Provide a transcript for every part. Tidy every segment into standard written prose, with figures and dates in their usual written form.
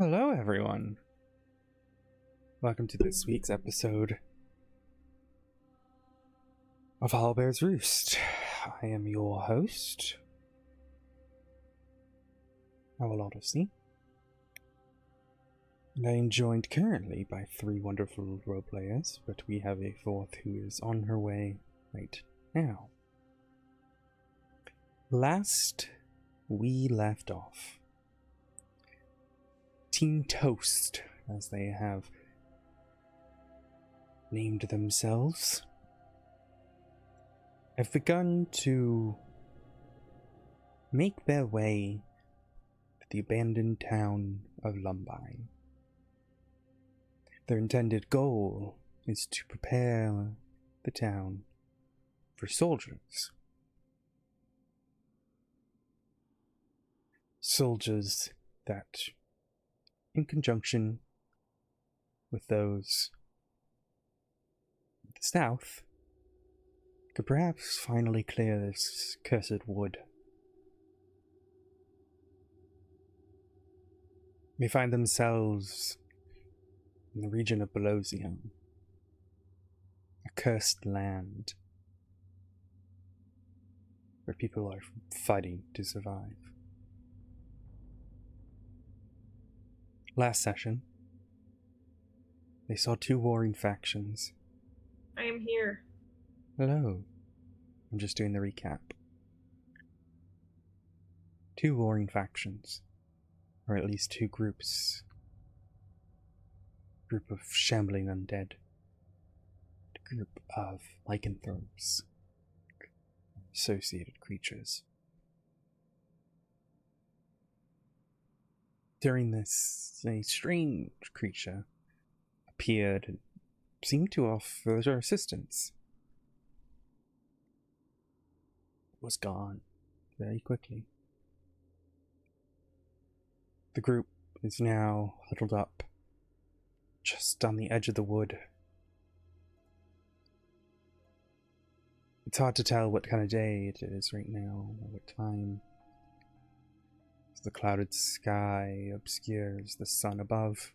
Hello, everyone. Welcome to this week's episode of Owlbear's Roost. I am your host, Odyssey, and I am joined currently by three wonderful role players, but we have a fourth who is on her way right now. Last we left off, Team Toast, as they have named themselves, have begun to make their way to the abandoned town of Lumbine. Their intended goal is to prepare the town for soldiers. Soldiers that, in conjunction with those of the south, could perhaps finally clear this cursed wood. They find themselves in the region of Belosium, a cursed land where people are fighting to survive. Last session, they saw two warring factions. I am here. Hello. I'm just doing the recap. Two warring factions, or at least two groups. A group of shambling undead. A group of lycanthropes. Associated creatures. During this, a strange creature appeared and seemed to offer her assistance. Was gone very quickly. The group is now huddled up just on the edge of the wood. It's hard to tell what kind of day it is right now, or what time. The clouded sky obscures the sun above.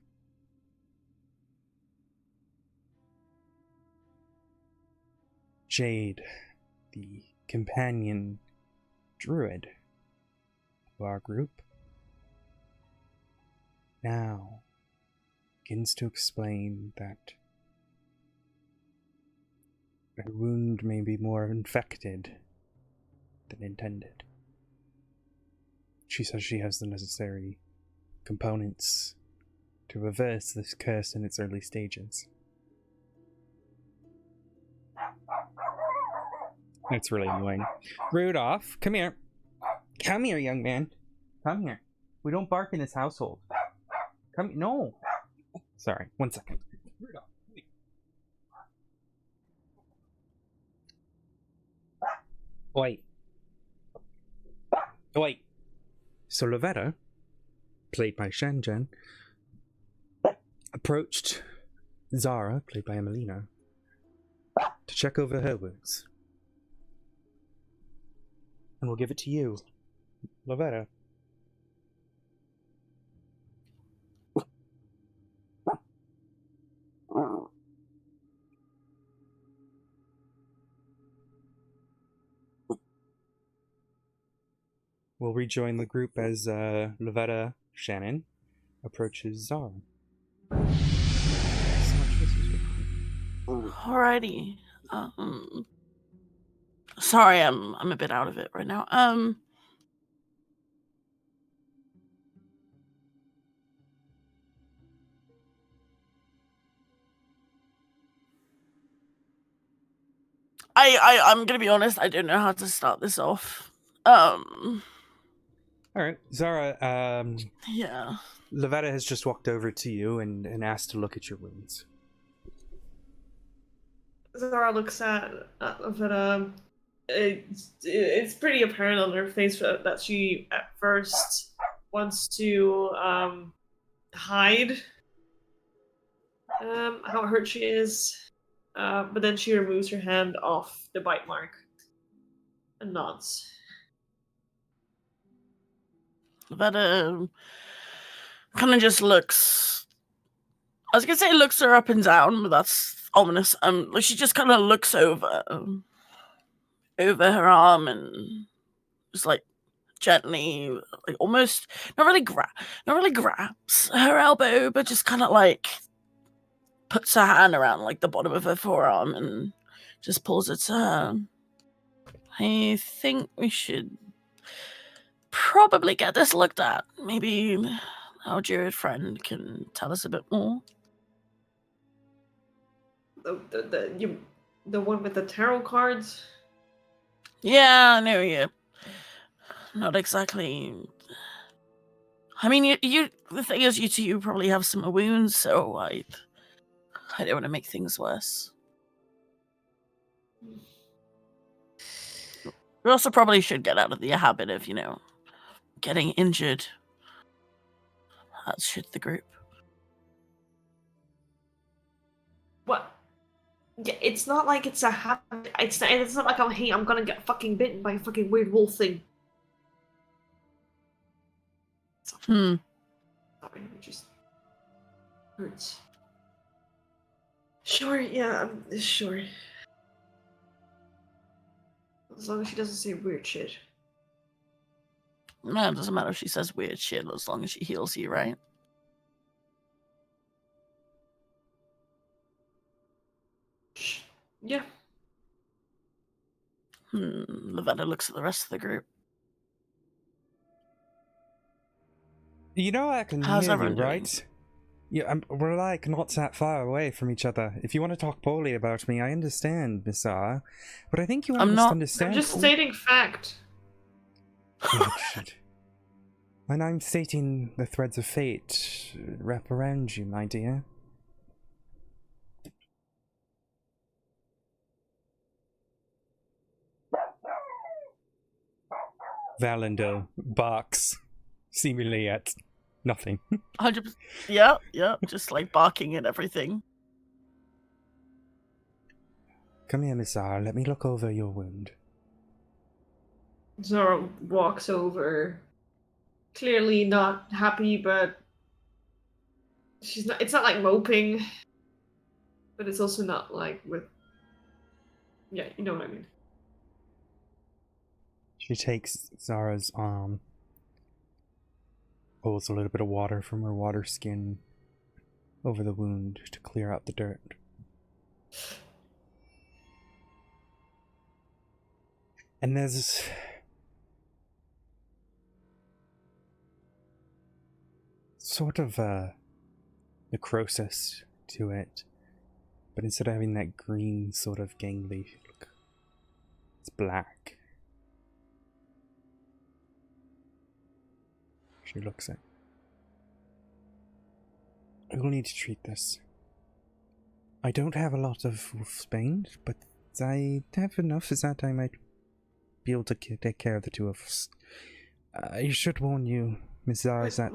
Jade, the companion druid of our group, now begins to explain that her wound may be more infected than intended. She says she has the necessary components to reverse this curse in its early stages. It's really annoying. Rudolph, come here. Come here, young man. Come here. We don't bark in this household. Come. No. Sorry, 1 second. Rudolph, wait. Wait. Wait. So Lavetta, played by Shanjan, approached Zara, played by Emelina, to check over her wounds. And we'll give it to you, Lavetta. We'll rejoin the group as Lavetta Shannon approaches Zara. Alrighty. Sorry, I'm a bit out of it right now. I'm gonna be honest, I don't know how to start this off. Alright, Zara, Yeah. Lavetta has just walked over to you and asked to look at your wounds. Zara looks at Lavetta. It's pretty apparent on her face that she at first wants to hide how hurt she is, but then she removes her hand off the bite mark and nods. But kind of just looks. I was gonna say looks her up and down, but that's ominous. Like she just kind of looks over her arm and just like gently, like almost not really grabs her elbow, but just kind of like puts her hand around like the bottom of her forearm and just pulls it to her. I think we should probably get this looked at. Maybe our druid friend can tell us a bit more. The one with the tarot cards. Yeah, I know you. Not exactly. I mean, you. The thing is, you probably have some wounds, so I don't want to make things worse. We also probably should get out of the habit of, getting injured. That should the group. What? Yeah, it's not like it's a habit. It's not like I'm gonna get fucking bitten by a fucking weird wolf thing. Sorry, it just hurts. Sure, yeah, I'm sure. As long as she doesn't say weird shit. No, it doesn't matter if she says weird shit as long as she heals you, right? Yeah. Lavetta looks at the rest of the group. You know I can How's hear you, everyone doing? right? Yeah, we're like not that far away from each other. If you want to talk poorly about me, I understand, Miss Zara. But I think you I'm not- misunderstand. I'm just stating fact. Oh, shit. And I'm stating the threads of fate wrap around you, my dear. Valendo barks, seemingly at nothing. 100%. Yeah, just like barking at everything. Come here, Miss Zara. Let me look over your wound. Zara walks over, clearly not happy, but she's not. It's not like moping, but it's also not like with. Yeah, you know what I mean. She takes Zara's arm, pulls a little bit of water from her water skin over the wound to clear out the dirt. And there's sort of a necrosis to it, but instead of having that green sort of gangly look, it's black. She looks at. I will need to treat this. I don't have a lot of wolfsbane, but I have enough as that I might be able to take care of the two of us. I should warn you, Miss Zara, that...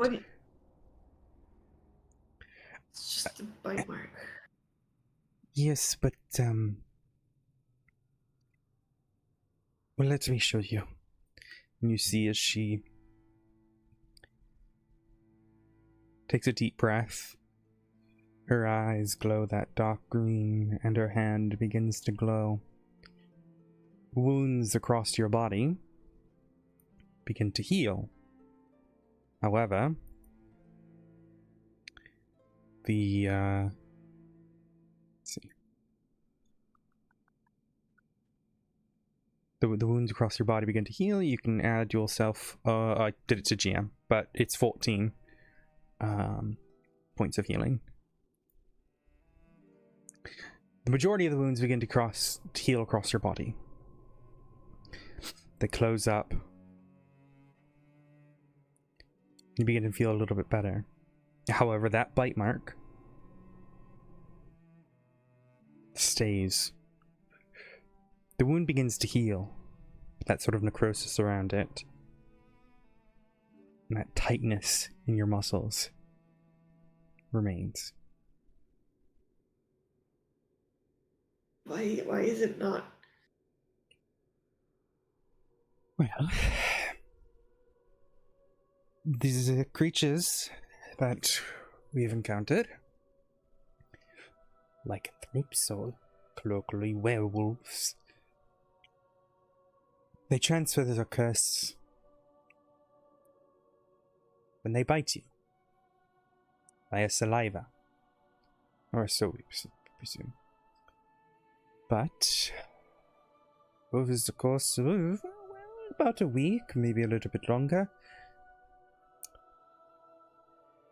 It's just a bite mark. Yes, but, well, let me show you. And you see as she takes a deep breath, her eyes glow that dark green, and her hand begins to glow. Wounds across your body begin to heal. However, let's see. The wounds across your body begin to heal. You can add yourself, I did it to GM, but it's 14 points of healing. The majority of the wounds begin to heal across your body. They close up. You begin to feel a little bit better. However, that bite mark stays. The wound begins to heal. That sort of necrosis around it. And that tightness in your muscles remains. Why is it not? Well, these creatures that we've encountered, lycanthropes or colloquially werewolves, they transfer their curse when they bite you via saliva, or so we presume. But over the course of about a week, maybe a little bit longer,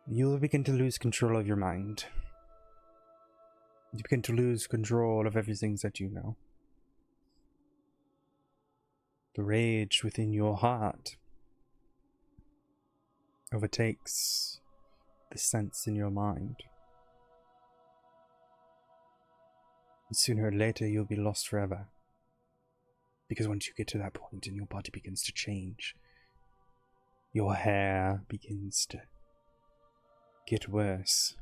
you will begin to lose control of your mind. You begin to lose control of everything that you know. The rage within your heart overtakes the sense in your mind. And sooner or later you'll be lost forever. Because once you get to that point and your body begins to change, your hair begins to get worse.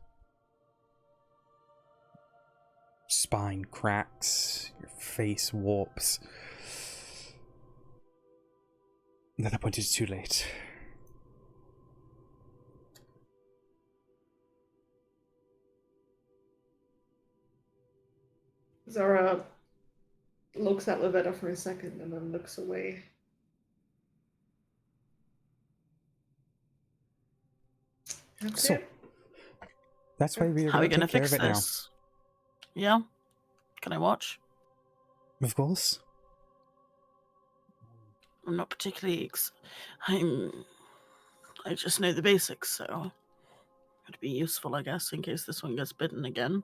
Spine cracks, your face warps. And at that point it's too late. Zara looks at Lavetta for a second and then looks away. That's So, it. that's why we're How are we going gonna to take care fix of it now. this? Yeah. Can I watch? Of course. I'm not particularly. I just know the basics, so it'd be useful, I guess, in case this one gets bitten again.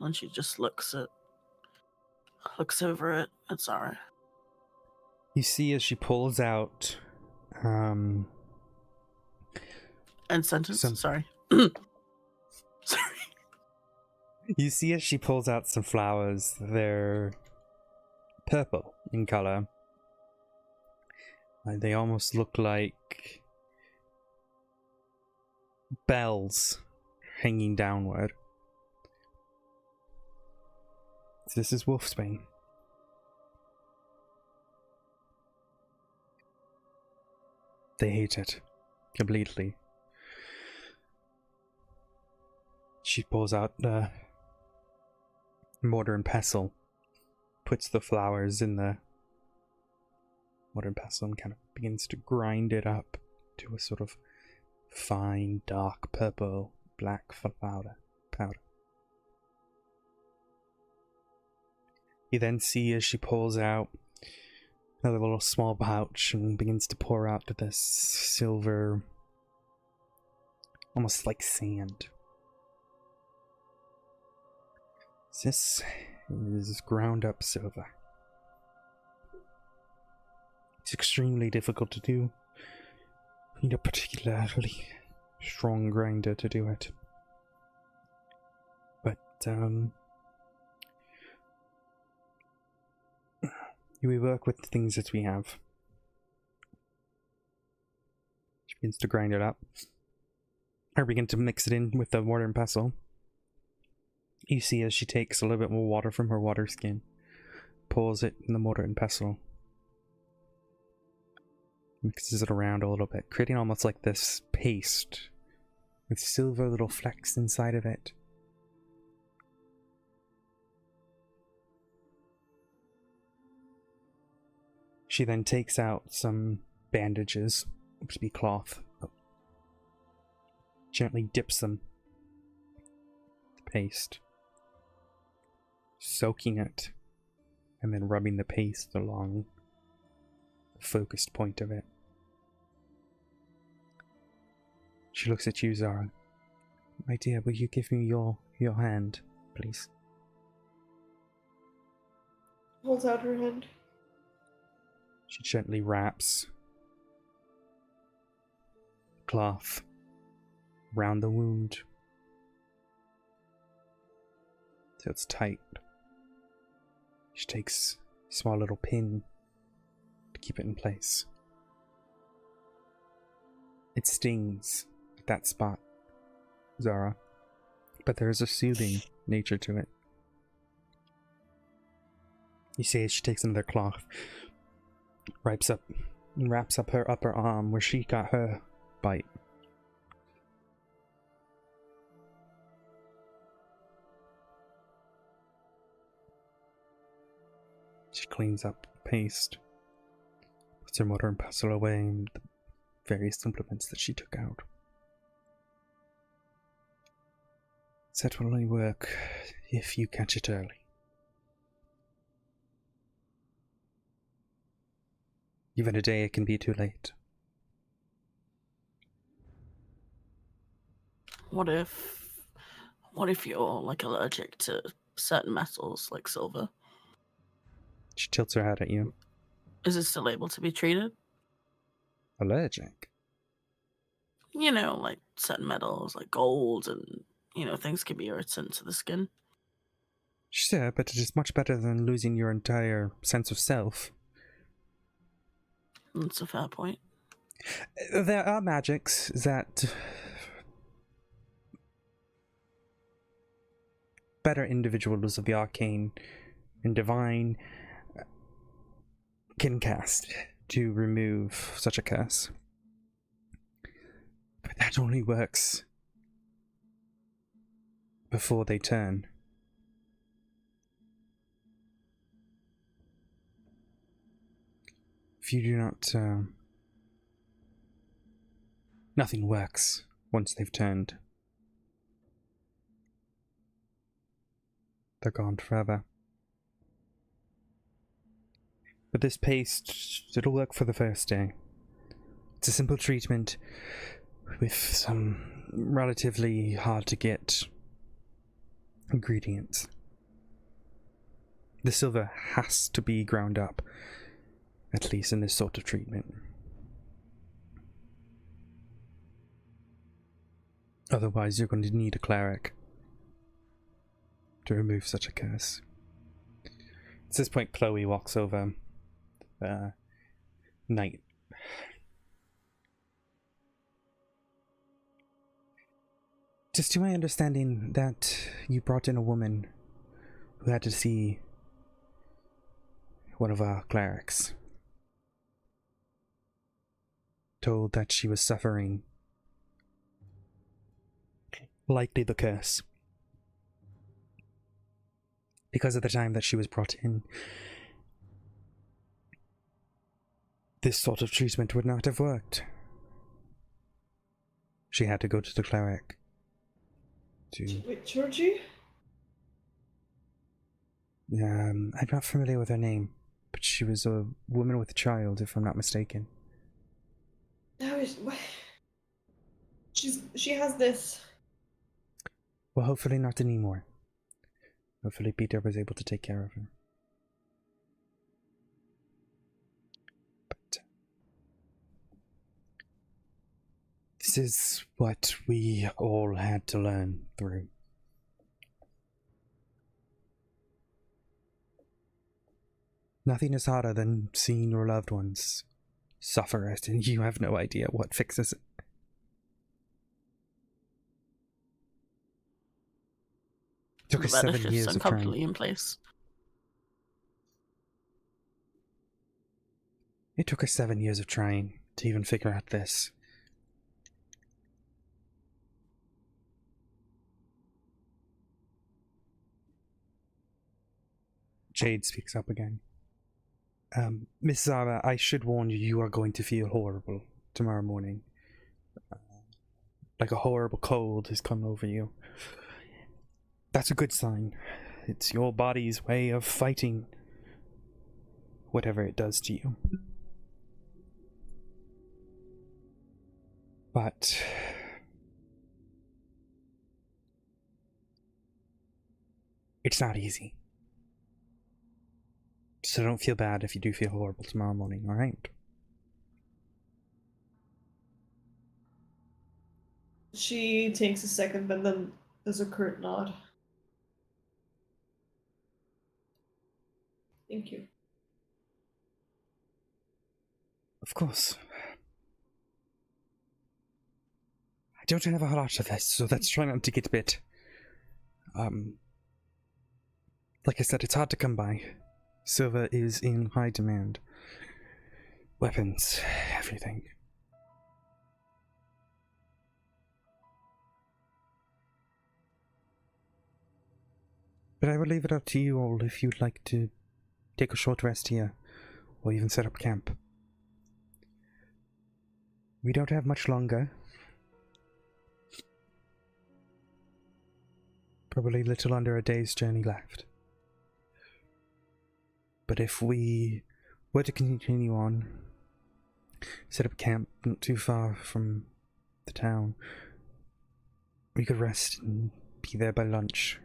And she just looks over it at Zara. You see as she pulls out End sentence. Some- Sorry. Sorry. you see as she pulls out some flowers. They're purple in color. They almost look like bells hanging downward. This is wolfsbane. They hate it completely. She pulls out the mortar and pestle, puts the flowers in the mortar and pestle, and kind of begins to grind it up to a sort of fine, dark purple, black powder. You then see as she pulls out another little small pouch and begins to pour out this silver, almost like sand. This is ground up silver. It's extremely difficult to do. You need a particularly strong grinder to do it. But, we work with the things that we have. She begins to grind it up. I begin to mix it in with the mortar and pestle. You see as she takes a little bit more water from her water skin, pours it in the mortar and pestle, mixes it around a little bit, creating almost like this paste with silver little flecks inside of it. She then takes out some bandages, which would be cloth, gently dips them in the paste, soaking it, and then rubbing the paste along the focused point of it. She looks at you, Zara. My dear, will you give me your hand, please? Holds out her hand. She gently wraps cloth around the wound so it's tight. She takes a small little pin to keep it in place. It stings at that spot, Zara, but there is a soothing nature to it. You see as she takes another cloth, wraps up her upper arm where she got her bite. cleans up paste, puts her motor and pestle away, and the various implements that she took out. That will only work if you catch it early. Even a day, it can be too late. What if you're like allergic to certain metals like silver? She tilts her head at you. Is it still able to be treated? Allergic? You know, like certain metals like gold and, things can be irritant to the skin. Sure, but it is much better than losing your entire sense of self. That's a fair point. There are magics that better individuals of the arcane and divine can cast to remove such a curse. But that only works before they turn. If you do not... nothing works once they've turned. They're gone forever. But this paste, it'll work for the first day. It's a simple treatment with some relatively hard to get ingredients. The silver has to be ground up, at least in this sort of treatment. Otherwise, you're going to need a cleric to remove such a curse. At this point, Chloe walks over. Knight. Just to my understanding that you brought in a woman who had to see one of our clerics. Told that she was suffering likely the curse. Because of the time that she was brought in, this sort of treatment would not have worked. She had to go to the cleric. Wait, Georgie? I'm not familiar with her name, but she was a woman with a child, if I'm not mistaken. No, she has this. Well, hopefully not anymore. Hopefully Peter was able to take care of her. But this is what we all had to learn through. Nothing is harder than seeing your loved ones suffer it, and you have no idea what fixes it. It took us 7 years of trying. In place. It took us 7 years of trying to even figure out this. Jade speaks up again. Miss Zara, I should warn you, you are going to feel horrible tomorrow morning. Like a horrible cold has come over you. That's a good sign. It's your body's way of fighting whatever it does to you. But it's not easy. So don't feel bad if you do feel horrible tomorrow morning, alright? She takes a second, but then there's a curt nod. Thank you. Of course. I don't have a lot of this, so let's try not to get bit. Like I said, it's hard to come by. Silver is in high demand. Weapons, everything. But I will leave it up to you all if you'd like to take a short rest here, or even set up camp. We don't have much longer. Probably little under a day's journey left. But if we were to continue on, set up camp not too far from the town, we could rest and be there by lunch.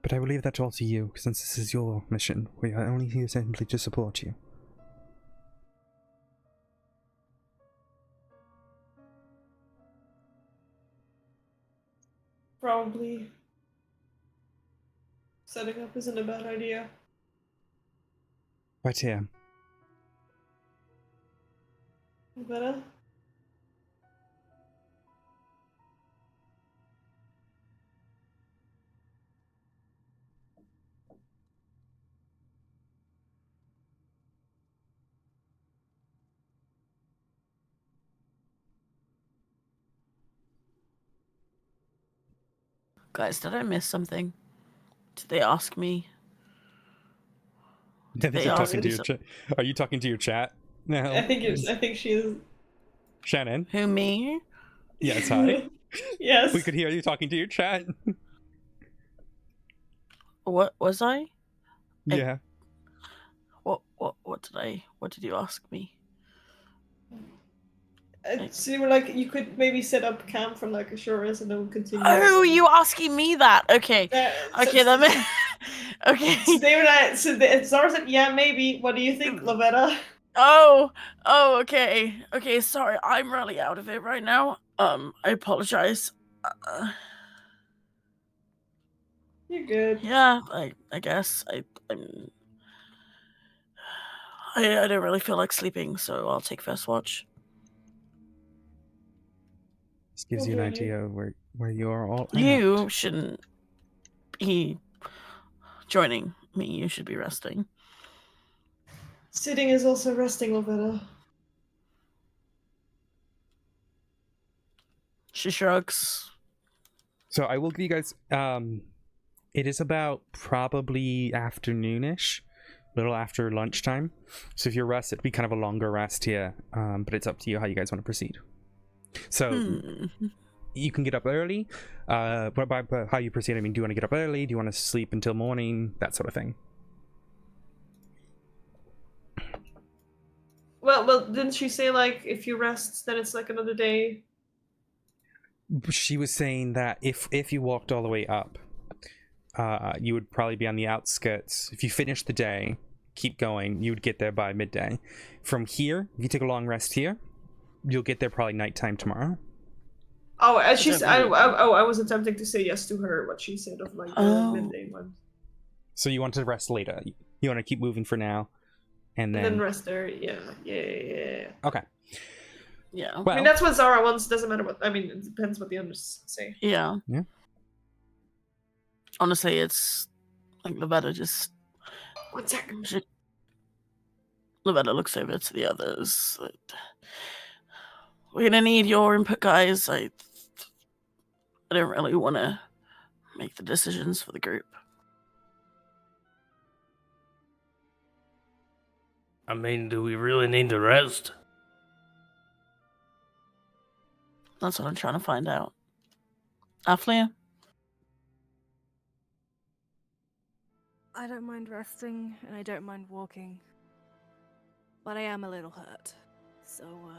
But I will leave that all to you, since this is your mission. We are only here simply to support you. Probably setting up isn't a bad idea. Right here. Better? Guys, did I miss something? Did they ask me? Are you talking to your chat now? I think she is. Shannon? Who, me? Yes, hi. Yes. We could hear you talking to your chat. What was I? Yeah. What did you ask me? So you were like, you could maybe set up camp for like a short rest and then continue. Oh, you asking me that? Okay. Okay, that makes... Okay. So they were like, Zara said, yeah, maybe. What do you think, Lavetta? Oh, okay. Okay, sorry. I'm really out of it right now. I apologize. You're good. Yeah, I guess. I don't really feel like sleeping, so I'll take first watch. This gives you an idea of where you are all at. You shouldn't be joining me. You should be resting. Sitting is also resting, Lavetta. She shrugs. So I will give you guys, it is about probably afternoonish, a little after lunchtime. So if you're rested, it'd be kind of a longer rest here, but it's up to you how you guys want to proceed. So you can get up early, but by how you proceed, I mean, do you want to get up early? Do you want to sleep until morning? That sort of thing. Well, didn't she say, like, if you rest, then it's like another day? She was saying that if you walked all the way up, you would probably be on the outskirts. If you finish the day, keep going, you would get there by midday. From here, if you take a long rest here, you'll get there probably nighttime tomorrow. Oh, and I was attempting to say yes to her, what she said of like the midday one. So you want to rest later. You want to keep moving for now, and then rest there. Yeah. Okay. Yeah. Well, I mean, that's what Zara wants. Doesn't matter what. I mean, it depends what the others say. Yeah. Yeah. Honestly, it's like Lavetta just. 1 second. Lavetta looks over to the others. We're gonna need your input, guys. I don't really want to make the decisions for the group. I mean, do we really need to rest? That's what I'm trying to find out. Aflia? I don't mind resting, and I don't mind walking. But I am a little hurt. So,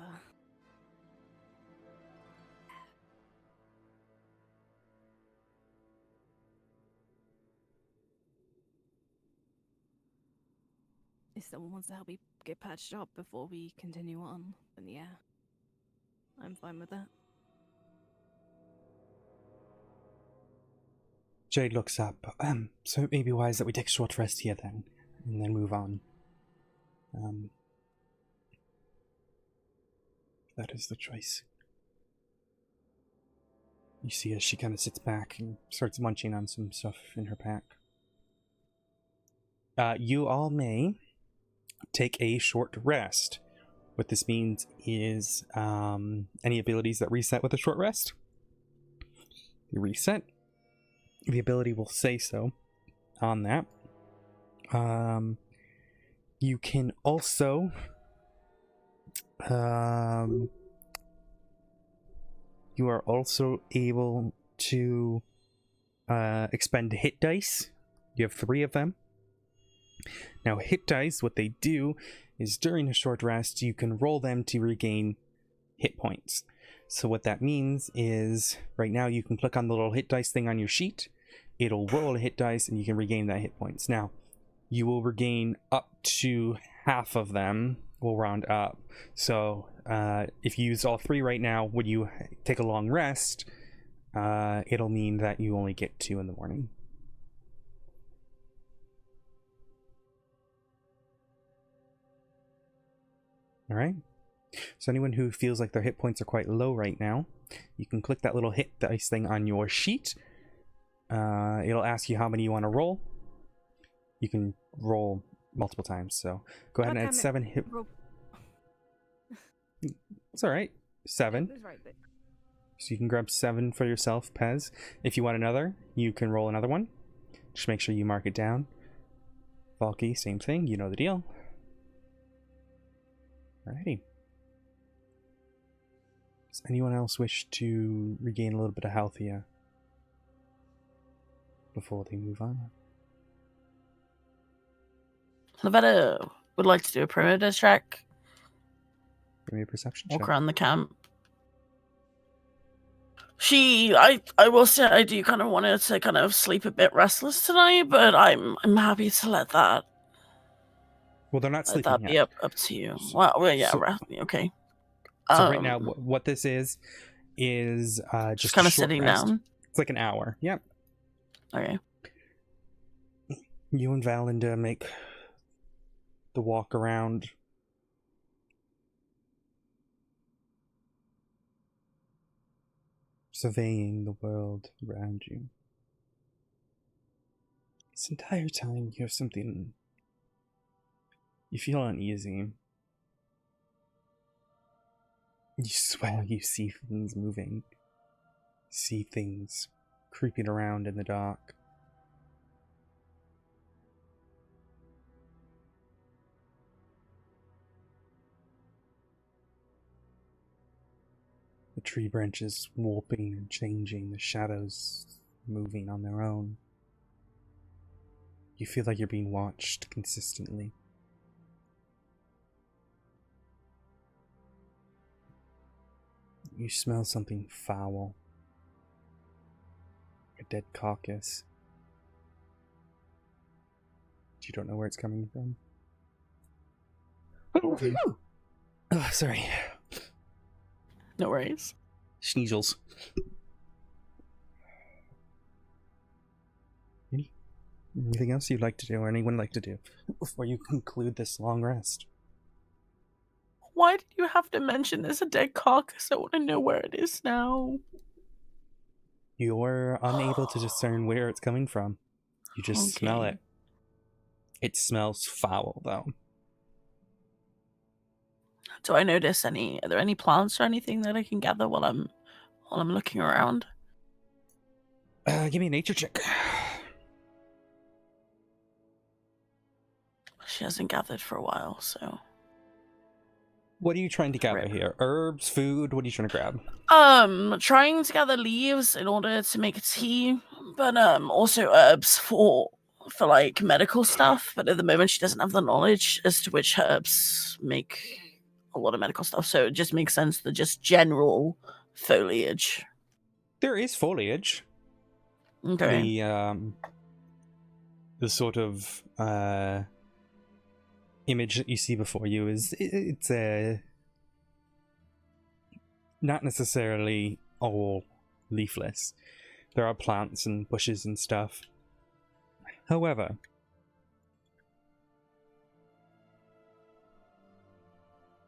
if someone wants to help me get patched up before we continue on, then yeah. I'm fine with that. Jade looks up. So it may be wise that we take a short rest here then, and then move on. That is the choice. You see as she kind of sits back and starts munching on some stuff in her pack. You all may take a short rest. What this means is any abilities that reset with a short rest, you reset. The ability will say so. on that. You can also you are also able to expend hit dice. You have 3 of them. Now, hit dice, what they do is during a short rest, you can roll them to regain hit points. So what that means is, right now you can click on the little hit dice thing on your sheet. It'll roll a hit dice and you can regain that hit points. Now, you will regain up to half of them. We'll round up. So if you use all 3 right now, when you take a long rest, it'll mean that you only get 2 in the morning. All right. So anyone who feels like their hit points are quite low right now, you can click that little hit dice thing on your sheet. It'll ask you how many you want to roll. You can roll multiple times. So go ahead and add 7 hit. It's all right. 7. So you can grab 7 for yourself, Pez. If you want another, you can roll another one. Just make sure you mark it down. Valky, same thing. You know the deal. Alrighty. Does anyone else wish to regain a little bit of health here before they move on? Lavetta would like to do a perimeter check. Give me a perception Walk check. around the camp. I will say I do kind of want her to kind of sleep a bit restless tonight, but I'm happy to let that. Well, they're not Let sleeping that yet. be up to you. Well, yeah, So- okay. So right now, what this is just kind a of short sitting rest. down. It's like an hour. Yep. Okay. You and Valinda make the walk around. Surveying the world around you. This entire time you have something. You feel uneasy. You swear you see things moving. See things creeping around in the dark. The tree branches warping and changing, the shadows moving on their own. You feel like you're being watched consistently. You smell something foul. A dead carcass. You don't know where it's coming from. Oh, sorry. No worries. Sneezels. Anything else you'd like to do, or anyone like to do, before you conclude this long rest? Why did you have to mention there's a dead carcass? I want to know where it is now. You're unable to discern where it's coming from. You just smell Okay. it. It smells foul, though. Do I notice any? Are there any plants or anything that I can gather while I'm looking around? Give me a nature check. She hasn't gathered for a while, so. What are you trying to gather Rip. here? Herbs, food? What are you trying to grab? Trying to gather leaves in order to make tea, but also herbs for like medical stuff. But at the moment, she doesn't have the knowledge as to which herbs make a lot of medical stuff, so it just makes sense that just general foliage. There is foliage. Okay. The sort of image that you see before you is it's not necessarily all leafless. There are plants and bushes and stuff. However,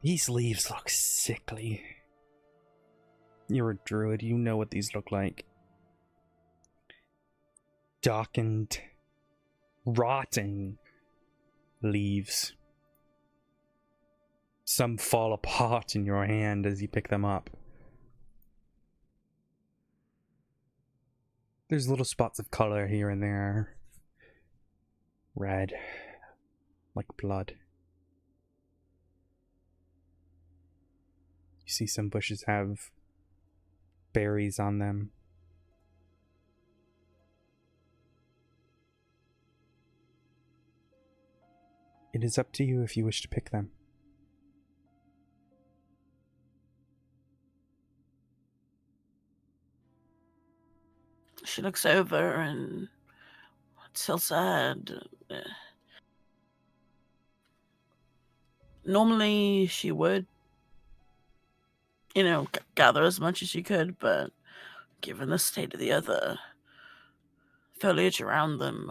these leaves look sickly. You're a druid, you know what these look like. Darkened, rotting leaves. Some fall apart in your hand as you pick them up. There's little spots of color here and there. red, like blood. You see some bushes have berries on them. It is up to you if you wish to pick them. She looks over and tilts her head. Normally she would, gather as much as she could, but given the state of the other foliage around them,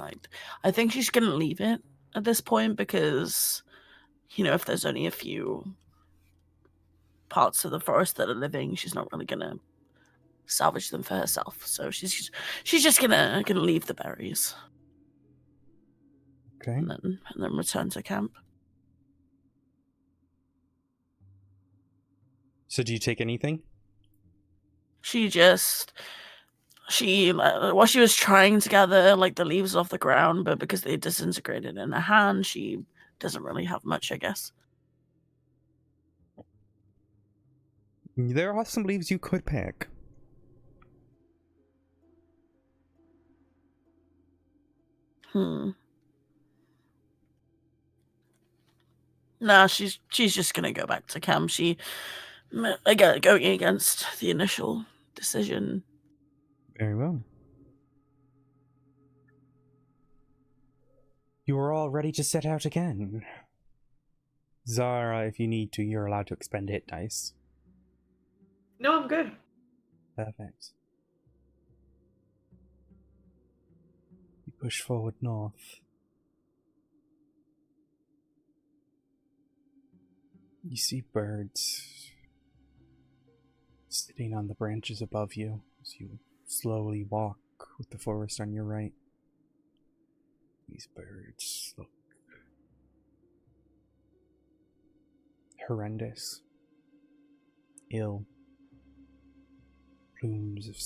I think she's going to leave it at this point because, if there's only a few parts of the forest that are living, she's not really going to salvage them for herself. So she's just gonna leave the berries. Okay. And then return to camp. So do you take anything? While she was trying to gather the leaves off the ground, but because they disintegrated in her hand, she doesn't really have much, I guess. There are some leaves you could pick. Nah, she's just gonna go back to camp. Going against the initial decision. Very well. You are all ready to set out again. Zara, if you need to, you're allowed to expend hit dice. No, I'm good. Perfect. You push forward north. You see birds sitting on the branches above you as you slowly walk with the forest on your right. These birds look horrendous, ill, plumes of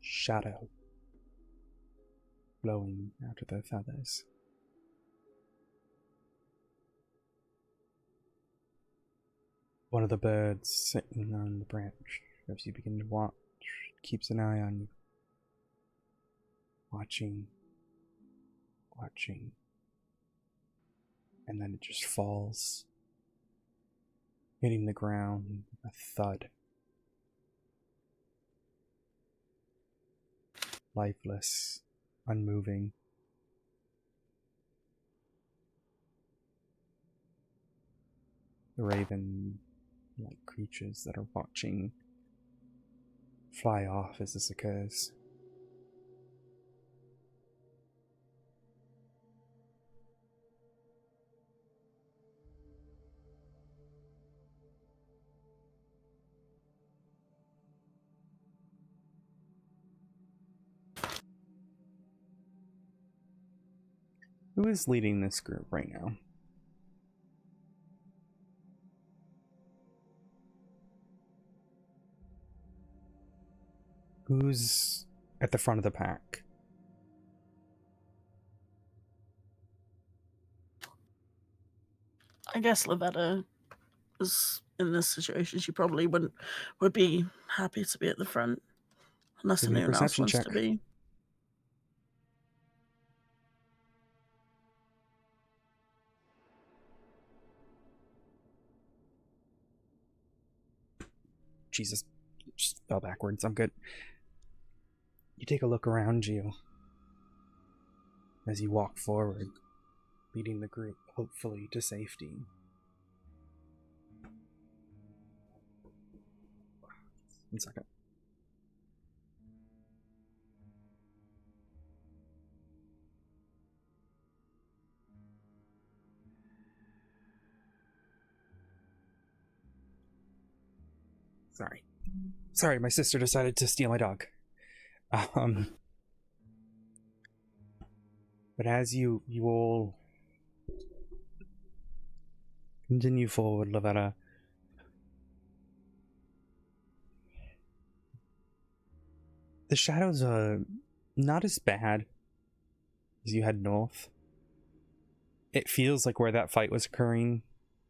shadow blowing out of their feathers. One of the birds sitting on the branch, as you begin to watch, keeps an eye on you. Watching. And then it just falls, hitting the ground, a thud. Lifeless, unmoving. The raven-like creatures that are watching fly off as this occurs. Who is leading this group right now? Who's at the front of the pack? I guess Lavetta is in this situation. She probably would be happy to be at the front, unless Give me a anyone else perception wants check. to be. Jesus, just fell backwards. I'm good. You take a look around you as you walk forward, leading the group, hopefully, to safety. One second. Sorry, my sister decided to steal my dog. But as you all continue forward, Lavetta, the shadows are not as bad as you head north. it feels like where that fight was occurring,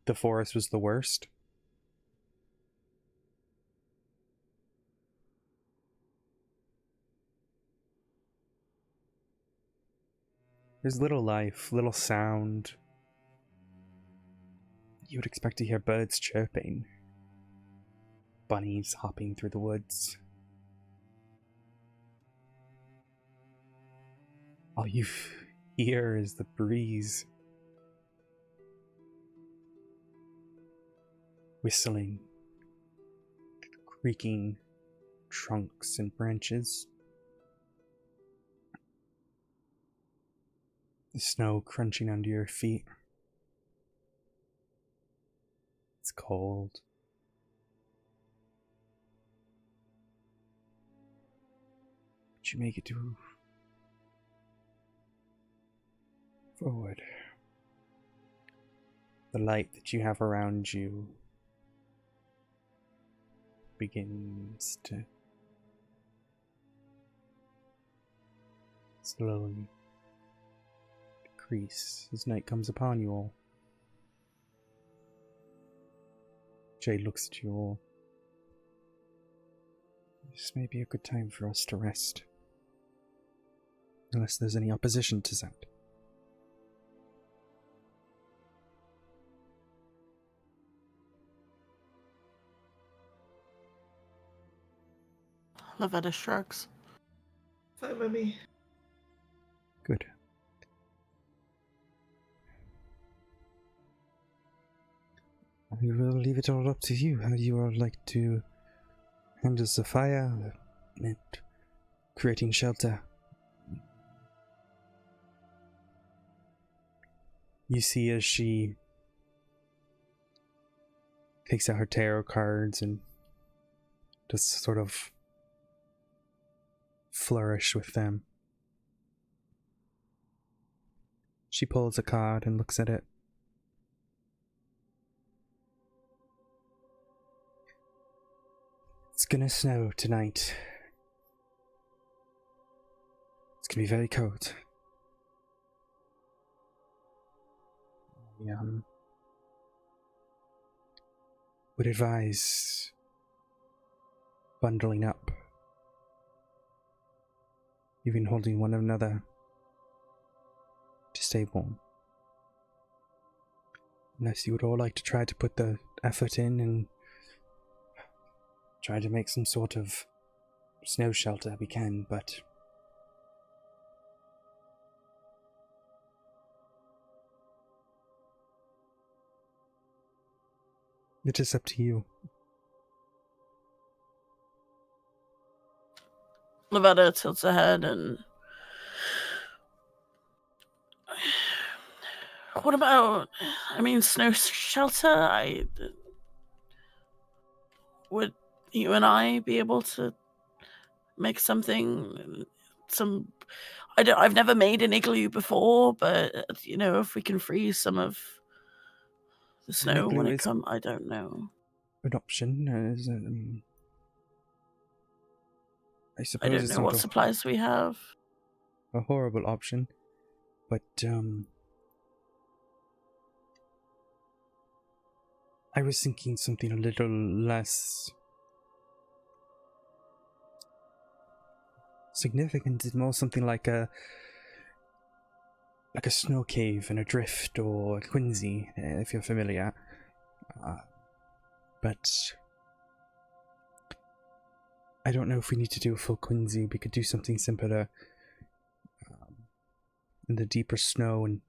the forest was the worst. There's little life, little sound. You would expect to hear birds chirping, bunnies hopping through the woods. All you hear is the breeze whistling, creaking trunks and branches. The snow crunching under your feet. It's cold. But you make it to forward. The light that you have around you begins to slowly decrease as night comes upon you all. Jade looks at you all. This may be a good time for us to rest. Unless there's any opposition to that. Lavetta shrugs. Fine by me. Good. I will leave it all up to you, how you all like to handle the fire and creating shelter. You see as she takes out her tarot cards and does sort of flourish with them. She pulls a card and looks at it. It's gonna snow tonight. It's gonna be very cold. I would advise bundling up, even holding one another to stay warm. Unless you would all like to try to put the effort in and try to make some sort of snow shelter, we can, but it is up to you. Lavetta tilts her head and... What about... I mean, snow shelter? Would you and I be able to make something... I've never made an igloo before, but, you know, if we can freeze some of the snow when it comes, I don't know. An option is, I suppose I don't it's know not what supplies we have. a horrible option, but I was thinking something a little less significant. It's more something like a snow cave in a drift or a Quincy, if you're familiar. But I don't know if we need to do a full Quincy. We could do something simpler in the deeper snow and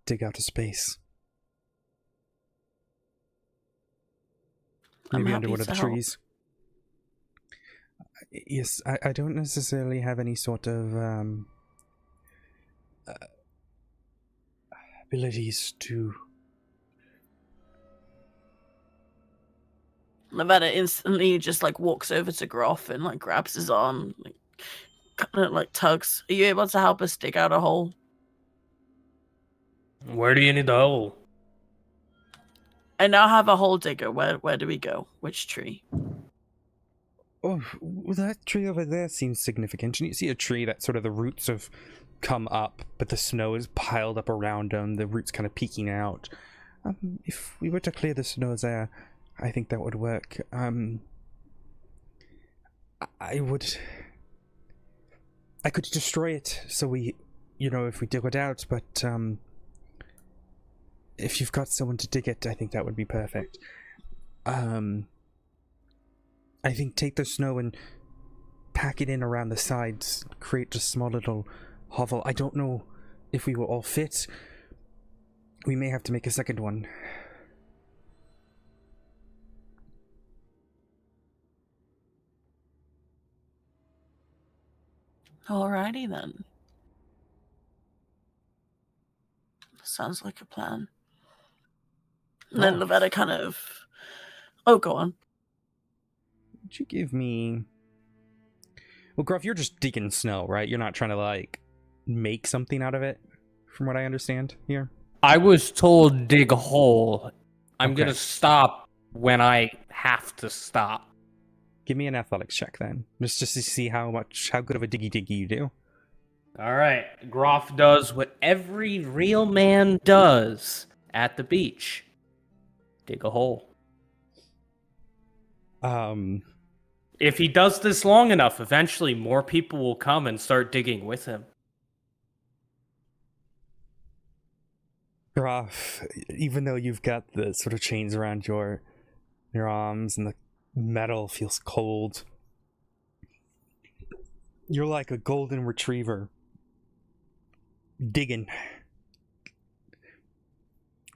dig out a space. Maybe under one of the trees. Yes, I don't necessarily have any sort of abilities to... Lavetta instantly just like walks over to Groff and like grabs his arm, like kind of like tugs. Are you able to help us dig out a hole? Where do you need the hole? I now have a hole digger. Where do we go? Which tree? Oh, well, that tree over there seems significant. And you see a tree that sort of the roots have come up, but the snow is piled up around them, the roots kind of peeking out. If we were to clear the snow there, I think that would work. I could destroy it, so we, if we dig it out, but if you've got someone to dig it, I think that would be perfect. I think take the snow and pack it in around the sides, create a small little hovel. I don't know if we will all fit. We may have to make a second one. Alrighty then. Sounds like a plan. And then Lavetta kind of... Oh, go on. Would you give me... Well, Gruff, you're just digging snow, right? You're not trying to, make something out of it, from what I understand here? I was told dig a hole. I'm Okay. gonna stop when I have to stop. Give me an athletics check, then. Just to see how good of a diggy you do. All right. Groff does what every real man does at the beach. Dig a hole. If he does this long enough, eventually more people will come and start digging with him. Gruff, even though you've got the sort of chains around your arms and the metal feels cold, you're like a golden retriever digging.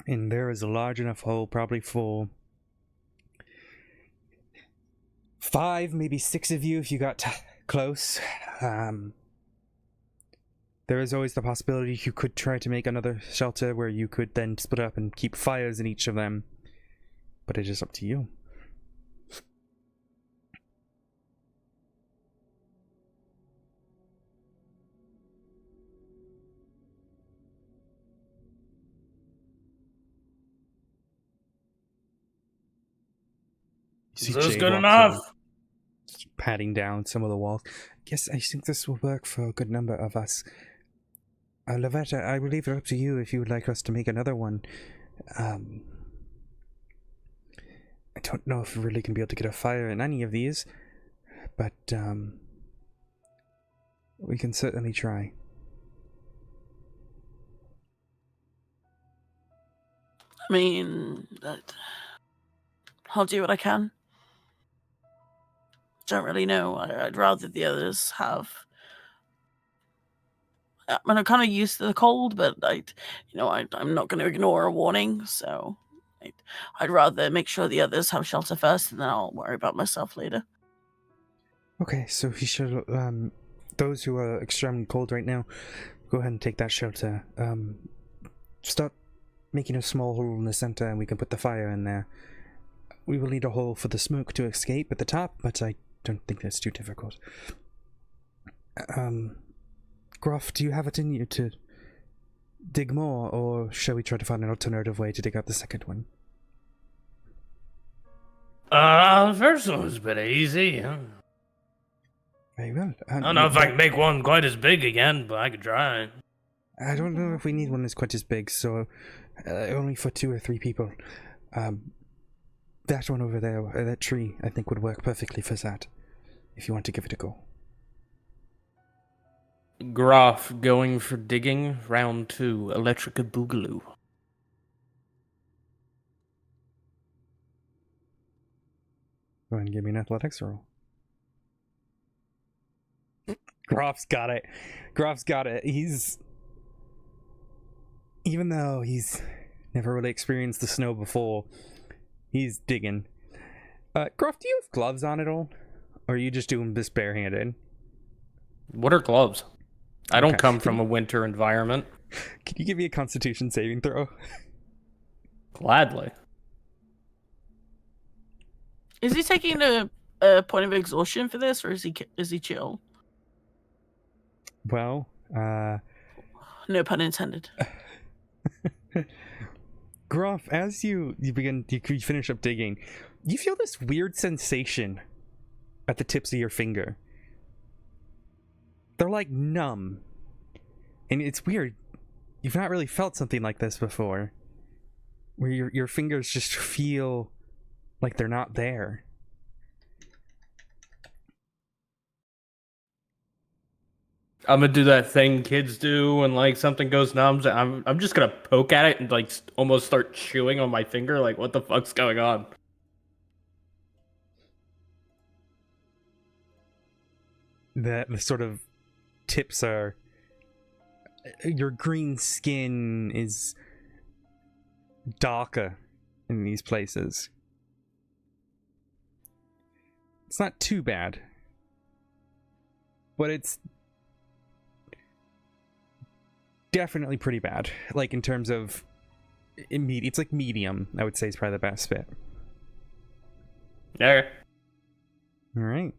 And there is a large enough hole, probably for 5, maybe 6 of you if you got close. There is always the possibility you could try to make another shelter where you could then split up and keep fires in each of them. But it is up to you. Is this good enough? Patting down some of the walls. Yes, I think this will work for a good number of us. Lavetta, I will leave it up to you if you would like us to make another one. I don't know if we're really going to be able to get a fire in any of these, but we can certainly try. I mean, I'll do what I can. Don't really know. I'd rather the others have. I mean, I'm kind of used to the cold, but I'm not going to ignore a warning. So I'd rather make sure the others have shelter first, and then I'll worry about myself later. Okay, so we should. Those who are extremely cold right now, go ahead and take that shelter. Start making a small hole in the center, and we can put the fire in there. We will need a hole for the smoke to escape at the top, but I don't think that's too difficult. Gruff, do you have it in you to dig more, or shall we try to find an alternative way to dig out the second one? The first one was a bit easy. Huh? Very well. I don't know if I can make one quite as big again, but I could try. I don't know if we need one that's quite as big, so only for 2 or 3 people. That one over there, that tree, I think would work perfectly for that, if you want to give it a go. Groff going for digging. Round 2. Electrica Boogaloo. Go ahead and give me an athletics roll. Groff's got it. Groff's got it. Even though he's never really experienced the snow before, he's digging. Groff, do you have gloves on at all? Or are you just doing this barehanded? What are gloves? I don't Okay. come from a winter environment. Can you give me a Constitution saving throw? Gladly. Is he taking a point of exhaustion for this, or is he chill? Well, No pun intended. Groff, as you finish up digging, you feel this weird sensation at the tips of your finger. They're like numb, And it's weird. You've not really felt something like this before. Where your fingers just feel like they're not there. I'm gonna do that thing kids do when like something goes numb. I'm just gonna poke at it and like almost start chewing on my finger. Like, what the fuck's going on? The sort of tips are, your green skin is darker in these places. It's not too bad, but it's definitely pretty bad. Like, in terms of it's like medium, I would say, is probably the best fit. Yeah. All right.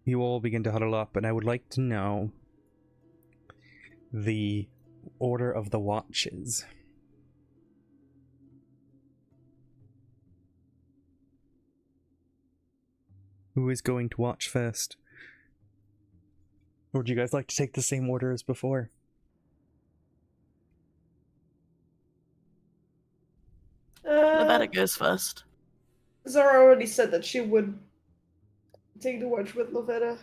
You all begin to huddle up, and I would like to know the order of the watches. Who is going to watch first? Or would you guys like to take the same order as before? Lavetta goes first. Zara already said that she would take the watch with Lavetta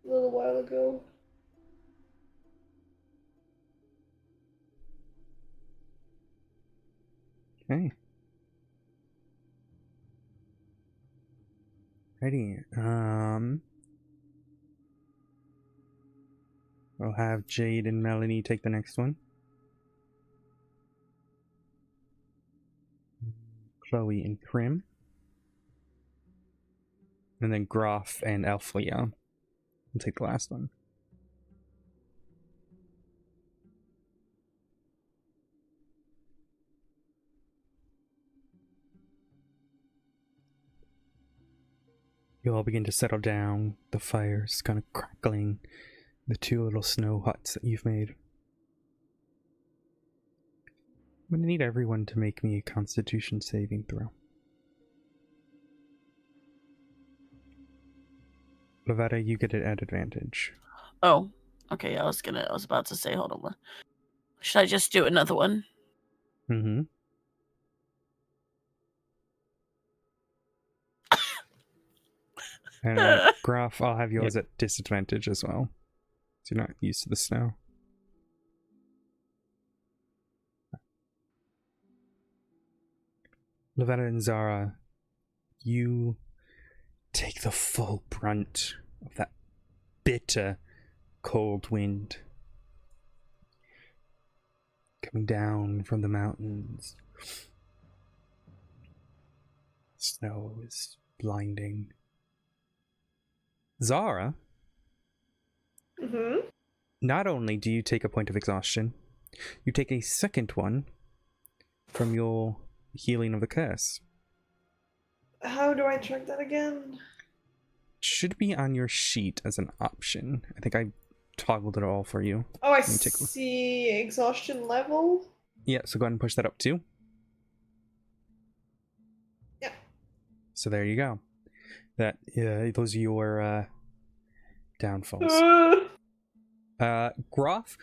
a little while ago. Okay. Ready. I'll have Jade and Melanie take the next one. Chloe and Prim. And then Groff and Elflia will take the last one. You all begin to settle down. The fire's kind of crackling. The two little snow huts that you've made. I'm going to need everyone to make me a Constitution saving throw. Lavetta, you get it at advantage. Oh, okay. I was about to say, hold on. Should I just do another one? Mm-hmm. And Graf, I'll have yours at disadvantage as well. So you're not used to the snow. Lavetta and Zara, you take the full brunt of that bitter, cold wind coming down from the mountains. Snow is blinding. Zara, not only do you take a point of exhaustion, you take a second one from your healing of the curse. How do I track that again? Should be on your sheet as an option. I think I toggled it all for you. Oh, I see exhaustion level. Yeah, so go ahead and push that up too. Yeah. So there you go. That those are your downfalls. Groff,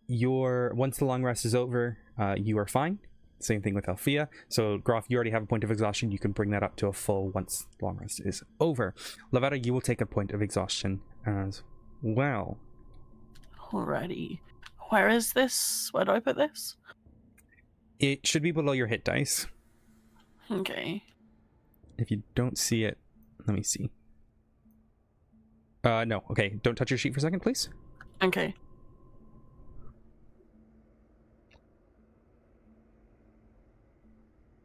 once the long rest is over, you are fine. Same thing with Althea. So Groff, you already have a point of exhaustion. You can bring that up to a full once the long rest is over. Lavetta, you will take a point of exhaustion as well. Alrighty. Where is this? Where do I put this? It should be below your hit dice. Okay. If you don't see it, let me see. No. Okay, don't touch your sheet for a second, please. Okay.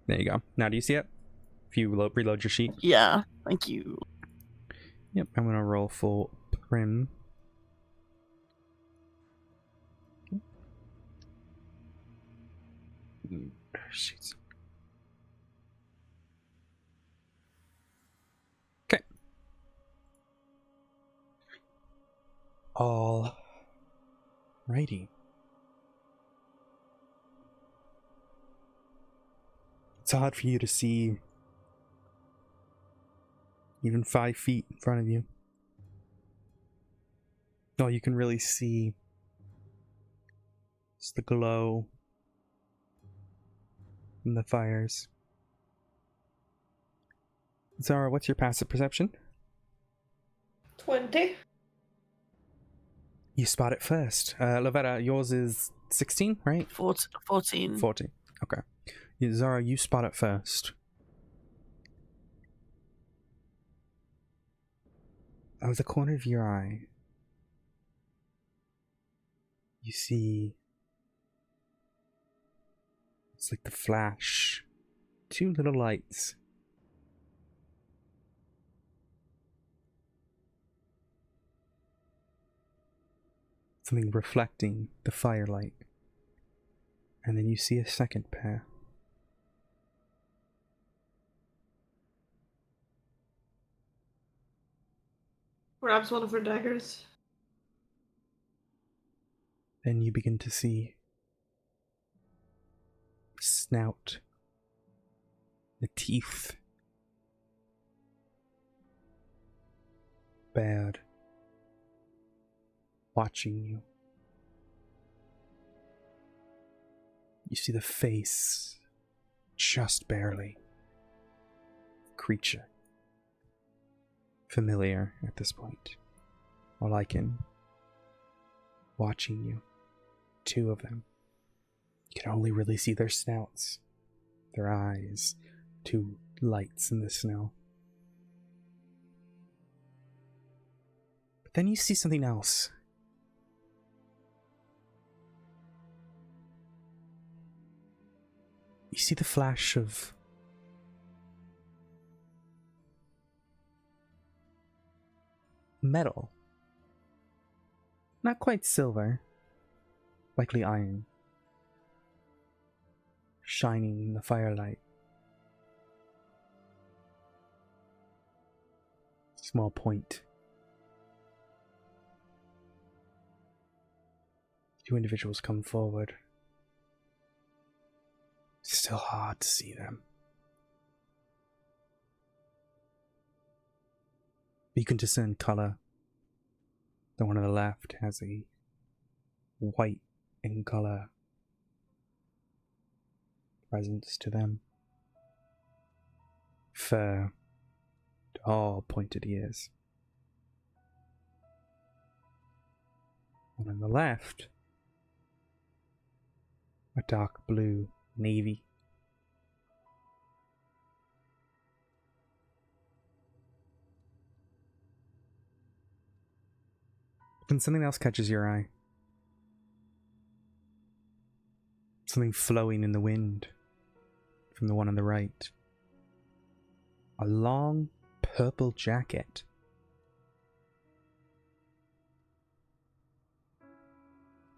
There you go. Now, do you see it? If you reload your sheet. Yeah, thank you. Yep, I'm gonna roll full Prim. Sheets. Okay. All righty. It's hard for you to see even 5 feet in front of you. All you can really see is the glow from the fires. Zara, what's your passive perception? 20. You spot it first. Lavetta, yours is 16, right? 14. 14. Okay. Zara, you spot it first. Out of the corner of your eye, you see, it's like the flash, 2 little lights. Something reflecting the firelight. And then you see a second pair. Grabs one of her daggers. Then you begin to see the snout, the teeth, bared, watching you. You see the face, just barely. Creature. Familiar at this point. Or lichen. Watching you. 2 of them. You can only really see their snouts. Their eyes. 2 lights in the snow. But then you see something else. You see the flash of metal. Not quite silver. Likely iron. Shining in the firelight. Small point. 2 individuals come forward. Still hard to see them. You can discern color. The one on the left has a white in color presence to them. Fur, tall pointed ears. One on the left, a dark blue navy. Then something else catches your eye. Something flowing in the wind from the one on the right. A long purple jacket.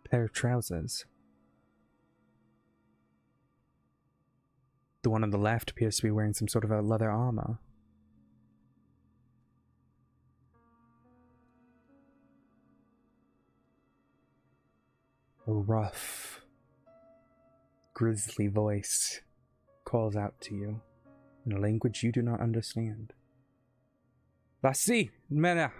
Pair of trousers. The one on the left appears to be wearing some sort of a leather armor. A rough, grisly voice calls out to you in a language you do not understand. Vasi, mena.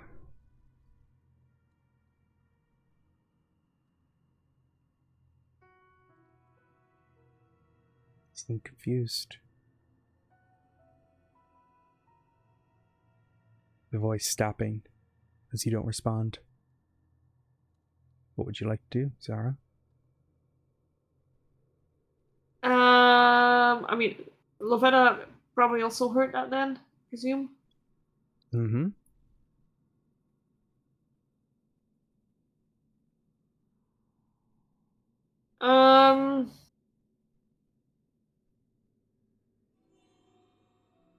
Seem confused. The voice stopping as you don't respond. What would you like to do, Zara? I mean, Lovetta probably also heard that then, presume? Mm-hmm.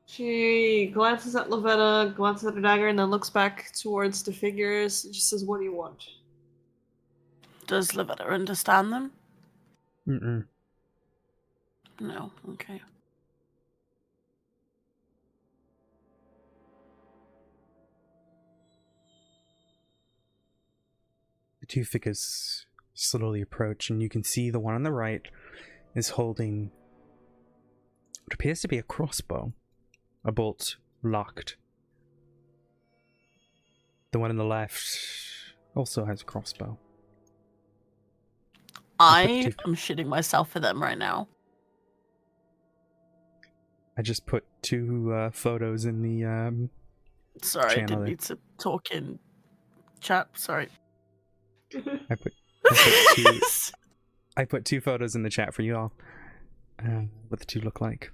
She glances at Lovetta, glances at her dagger, and then looks back towards the figures and just says, "What do you want?" Does Lavetta understand them? Mm-mm. No, okay. The 2 figures slowly approach, and you can see the one on the right is holding what appears to be a crossbow. A bolt locked. The one on the left also has a crossbow. I am shitting myself for them right now. I just put 2 photos in the Sorry, I channel didn't there. need to talk in chat. Sorry. I put 2 I put 2 photos in the chat for you all. What the 2 look like.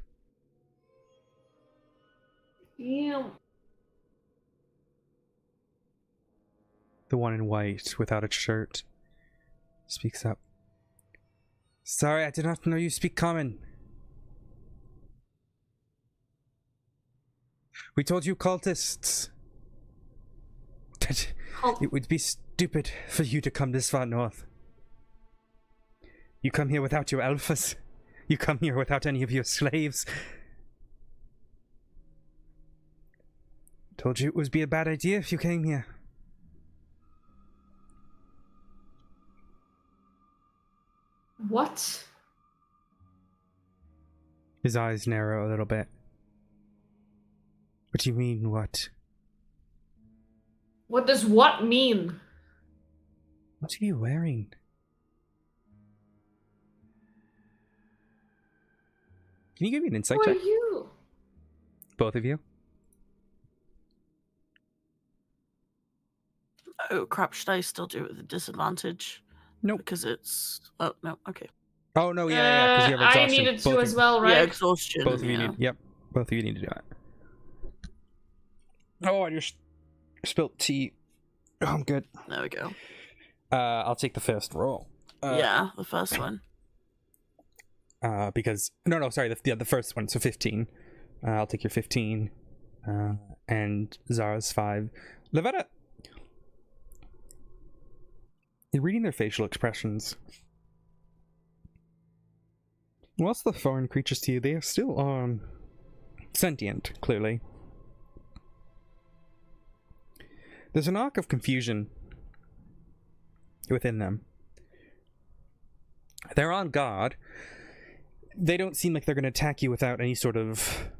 Yeah. The one in white without a shirt speaks up. Sorry, I did not know you speak common. We told you cultists that it would be stupid for you to come this far north. You come here without your alphas. You come here without any of your slaves. Told you it would be a bad idea if you came here. What? His eyes narrow a little bit. What do you mean, what? What does what mean? What are you wearing? Can you give me an insight Who are check? you? Both of you? Oh crap! Should I still do it with a disadvantage? Nope. Because it's. Oh no. Okay. Oh no, yeah, because you have exhaustion. I needed to Both as of- well, right? Yeah, exhaustion. Both of you yeah. need. Yep, both of you need to do it. Oh, I just spilt tea. Oh, I'm good. There we go. I'll take the first roll. Yeah, the first one. Because no, sorry, the first one. So 15. I'll take your 15. And Zara's 5. Levetta, you're reading their facial expressions. Whilst the foreign creatures to you, they are still sentient, clearly. There's an arc of confusion within them. They're on guard. They don't seem like they're going to attack you without any sort of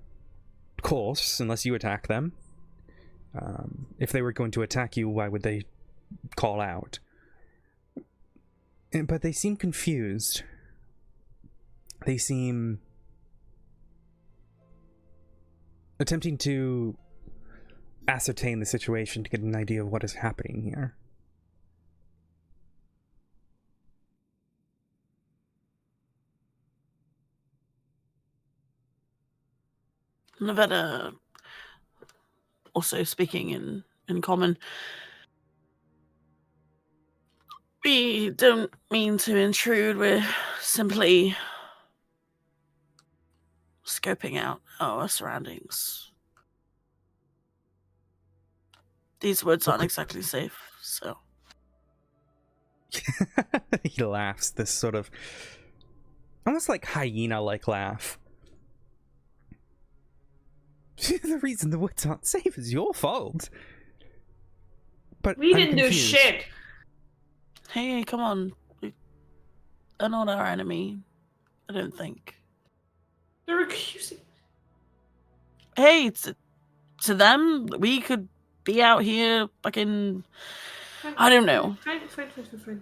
course, unless you attack them. If they were going to attack you, why would they call out? But they seem confused. They seem attempting to ascertain the situation to get an idea of what is happening here. Nevada, also speaking in common. We don't mean to intrude. We're simply scoping out our surroundings. These woods aren't exactly safe, so. He laughs, this sort of almost like hyena-like laugh. The reason the woods aren't safe is your fault. But We I'm didn't confused. do shit. Hey, come on. They're not our enemy. I don't think. They're accusing. Hey, to them, we could be out here fucking. I don't know. Fine.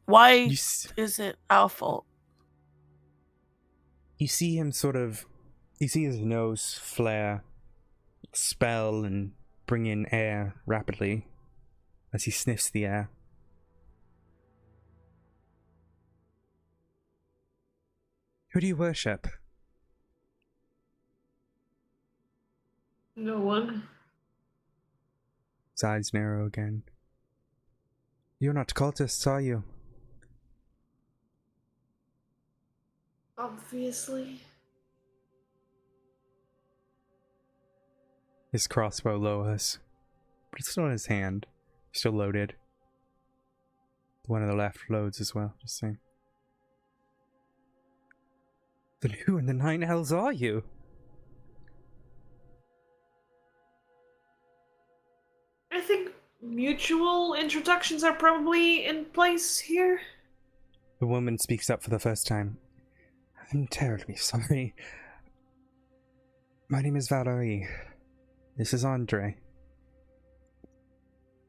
Why You is it our fault? see him sort of... You see his nose flare, spell, and bring in air rapidly as he sniffs the air. Who do you worship? No one. His eyes narrow again. You're not cultists, are you? Obviously. His crossbow lowers, but it's still in his hand, still loaded. The one on the left loads as well, just saying. Then who in the nine hells are you? I think mutual introductions are probably in place here. The woman speaks up for the first time. I'm terribly sorry. My name is Valerie. This is Andre.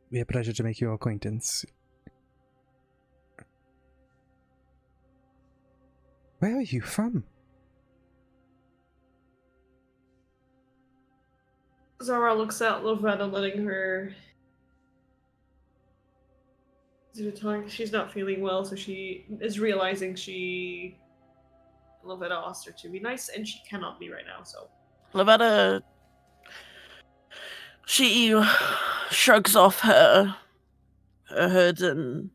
We have pleasure to make your acquaintance. Where are you from? Zara looks at Lovetta, letting her do the tongue. She's not feeling well, so she is realizing Lovetta asked her to be nice, and she cannot be right now, so. Lavetta, she shrugs off her hood, and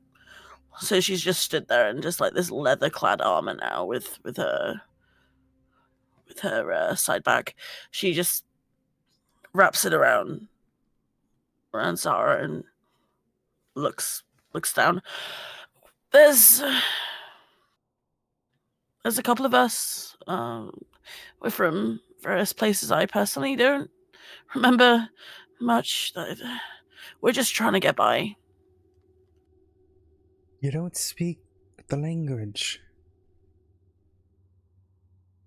so she's just stood there in just like this leather-clad armor now with her side bag. She just wraps it around Zara and looks down. There's a couple of us. We're from various places. I personally don't remember much. We're just trying to get by. You don't speak the language.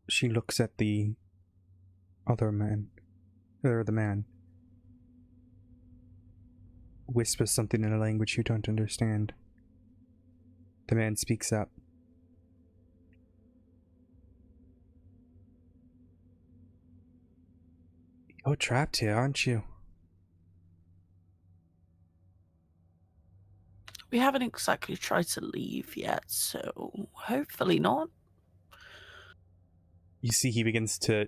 She looks at the other man, or the man. Whispers something in a language you don't understand. The man speaks up. You're trapped here, aren't you? We haven't exactly tried to leave yet, so hopefully not. You see he begins to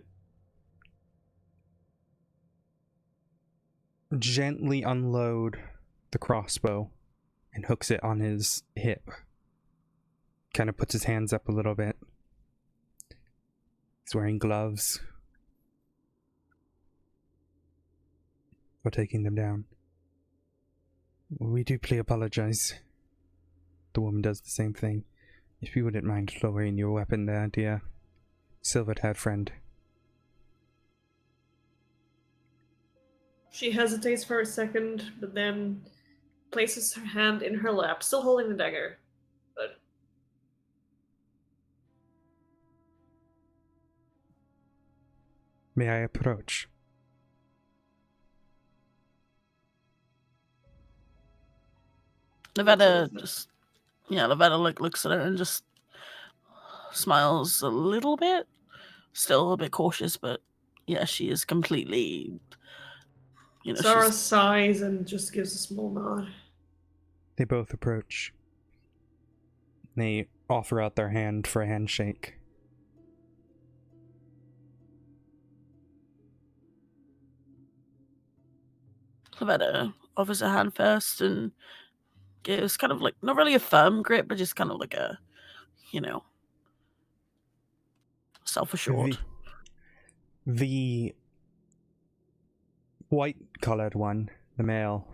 gently unload the crossbow and hooks it on his hip. Kind of puts his hands up a little bit. He's wearing gloves. For taking them down. We deeply apologize. The woman does the same thing. If you wouldn't mind lowering your weapon there, dear silvered-haired friend. She hesitates for a second, but then places her hand in her lap, still holding the dagger. But May I approach? Lavetta looks at her and just smiles a little bit. Still a bit cautious, but yeah, she is completely, Zara sighs and just gives a small nod. They both approach. They offer out their hand for a handshake. Lavetta offers a hand first and gives kind of like, not really a firm grip, but just kind of like a, self-assured. The white-collared one, the male.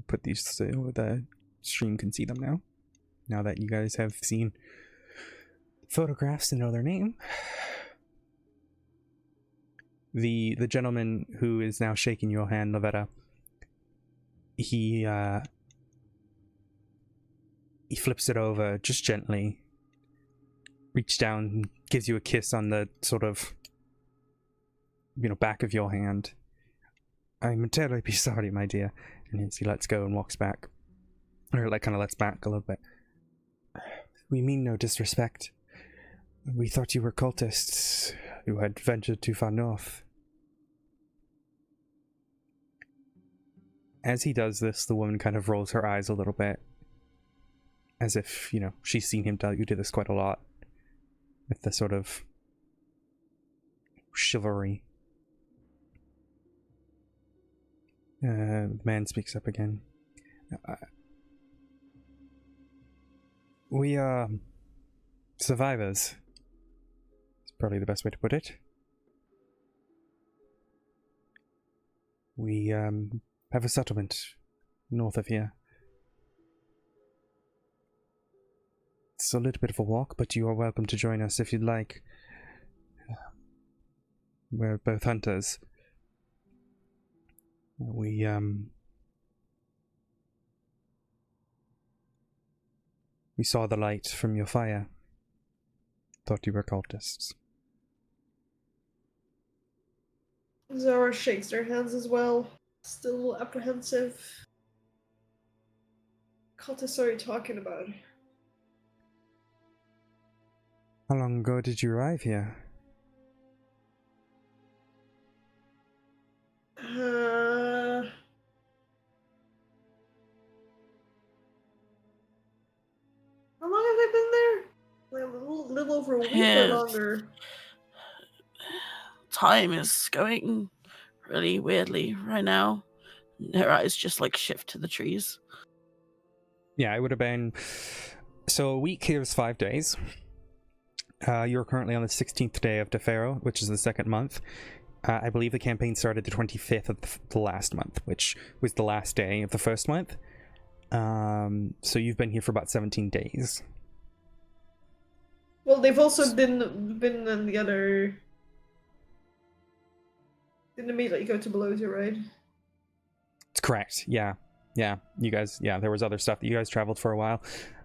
Put these so the stream can see them now. Now that you guys have seen photographs and know their name. The gentleman who is now shaking your hand, Lavetta, he flips it over just gently, reaches down and gives you a kiss on the sort of, back of your hand. I'm terribly sorry, my dear. And as he lets go and walks back, or kind of lets back a little bit. We mean no disrespect. We thought you were cultists who had ventured too far north. As he does this, the woman kind of rolls her eyes a little bit, as if, she's seen him you do this quite a lot, with the sort of chivalry. The man speaks up again. We are survivors. It's probably the best way to put it. We have a settlement north of here. It's a little bit of a walk, but you are welcome to join us if you'd like. We're both hunters. We saw the light from your fire. Thought you were cultists. Zara shakes their hands as well, still apprehensive. Cultists are you talking about? How long ago did you arrive here? How long have they been there? Like a little over a week or longer. Time is going really weirdly right now. Her eyes just like shift to the trees. Yeah, it would have been... So a week here is 5 days. You're currently on the 16th day of Defero, which is the second month. I believe the campaign started the 25th of the last month, which was the last day of the first month. So you've been here for about 17 days. Well, they've also been in the other... Didn't immediately go to Belosia, right? It's correct, yeah. Yeah, you guys, yeah, there was other stuff that you guys traveled for a while.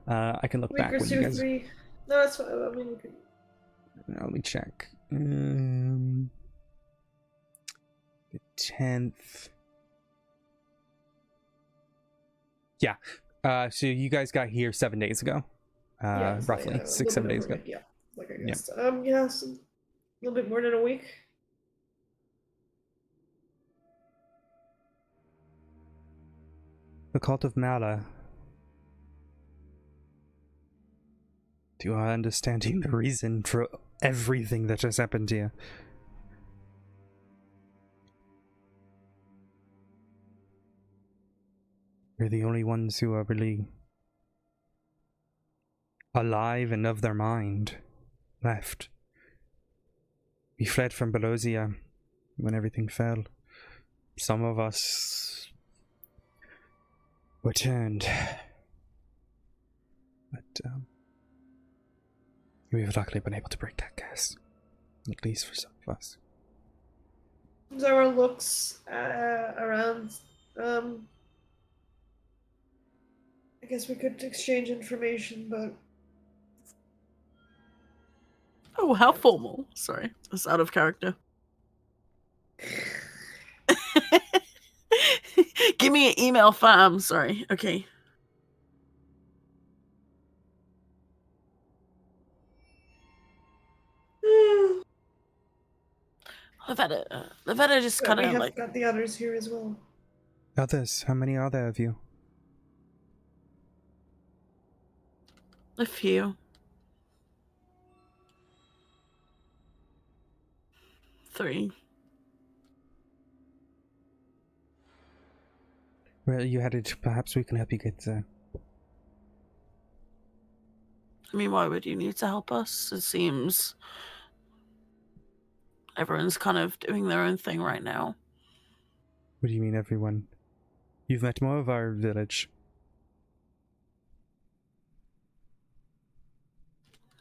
I can look Week back or when two, you guys... 3. No, that's fine. I mean, we can... Let me check. The 10th. Yeah. So you guys got here 7 days ago. yeah, Roughly. a 6, 7 little bit days over a ago. week, yeah, like I guess. Yeah, so a little bit more than a week. The cult of Mala. You are understanding the reason for everything that has happened here. We're the only ones who are really alive and of their mind left. We fled from Belosia when everything fell. Some of us returned. But, we've luckily been able to break that curse. At least for some of us. Zara looks around. I guess we could exchange information, but... Oh, how formal. Sorry, that's out of character. Give me an email, fam. Sorry. Okay. Lavetta just kind we of have like... got the others here as well. Others? How many are there of you? A few. 3. Where are you headed? Perhaps we can help you get there. I mean, why would you need to help us? It seems everyone's kind of doing their own thing right now. What do you mean, everyone? You've met more of our village.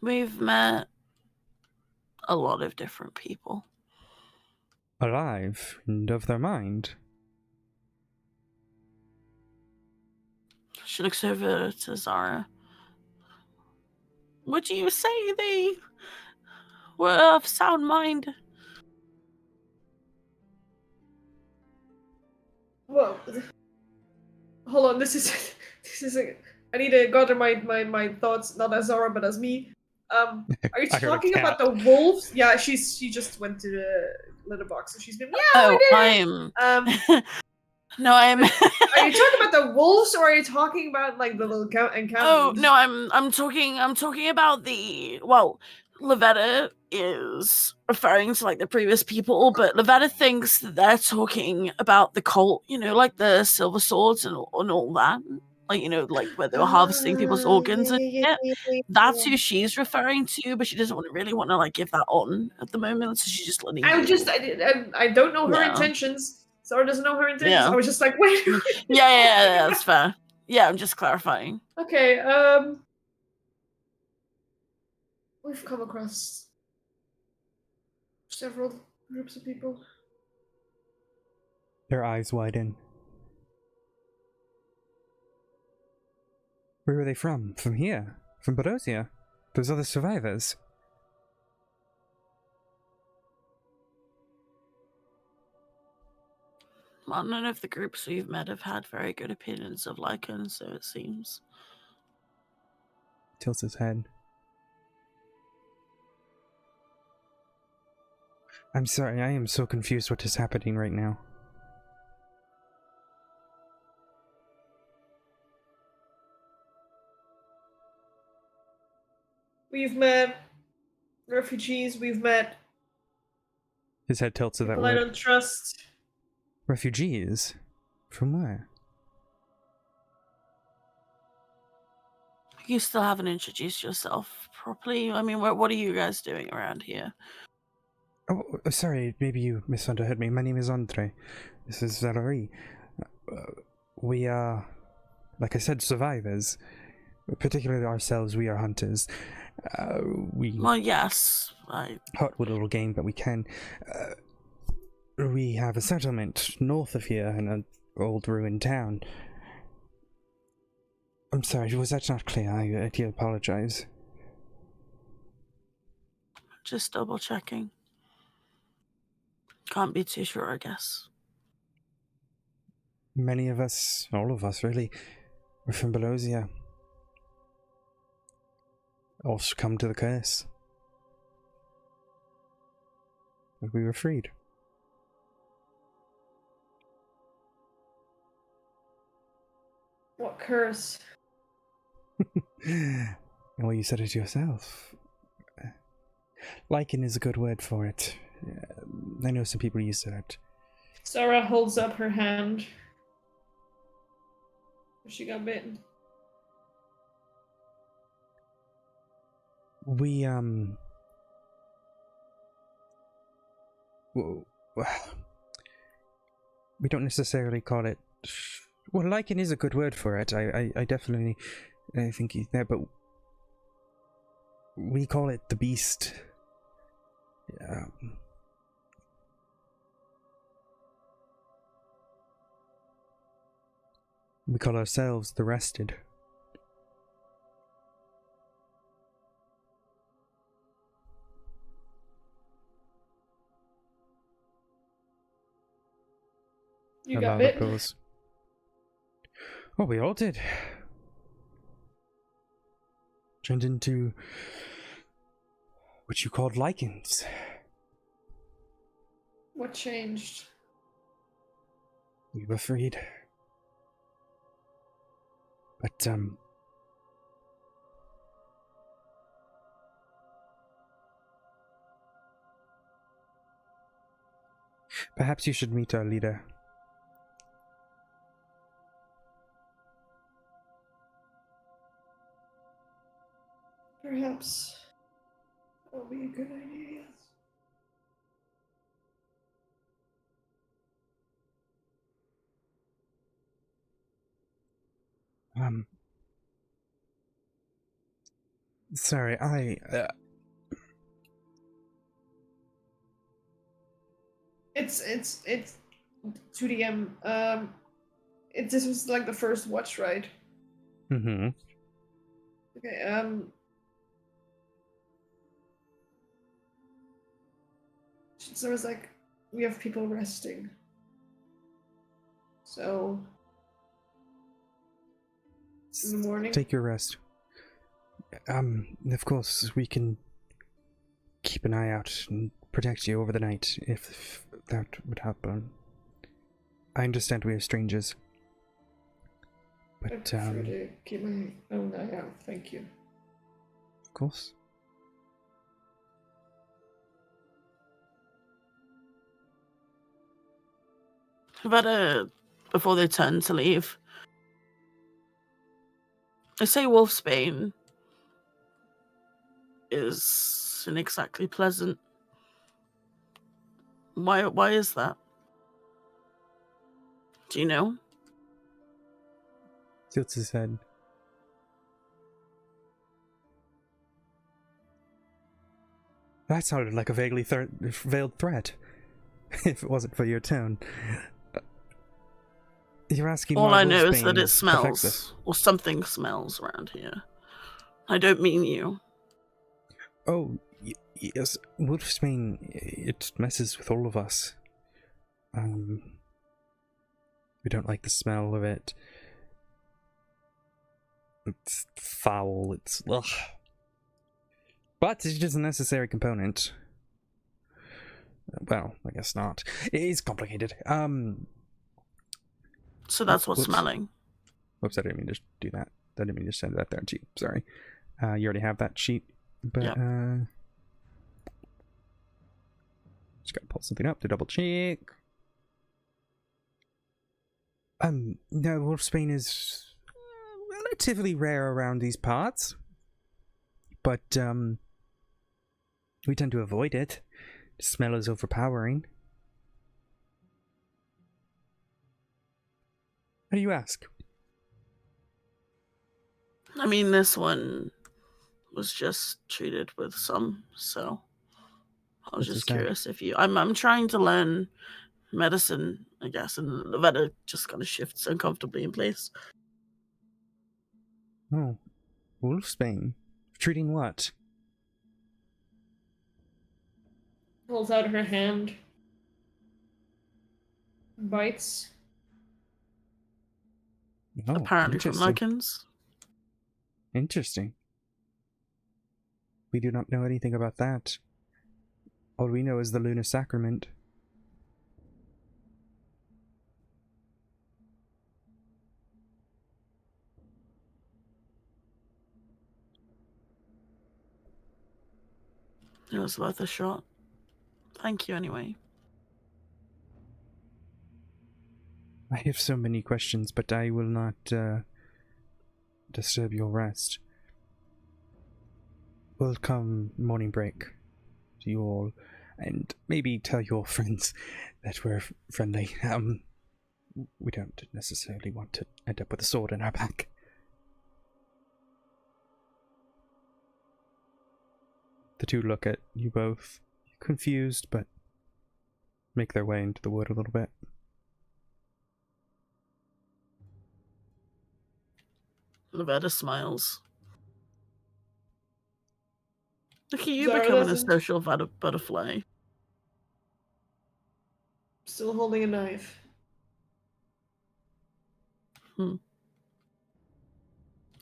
We've met a lot of different people. Alive and of their mind. She looks over to Zara. Would you say they were of sound mind? Well, hold on. This is. I need to gather my thoughts, not as Zara, but as me. Are you I heard a talking about cat. the wolves? Yeah, she just went to the litter box, and she's been. Yeah, Oh, I did. No, I'm. Are you talking about the wolves, or are you talking about like the little encounters? Oh no, I'm talking about the Lavetta is referring to like the previous people, but Lavetta thinks that they're talking about the cult, you know, like the silver swords and all that. Like, you know, like where they were harvesting people's organs and shit. That's who she's referring to, but she doesn't really want to like give that on at the moment, so she's just letting I don't know her intentions. Zara doesn't know her intentions. Yeah. I was just like, wait. yeah, that's fair. Yeah, I'm just clarifying. Okay, we've come across several groups of people. Their eyes widen. Where are they from? From here? From Belosia? Those other survivors? Well, none of the groups we've met have had very good opinions of Lycan, so it seems. Tilts his head. I'm sorry, I am so confused what is happening right now. We've met refugees, we've met His head tilts to that people I word. don't trust. Refugees? From where? You still haven't introduced yourself properly. I mean, what are you guys doing around here? Oh, sorry, maybe you misunderstood me. My name is Andre. This is Valerie. We are, like I said, survivors. Particularly ourselves, we are hunters. We Well, yes. hunt what little game that we can. We have a settlement north of here in an old ruined town. I'm sorry, was that not clear? I do apologize. Just double checking. Can't be too sure, I guess. Many of us, all of us really, we're from Belosia. All succumbed to the curse. And we were freed. What curse? Well, you said it yourself. Lichen is a good word for it. I know some people use that. Sarah holds up her hand. She got bitten. We, we don't necessarily call it... Well, lichen is a good word for it. I definitely think he's there, but we call it the beast. We call ourselves the rested. You got bitten? Goes, oh, we all did. Turned into what you called lichens. What changed? We were freed. But, perhaps you should meet our leader. Perhaps that will be a good idea, yes. Sorry, It's 2DM. This was like the first watch, right? Mm-hmm. Okay, so it was like, we have people resting. So, in the morning? Take your rest. Of course, we can keep an eye out and protect you over the night if that would happen. I understand we are strangers. I But, prefer to keep my own eye out, thank you. of course. But before they turn to leave, I say Wolfsbane isn't exactly pleasant. Why is that? Do you know? Tilts his head. That sounded like a vaguely veiled threat. If it wasn't for your tone. You're asking All why I know is Wolfsbane that it affects us. smells, or something smells around here. I don't mean you. Oh, yes, Wolfsbane, it messes with all of us. We don't like the smell of it. It's foul. It's ugh. But it is a necessary component. Well, I guess not. It is complicated. So that's what's Whoops. smelling. Whoops, I didn't mean to do that. I didn't mean to send that there to you. Sorry. You already have that sheet, but Yep. just gotta pull something up to double check. No, wolfsbane is relatively rare around these parts, but we tend to avoid it. The smell is overpowering. How do you ask? I mean, this one was just treated with some, so I was What's just this now? curious if you. I'm trying to learn medicine, I guess, and Lavetta just kind of shifts uncomfortably in place. Oh, wolfsbane. Treating what? Pulls out her hand. Bites. Oh, Apparently from interesting. lichens. Interesting. We do not know anything about that. All we know is the lunar sacrament. It was worth a shot. Thank you anyway. I have so many questions, but I will not disturb your rest. We'll come morning break to you all, and maybe tell your friends that we're friendly. We don't necessarily want to end up with a sword in our back. The two look at you both, confused, but make their way into the wood a little bit. Lavetta smiles. Look at you Zara becoming a doesn't- social butterfly. Still holding a knife.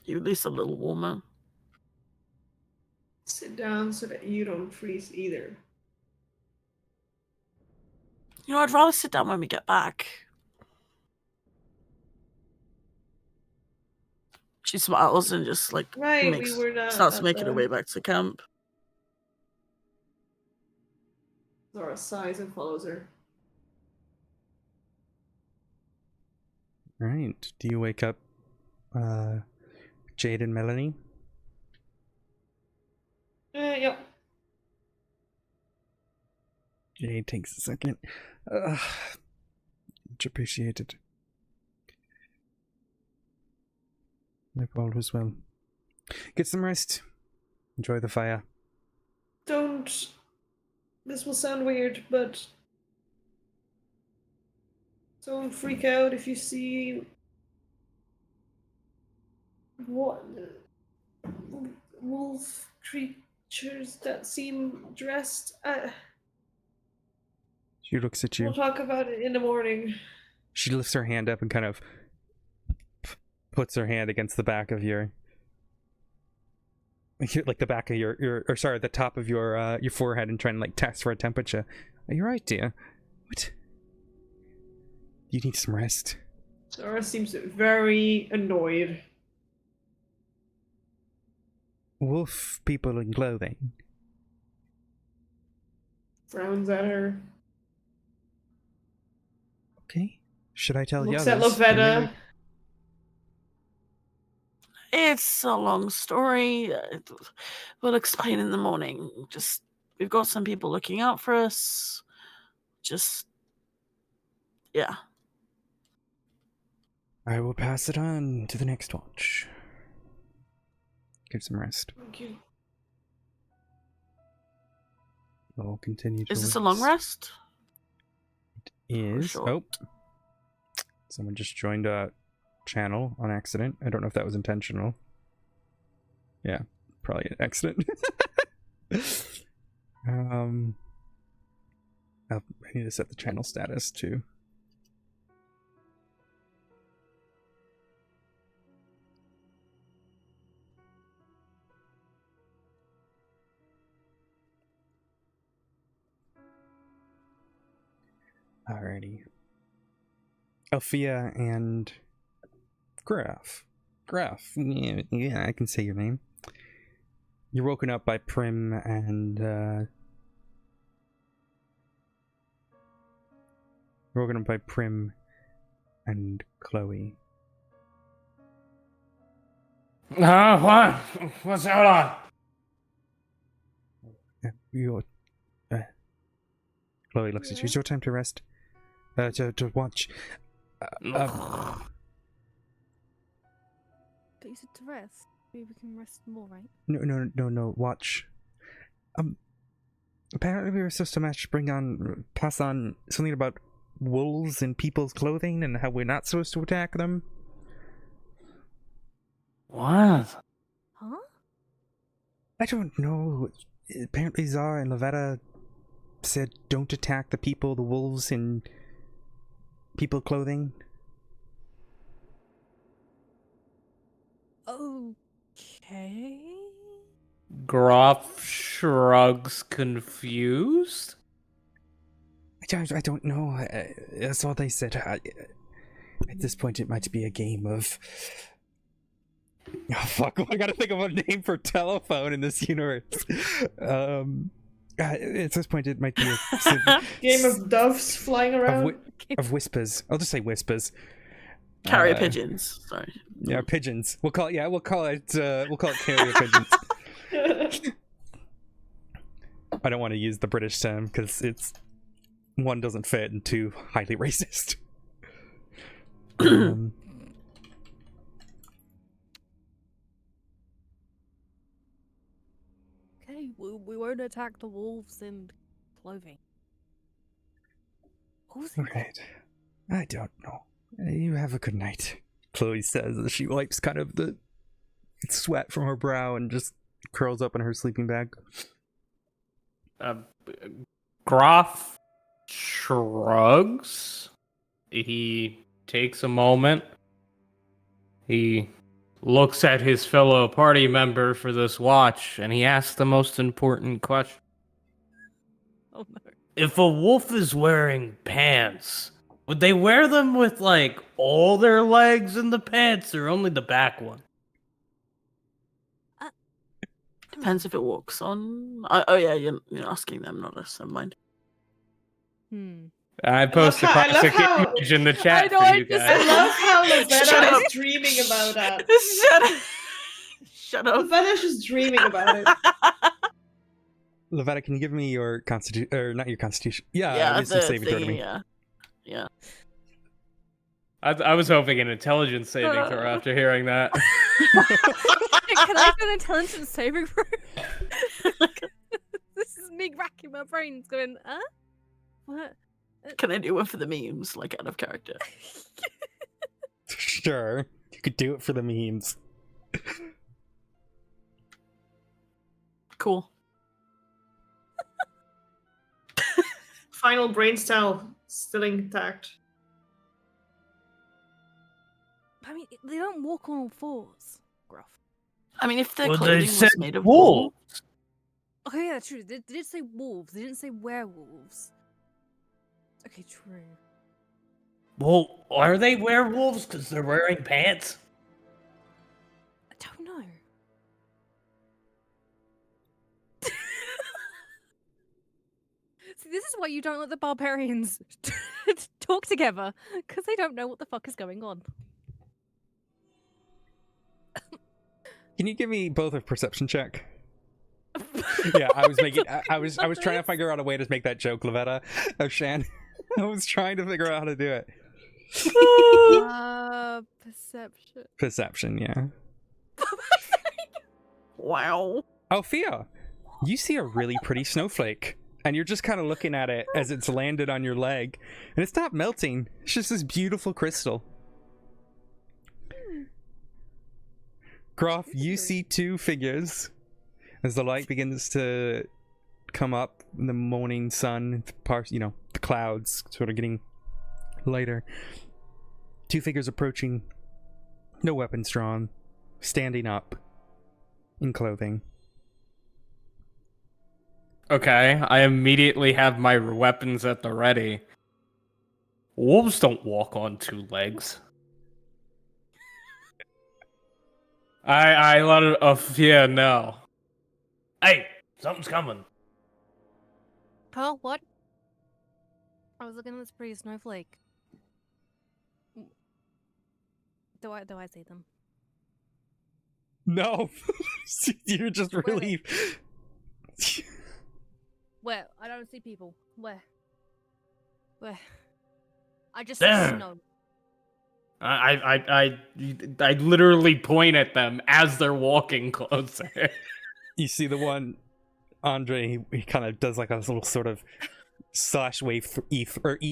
You at least a little warmer. Sit down so that you don't freeze either. You know, I'd rather sit down when we get back. She smiles and just like Right, we were not starts at making her the- way back to camp. Zara sighs and follows her. Right. Do you wake up, Jade and Melanie? Yep. Jade takes a second. Much appreciated. Hope all was well. Get some rest. Enjoy the fire. Don't. This will sound weird, but don't freak out if you see what wolf creatures that seem dressed. She looks at you. We'll talk about it in the morning. She lifts her hand up and kind of puts her hand against the back of your like the back of your or sorry, the top of your forehead and trying to like test for a temperature. Are you right, dear? What? You need some rest. Zara seems very annoyed. Wolf people in clothing. Frowns at her. Okay. Should I tell Looks the at others? Then Lavetta. maybe- It's a long story. We'll explain in the morning. Just we've got some people looking out for us. Just yeah. I will pass it on to the next watch. Get some rest. Thank you. I'll continue to Is this a long rest? Is short? oh, someone just joined a channel on accident. I don't know if that was intentional. Yeah, probably an accident. I need to set the channel status too. Alrighty. Althea and Graf. Graf, yeah, I can say your name. You're woken up by Prim and, You're woken up by Prim and Chloe. What? What's going on? Chloe looks at you. It's your time to rest. To watch. But you said to rest. Maybe we can rest more, right? No. Watch. Apparently we were supposed to pass on something about wolves in people's clothing and how we're not supposed to attack them. What? Huh? I don't know. Apparently Zara and Lavetta said don't attack the wolves in people clothing. Okay. Groff shrugs, confused. I don't know. That's all they said. At this point, it might be a game of. Oh fuck! I gotta think of a name for telephone in this universe. At this point, it might be a Game of doves flying around. of whispers. I'll just say whispers. Carrier pigeons. Sorry. Yeah, pigeons. We'll call it carrier pigeons. I don't want to use the British term because it's one doesn't fit and two highly racist. Okay, we won't attack the wolves in clothing. Right. I don't know. You have a good night, Chloe says as she wipes kind of the sweat from her brow and just curls up in her sleeping bag. Groff shrugs. He takes a moment. He looks at his fellow party member for this watch, and he asks the most important question. Oh no. If a wolf is wearing pants, would they wear them with, like, all their legs in the pants or only the back one? Depends if it walks on. Oh yeah, you're asking them, not us. Never mind. I post a classic image in the chat for you guys. I love how Shut Lavetta up. is dreaming about that. Shut up. Lavetta's just dreaming about it. Lavetta, can you give me your constitution, or not your constitution? Yeah, wisdom the saving throw to thing, me. yeah. I was hoping an intelligence saving throw after hearing that. Can I do an intelligence saving throw? This is me racking my brains going, what? Can I do one for the memes, like out of character? Sure, you could do it for the memes. Cool. Final brain cell still intact. I mean, they don't walk on all fours, Gruff. I mean, if their Well, they clothing said was made of wool. wool. Oh yeah, true. They did say wolves. They didn't say werewolves. Okay, true. Well, are they werewolves because they're wearing pants? I don't know. See, this is why you don't let the barbarians talk together, because they don't know what the fuck is going on. Can you give me both a perception check? Yeah, I was making. I was trying to figure out a way to make that joke, Lavetta. Oh, Shan. I was trying to figure out how to do it. Perception. Perception, yeah. Wow. Althea, you see a really pretty snowflake, and you're just kind of looking at it as it's landed on your leg, and it's not melting. It's just this beautiful crystal. Groff, you see two figures as the light begins to come up in the morning sun, the clouds sort of getting lighter. Two figures approaching, no weapons drawn, standing up in clothing. Okay, I immediately have my weapons at the ready. Wolves don't walk on two legs. I let it. Yeah, no. Hey, something's coming. Huh? What? I was looking at this pretty snowflake. Do I see them? No, you're just Where are they? really. Where? I don't see people. Where? Where? I just see There. snow. I literally point at them as they're walking closer. You see the one, Andre. He kind of does like a little sort of slash wave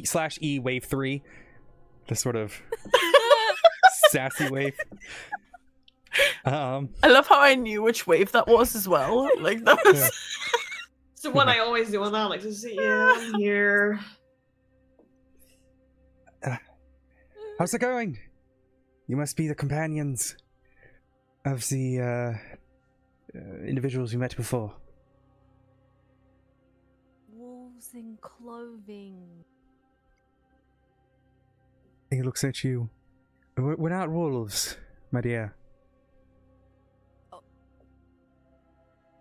slash E wave 3, the sort of sassy wave. I love how I knew which wave that was as well. Like that was. Yeah. It's the one I always do, and I like to see. Yeah, I'm here. How's it going? You must be the companions of the individuals you met before. Wolves in clothing. He looks at you. We're not wolves, my dear.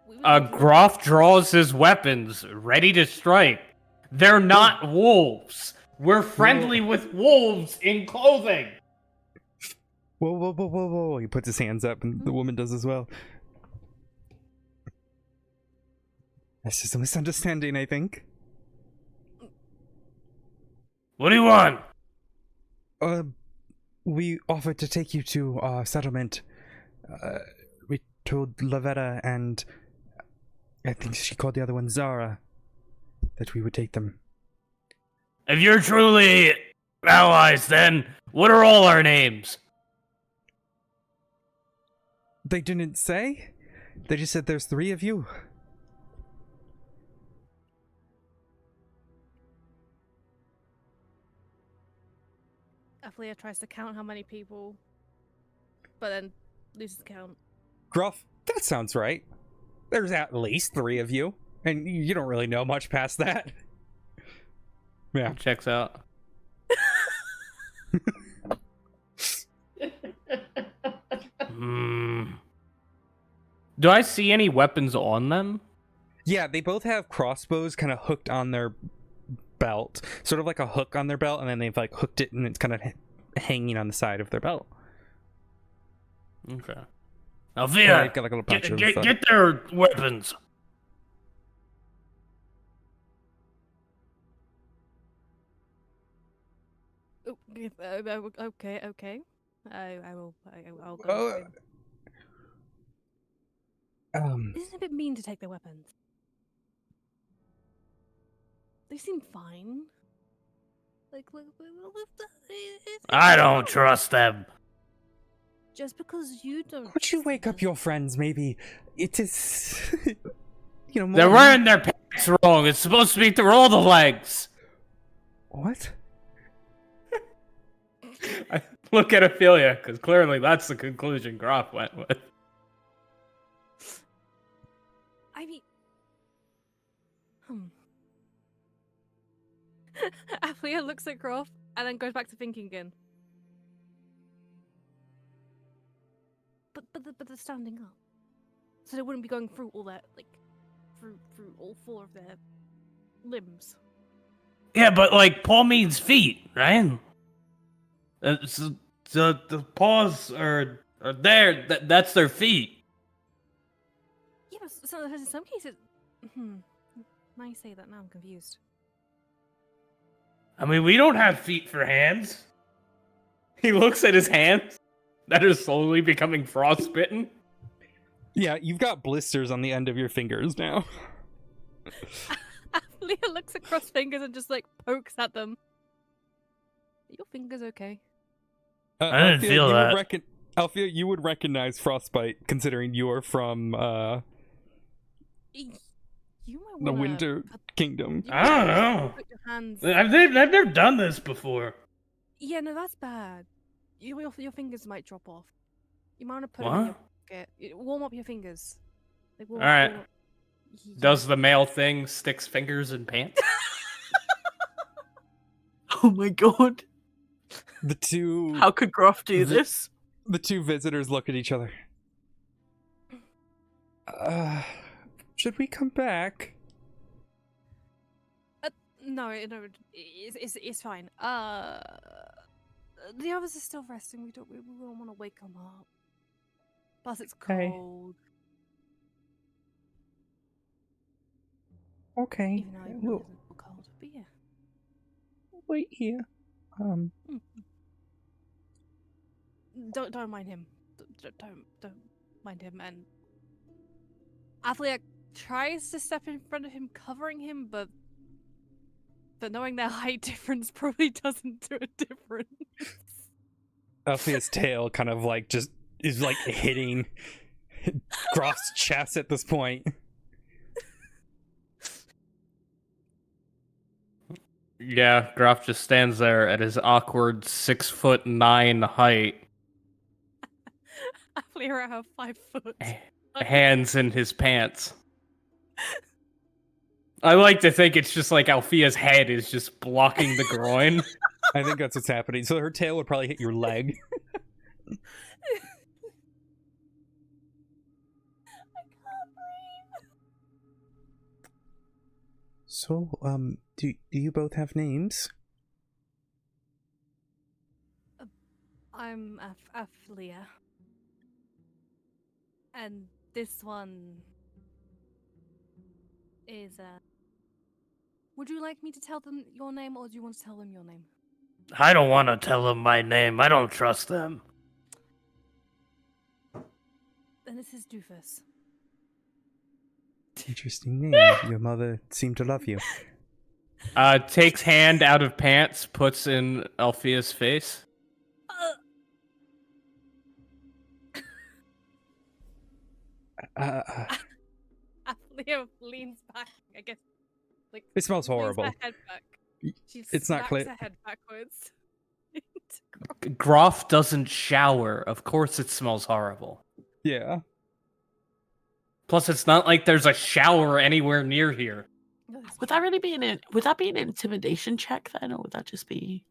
We were looking- Groff draws his weapons, ready to strike. They're not wolves. We're friendly with wolves in clothing. Whoa, whoa, whoa, whoa, whoa. He puts his hands up, and the woman does as well. That's just a misunderstanding, I think. What do you want? We offered to take you to our settlement. We told Lavetta and I think she called the other one Zara that we would take them. If you're truly allies, then what are all our names? They didn't say? They just said there's 3 of you. Aphlia tries to count how many people, but then loses count. Gruff, that sounds right. There's at least 3 of you, and you don't really know much past that. Yeah. Checks out. Do I see any weapons on them? Yeah, they both have crossbows kind of hooked on their belt. Sort of like a hook on their belt, and then they've like hooked it and it's kind of hanging on the side of their belt. Okay. Althea, They've got like a little bunch of get their weapons. Okay. I'll go. Isn't it a bit mean to take their weapons? They seem fine. I don't trust them. Just because you don't. Would you wake up your friends? Maybe it is. You know, more They're wearing their pants wrong. It's supposed to be through all the legs. What? I look at Ophelia, because clearly that's the conclusion Groff went with. I mean. Aphlia looks at Groff and then goes back to thinking again. But they're standing up, so they wouldn't be going through all that, like, through all 4 of their limbs. Yeah, but like paw means feet, right? So the paws are there. That's their feet. Yeah, but so in some cases. Now you say that, now I'm confused. I mean, we don't have feet for hands. He looks at his hands that are slowly becoming frostbitten. Yeah, you've got blisters on the end of your fingers now. Aphlia looks across fingers and just like pokes at them. Are your fingers okay? I didn't feel that. Althea, you would recognize frostbite, considering you're from You might the wanna Winter Kingdom. you I might don't wanna know. put your hands. I've never done this before. Yeah, no, that's bad. Your fingers might drop off. You might want to put them in your pocket. Warm up your fingers. Like, warm Alright. warm up. Does the male thing sticks fingers in pants? Oh my god. The two How could Groff do this? the two visitors look at each other. Should we come back? No, it's fine. The others are still resting. We don't want to wake them up. Plus, it's Okay. cold. Okay. Even though it We'll isn't cold, but yeah. wait here. Don't mind him. Don't mind him. And Athlia tries to step in front of him, covering him, but knowing their height difference probably doesn't do a difference. Althea's tail kind of like just is like hitting Groff's chest at this point. Yeah, Groff just stands there at his awkward 6'9" height, Athlia at her 5 foot. hands in his pants. I like to think it's just like Althea's head is just blocking the groin. I think that's what's happening. So her tail would probably hit your leg. I can't breathe. So, do you both have names? I'm Athlia. And this one is would you like me to tell them your name, or do you want to tell them your name? I don't want to tell them my name. I don't trust them. Then this is Doofus. Interesting name. Your mother seemed to love you. Takes hand out of pants, puts in Althea's face. Athlia leans back, I guess. Like, It smells horrible. leans her head back. She It's not smacks clear. her head backwards. Groff doesn't shower. Of course it smells horrible. Yeah. Plus, it's not like there's a shower anywhere near here. Would that really be would that be an intimidation check then, or would that just be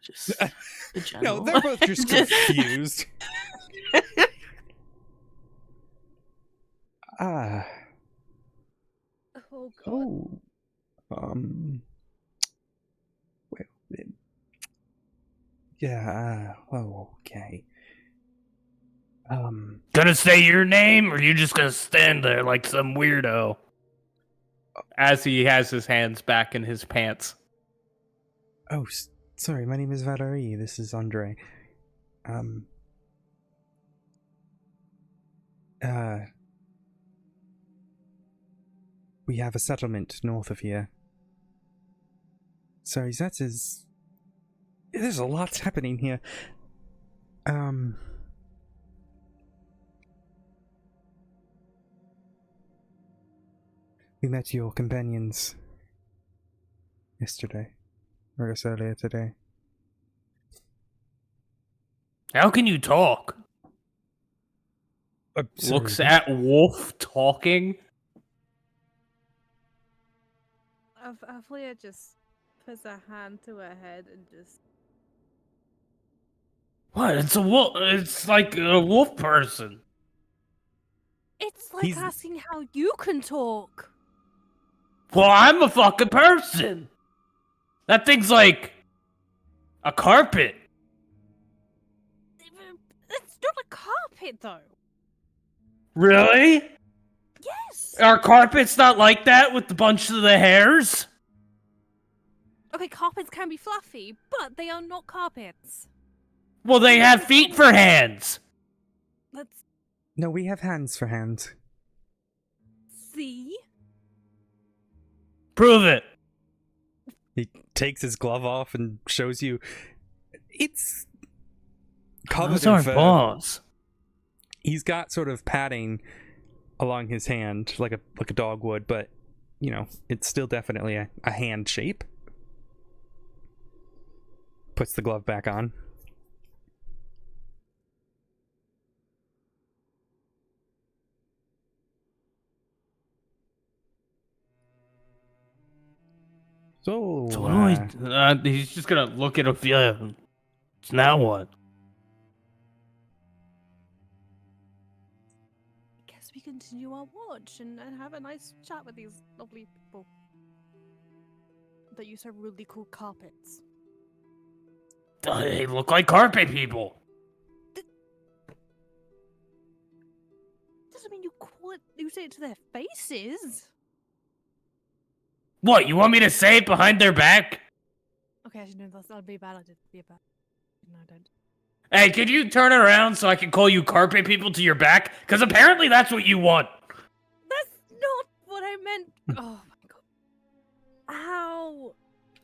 the No, general? they're both just confused. Ah. Oh god. Oh. Well, yeah. Oh, okay. Gonna say your name, or you just gonna stand there like some weirdo? As he has his hands back in his pants. Oh, sorry. My name is Valerie. This is Andre. We have a settlement north of here. Sorry, that is... There's a lot happening here. We met your companions yesterday, or I guess earlier today. How can you talk? Looks at Wolf talking. Athlia just puts her hand to her head and just... What? It's a wolf. It's like a wolf person. It's like asking how you can talk. Well, I'm a fucking person. That thing's like a carpet. It's not a carpet, though. Really? Yes. Are carpets not like that with a bunch of the hairs? Okay, carpets can be fluffy, but they are not carpets. Well, they have feet for hands. Let's No, we have hands for hands. see. Prove it. He takes his glove off and shows you. It's covered Those in aren't fur. paws. He's got sort of padding along his hand, like a dog would, but you know, it's still definitely a hand shape. Puts the glove back on. So, So what do he's just gonna look at Ophelia. Now what? Guess we continue our watch and have a nice chat with these lovely people that use so really cool carpets. They look like carpet people. Doesn't mean you say it to their faces. What, you want me to say it behind their back? Okay, actually, no, that'd be bad. I did be a bad. No, don't. Hey, could you turn around so I can call you carpet people to your back? Because apparently that's what you want. That's not what I meant. Oh my god. How?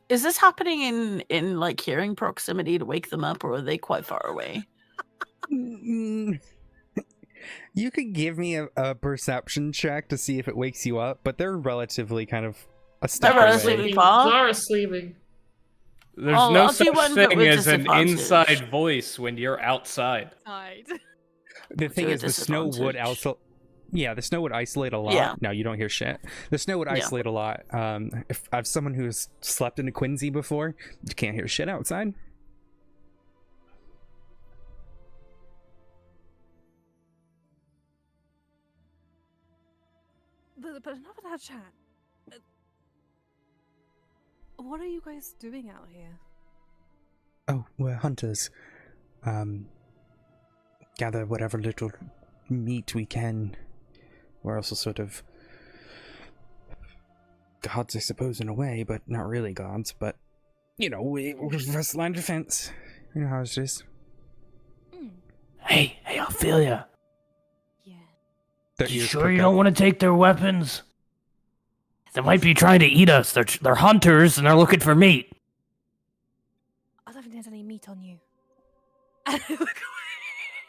Is this happening in like hearing proximity to wake them up, or are they quite far away? You could give me a perception check to see if it wakes you up, but they're relatively kind of a step They're away. relatively far? Zara's sleeping. There's Oh, no I'll do such one, but thing with as an disadvantage. inside voice when you're outside. Side. The thing To a is, the snow would disadvantage. also. Yeah, the snow would isolate a lot. Yeah. No, you don't hear shit. The snow would Yeah. isolate a lot. If I have someone who's slept in a Quincy before, you can't hear shit outside. But enough of that chat. What are you guys doing out here? Oh, we're hunters. Gather whatever little meat we can. We're also sort of gods, I suppose, in a way, but not really gods. But, you know, we're first line of defense. You know how it is. Hey, Ophelia. Yeah. Their You ears sure prick you up. don't want to take their weapons? They might be trying to eat us. They're hunters and they're looking for meat. I don't think there's any meat on you.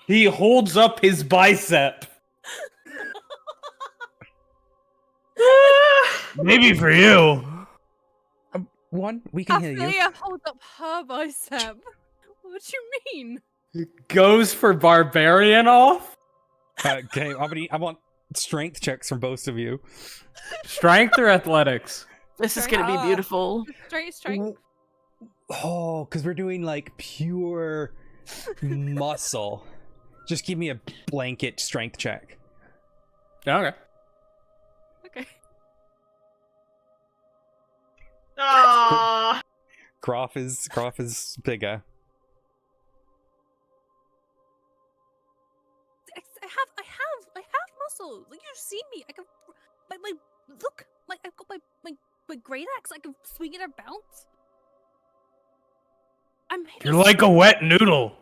He holds up his bicep. Maybe for you. One, we can hear you. Ophelia holds up her bicep. What do you mean? Goes for barbarian off. Okay, I want strength checks from both of you. Strength or athletics? This is gonna be beautiful. Straight. Oh, because we're doing like pure muscle. Just give me a blanket strength check. Okay. Okay. Ah. Groff is bigger. I have muscles. Like you've seen me. I can, my look. Like I've got my great axe. I can swing it about. I'm. made of You're like a stone. wet noodle.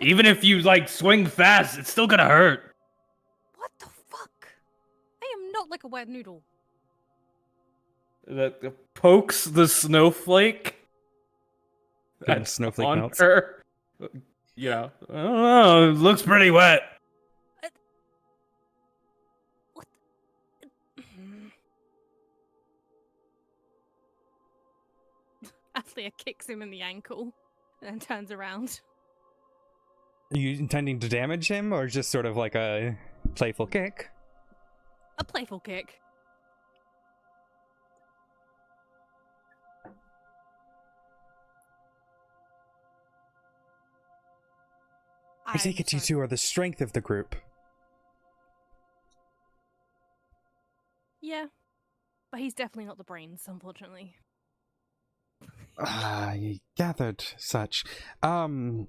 Even if you like swing fast, it's still gonna hurt. What the fuck? I am not like a wet noodle. That pokes the snowflake. And at- snowflake on melts. her. Yeah. I don't know, it looks pretty wet. What? Athlia kicks him in the ankle and then turns around. Are you intending to damage him, or just sort of like a playful kick? A playful kick. I take it you two are the strength of the group. Yeah, but he's definitely not the brains, unfortunately. I gathered such. Yeah,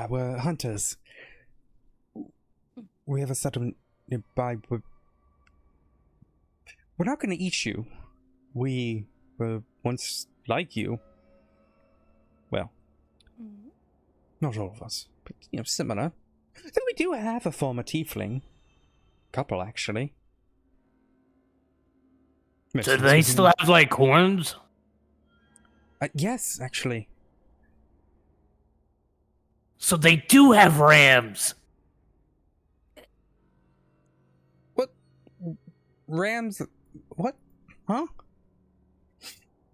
we're hunters. We have a settlement nearby. We're not going to eat you. We were once like you. Well, Mhm. not all of us, but, you know, similar. Then we do have a former tiefling. Couple, actually. Do they still have like horns? Yes, actually. So they do have rams. What? Rams? What? Huh?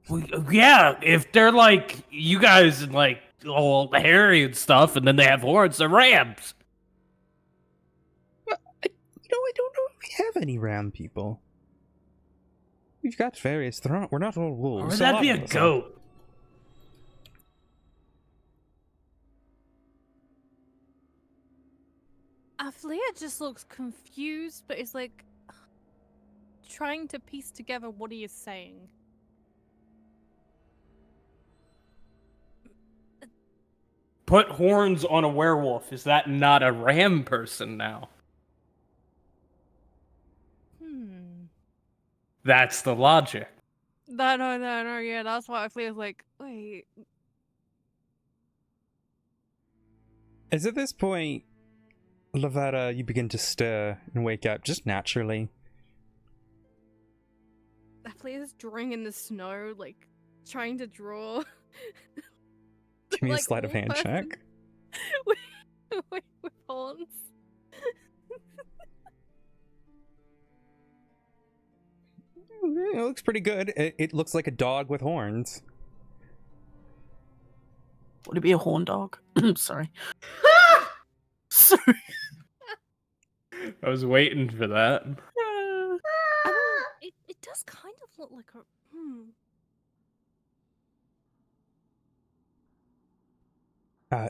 Well, yeah, if they're like you guys and like all hairy and stuff, and then they have horns, they're rams. I don't know if we have any ram people. We've got various. We're not all Or wolves. would A that lot be of a us are. goat? Aflia just looks confused, but is like trying to piece together what he is saying. Put horns on a werewolf. Is that not a ram person now? That's the logic. No, yeah, that's why Aflia's like, wait. As at this point, Lavetta, you begin to stir and wake up just naturally. Aflia's drawing in the snow, like, trying to draw. Give me a like, sleight of wolf hand person check. with horns. It looks pretty good. It looks like a dog with horns. Would it be a horn dog? Sorry. Sorry. I was waiting for that. I mean, it does kind of look like a.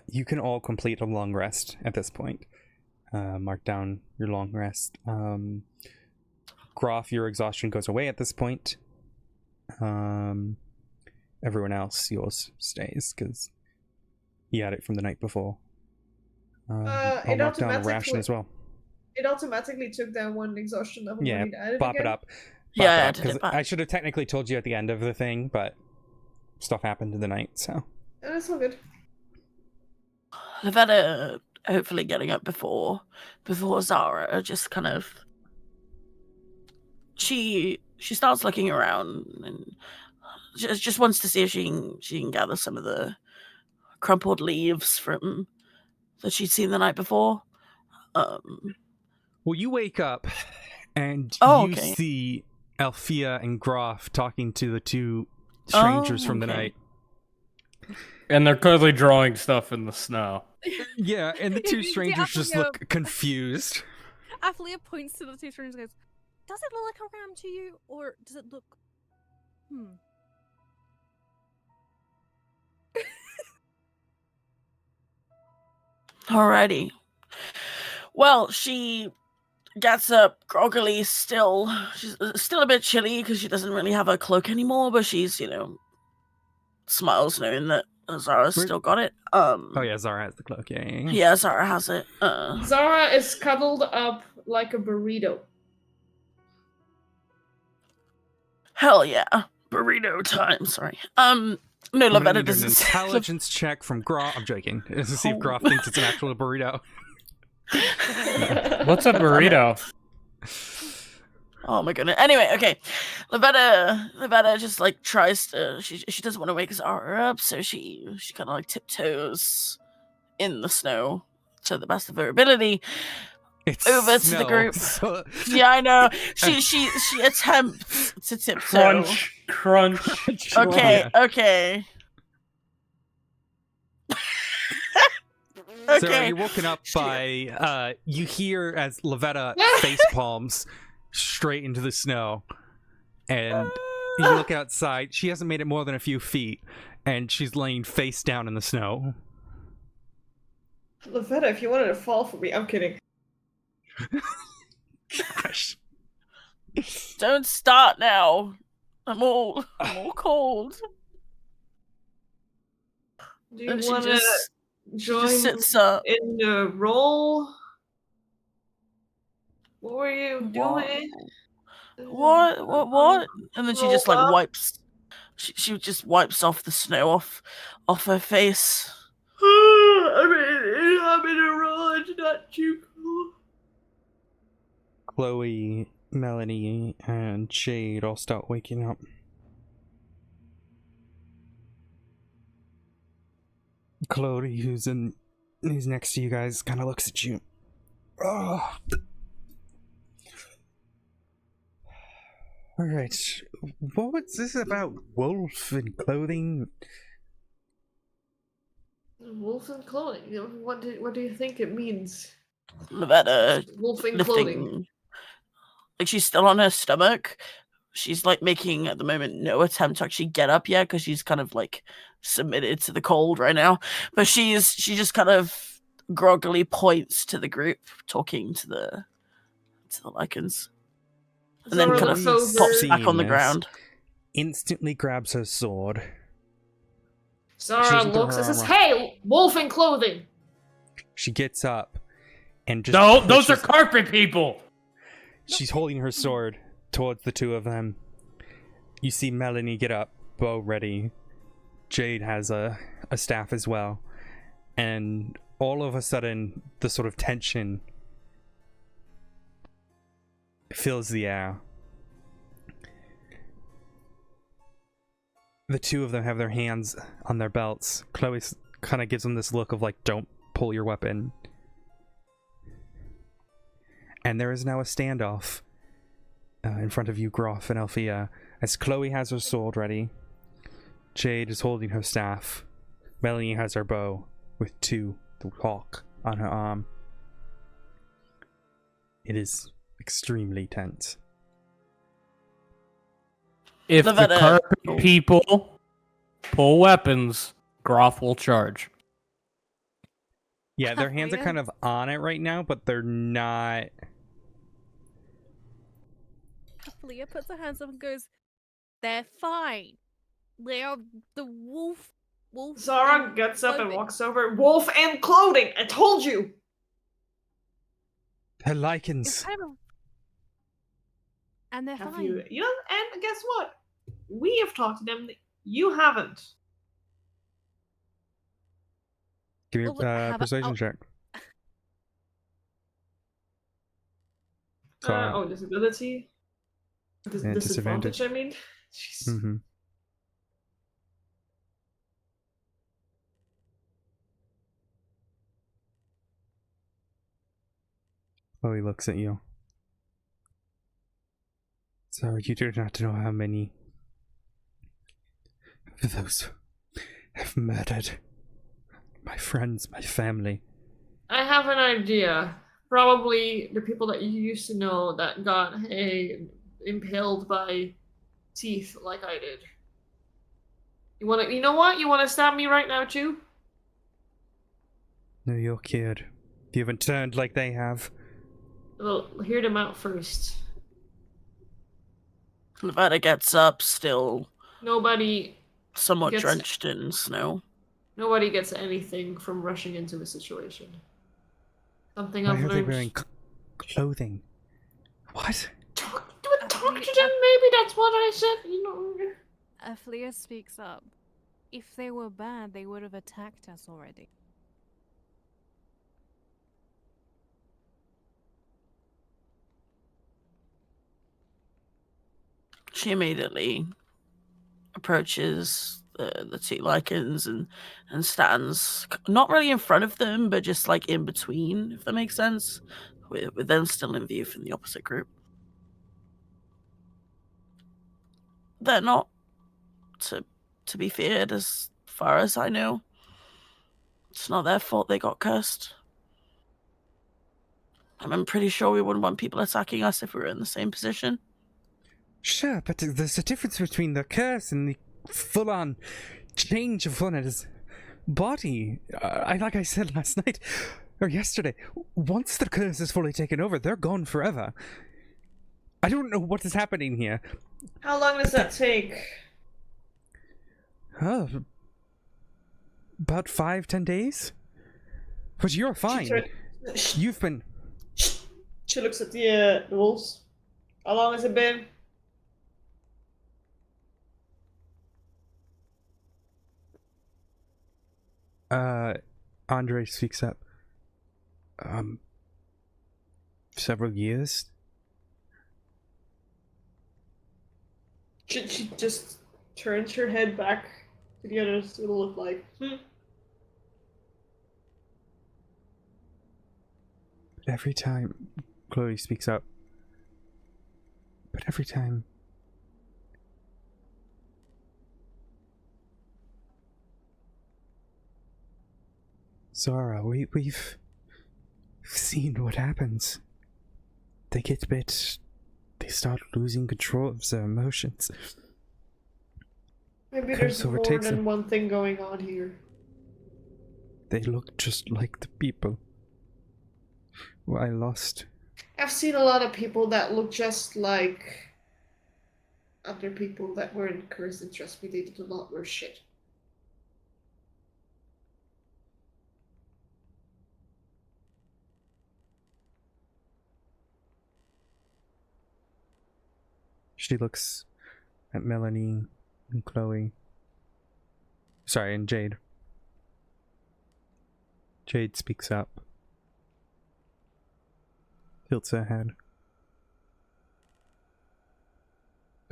You can all complete a long rest at this point. Mark down your long rest. Groff, your exhaustion goes away at this point. Everyone else, yours stays because he had it from the night before. I'll It mark down a automatically- ration as well. It automatically took down one exhaustion level Yeah, when it added Bop again. it up. Yeah, I Bop it up, added it 'cause back. I should have technically told you at the end of the thing, but stuff happened in the night, so. That's all good. Lavetta hopefully getting up before Zara, just kind of she starts looking around and just wants to see if she can gather some of the crumpled leaves from that she'd seen the night before. Well, you wake up and Oh, you okay. see Althea and Groff talking to the two strangers Oh, from the okay. night. And they're clearly drawing stuff in the snow. Yeah, and the two You see strangers just look Althea- confused. Aflia points to the two strangers and goes, does it look like a ram to you? Or does it look. Alrighty. Well, she gets up groggily still. She's still a bit chilly because she doesn't really have her cloak anymore, but she's, smiles knowing that Zara's Where- still got it. Oh yeah, Zara has the cloak, yeah. Yeah, Zara has it. Zara is cuddled up like a burrito. Hell yeah. Burrito time, sorry. No, I'm gonna Lavetta need an doesn't intelligence check from Groff. I'm joking. To see if Oh. Groff thinks it's an actual burrito. What's a burrito? Oh my goodness. Anyway, okay. Lavetta just like tries to she doesn't want to wake Zara up, so she kind of like tiptoes in the snow to the best of her ability. It's Over to the snow, group. so- Yeah, I know. She attempts to tiptoe. Crunch. Okay, Yeah. okay. So Okay. you're woken up by you hear as Lavetta face palms straight into the snow, and you look outside. She hasn't made it more than a few feet, and she's laying face down in the snow. Lavetta, if you wanted to fall for me, I'm kidding. Gosh. Don't start now. I'm all cold. Do you And she want to just join sits up. in the roll? What were you What? doing? What? And then she just Roll like up. wipes. She just wipes off the snow off her face. I'm in a roll. It's not too cool. Chloe, Melanie, and Jade all start waking up. Chloe, who's next to you guys, kind of looks at you. Oh. All right, what was this about? Wolf and clothing? Wolf in clothing. What do you think it means? Lavetta Wolf in clothing. lifting. Like she's still on her stomach, she's like making at the moment no attempt to actually get up yet because she's kind of like submitted to the cold right now. But she just kind of groggily points to the group, talking to the lichens, and then Zara kind of looks over. pops back on the Seeing this, ground. instantly grabs her sword. Zara doesn't throw looks her and says, armor. "Hey, wolf in clothing." She gets up and just No, those are pushes- carpet people. She's holding her sword towards the two of them. You see Melanie get up, bow ready. Jade has a staff as well. And all of a sudden, the sort of tension fills the air. The two of them have their hands on their belts. Chloe kind of gives them this look of like, don't pull your weapon. And there is now a standoff in front of you, Groff and Althea, as Chloe has her sword ready. Jade is holding her staff. Melanie has her bow with the hawk on her arm. It is extremely tense. If the Lavetta- carpet people pull weapons, Groff will charge. Yeah, their hands are Althea? kind of on it right now, but they're not. Leah puts her hands up and goes, "They're fine. They are the wolf. Zara in gets up and clothing." walks over. Wolf in clothing. I told you. They're It's lichens. kind of, and they're Have fine. you? You know, and guess what? We have talked to them. You haven't. Give me Well, a have I- persuasion oh. check. So, Disability. Yeah, Disadvantage. I mean. Jeez. mm-hmm. Chloe looks at you. So you do not know how many of those have murdered my friends, my family. I have an idea. Probably the people that you used to know that got impaled by teeth like I did. You know what? You wanna stab me right now too? No, you're cured. You haven't turned like they have. Well, hear them out first. Lavetta gets up, still Nobody somewhat Gets- drenched in snow. nobody gets anything from rushing into a situation. Something Why I've are they learned. wearing clothing? What? Talk to them. Maybe that's what I said. You know. Athlia speaks up. If they were bad, they would have attacked us already. She immediately approaches the two lichens and stands not really in front of them, but just like in between, if that makes sense, with them still in view from the opposite group. They're not to be feared, as far as I know. It's not their fault they got cursed. I'm pretty sure we wouldn't want people attacking us if we were in the same position. Sure, but there's a difference between the curse and the full-on change of one in his body. Like I said last night, or yesterday, once the curse is fully taken over, they're gone forever. I don't know what is happening here. How long does that take? Oh, about 5-10 days? But you're fine. You've been... She looks at the wolves. How long has it been? Andre speaks up. Several years? She just turns her head back to the others. It'll look like, Every time Chloe speaks up, but every time Zara, we've seen what happens. They get bit, they start losing control of their emotions. Maybe Curse there's more overtakes than them. one thing going on here. They look just like the people who I lost. I've seen a lot of people that look just like other people that weren't cursed, and trust me, they did a lot worse shit. She looks at Melanie and Chloe. Sorry, and Jade. Jade speaks up. Tilts her head.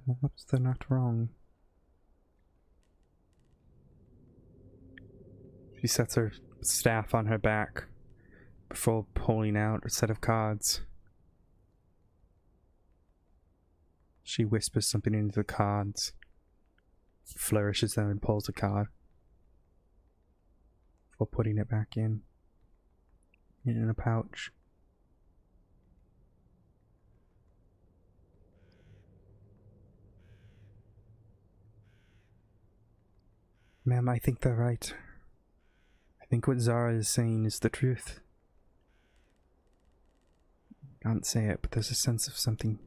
Perhaps they're not wrong. She sets her staff on her back before pulling out a set of cards. She whispers something into the cards, flourishes them and pulls a card before putting it back in a pouch. Ma'am, I think they're right. I think what Zara is saying is the truth. I can't say it, but there's a sense of something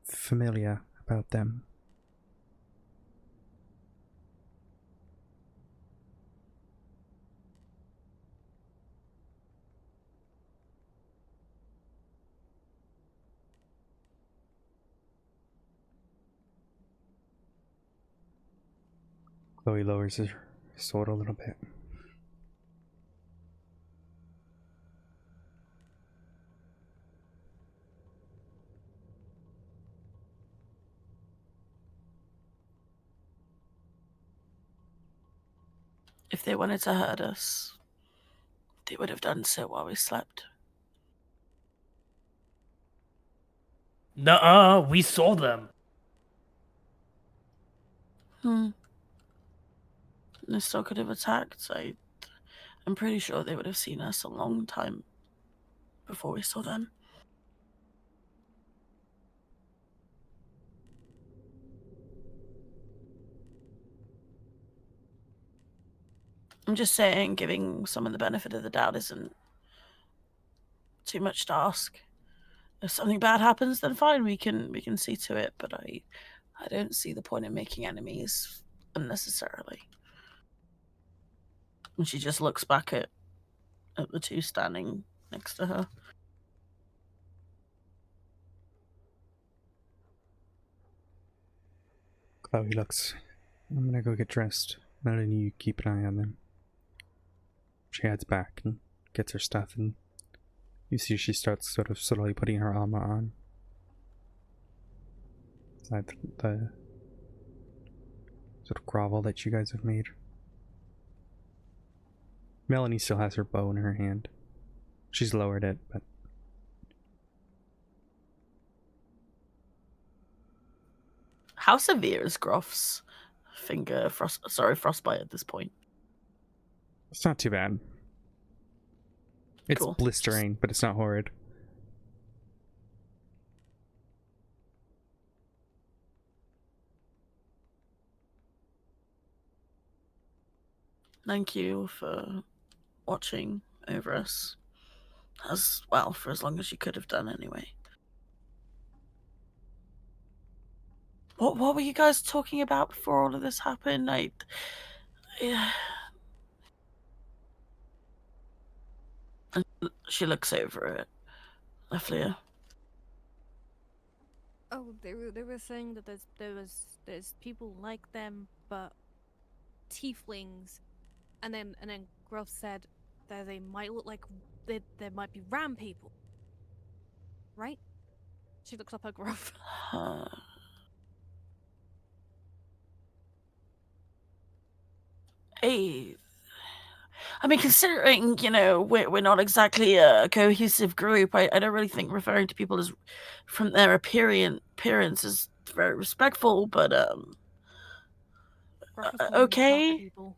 familiar about them. Chloe lowers her sword a little bit. If they wanted to hurt us, they would have done so while we slept. Nuh-uh, we saw them. They still could have attacked. I'm pretty sure they would have seen us a long time before we saw them. I'm just saying, giving someone the benefit of the doubt isn't too much to ask. If something bad happens, then fine, we can see to it. But I don't see the point in making enemies unnecessarily. And she just looks back at the two standing next to her. Chloe looks. I'm gonna go get dressed. Melanie, you keep an eye on them. She heads back and gets her stuff, and you see she starts sort of slowly putting her armor on. Inside the sort of grovel that you guys have made. Melanie still has her bow in her hand. She's lowered it, but How severe is Groff's frostbite at this point? it's not too bad. It's Cool. blistering, but it's not horrid. Thank you for watching over us. As well, for as long as you could have done anyway. What were you guys talking about before all of this happened? Yeah. And she looks over at Leflia. Oh, they were saying that there's people like them, but tieflings, and then Gruff said that they might look like there might be ram people, right? She looks up at Gruff. Hey, I mean, considering, we're not exactly a cohesive group, I don't really think referring to people as from their appearance is very respectful, but Gruff is calling them okay. proper people.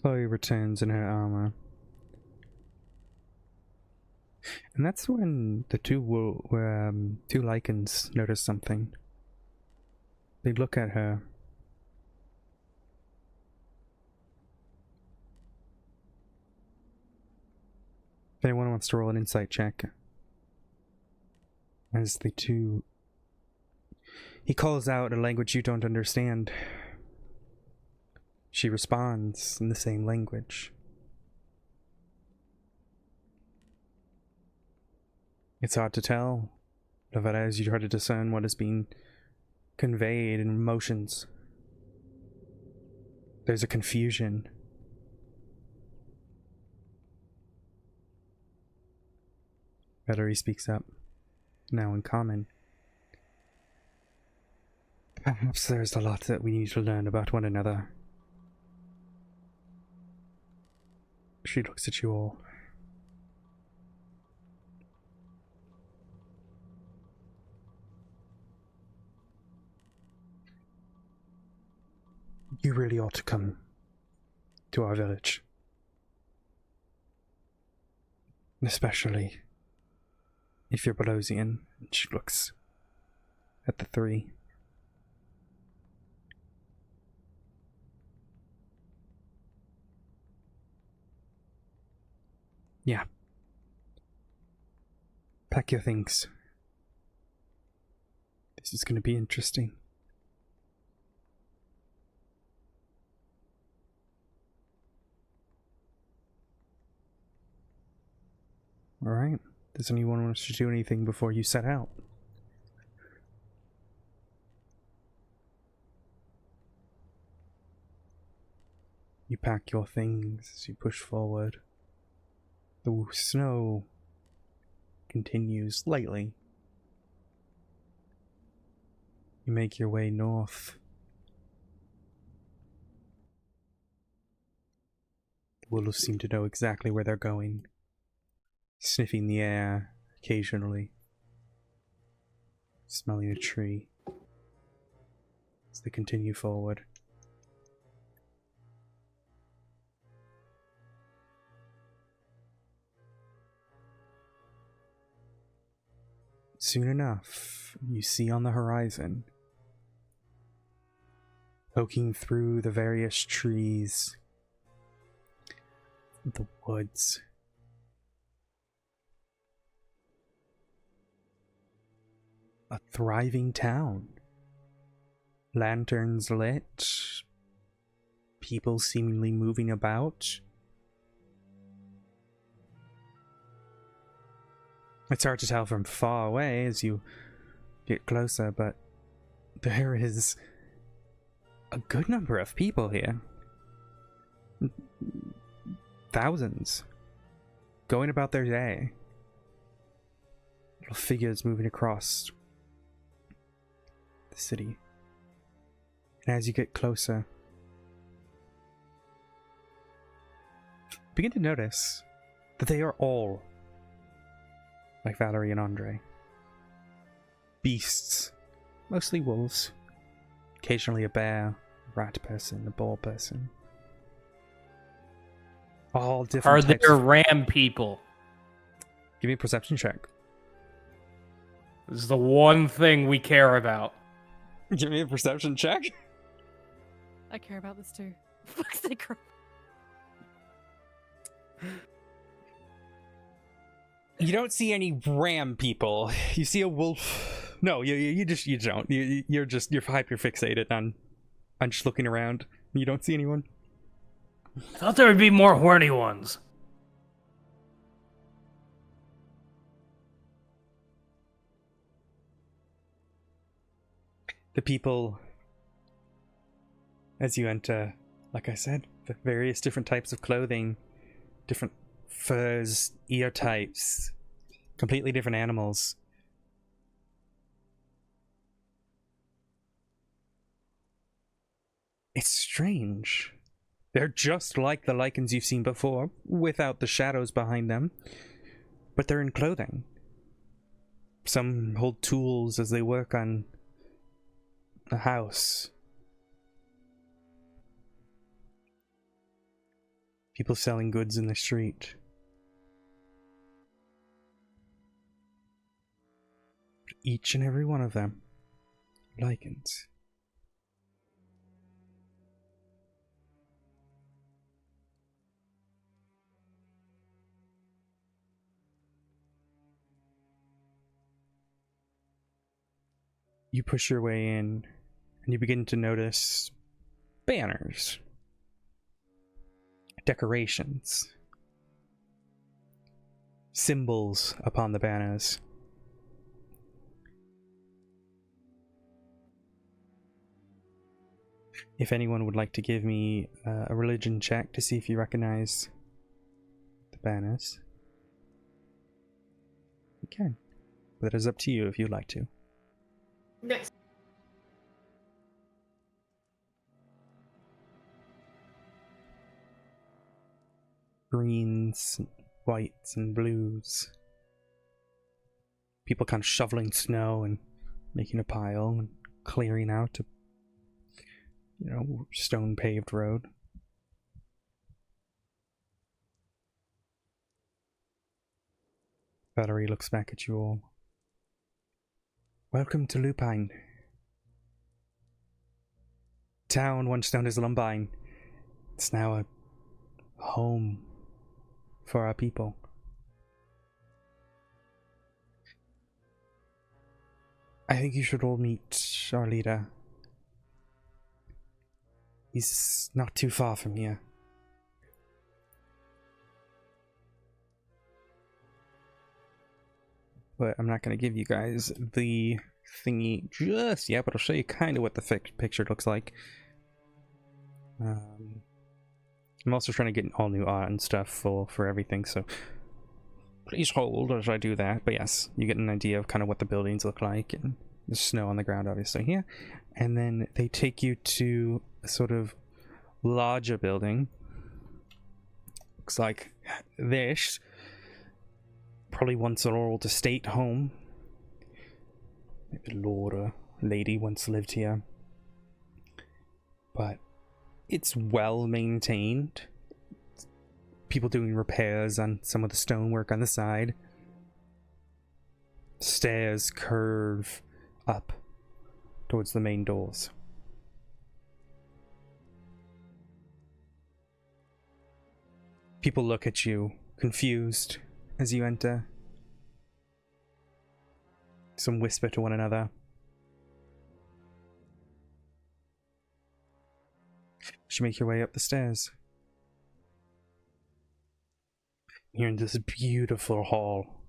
Chloe returns in her armor. And that's when the two Lycans notice something. They look at her. If anyone wants to roll an insight check. As the two... He calls out a language you don't understand. She responds in the same language. It's hard to tell, but as you try to discern what is being conveyed in emotions, there's a confusion. Battery speaks up, now in common. Perhaps there's a lot that we need to learn about one another. She looks at you all. You really ought to come to our village. Especially if you're Belosian. She looks at the three. Yeah. Pack your things. This is going to be interesting. Alright. Does anyone want to do anything before you set out? You pack your things as you push forward. The snow continues lightly. You make your way north. The wolves seem to know exactly where they're going, sniffing the air occasionally, smelling a tree as they continue forward. Soon enough, you see on the horizon, poking through the various trees, the woods, a thriving town. Lanterns lit, people seemingly moving about. It's hard to tell from far away as you get closer, but there is a good number of people here. Thousands. Going about their day. Little figures moving across the city. And as you get closer, begin to notice that they are all like Valerie and Andre. Beasts. Mostly wolves. Occasionally a bear, a rat person, a bull person. All different types. Are there ram people? Give me a perception check. This is the one thing we care about. Give me a perception check. I care about this too. Fuck's sake. You don't see any ram people. You see a wolf. No, you don't. You're hyper fixated on just looking around. You don't see anyone. Thought there would be more horny ones. The people, as you enter, like I said, the various different types of clothing, different furs, ear types, completely different animals. It's strange. They're just like the Lycans you've seen before, without the shadows behind them, but they're in clothing. Some hold tools as they work on a house. People selling goods in the street. Each and every one of them, lichens. You push your way in, and you begin to notice banners, decorations, symbols upon the banners. If anyone would like to give me a religion check to see if you recognize the banners, you can. But it is up to you if you'd like to. Nice. Greens, whites, and blues. People kind of shoveling snow and making a pile and clearing out a, stone paved road. Valerie looks back at you all. Welcome to Lupine. Town once known as Lumbine. It's now a home for our people. I think you should all meet our leader. He's not too far from here. But I'm not going to give you guys the thingy just yet, but I'll show you kind of what the picture looks like. I'm also trying to get all new art and stuff for everything, so please hold as I do that. But yes, you get an idea of kind of what the buildings look like, and there's snow on the ground obviously here. And then they take you to a sort of larger building. Looks like this. Probably once an old estate home. Maybe lord or lady once lived here. But it's well maintained. People doing repairs on some of the stonework on the side. Stairs curve up towards the main doors. People look at you, confused, as you enter. Some whisper to one another. You make your way up the stairs. You're in this beautiful hall.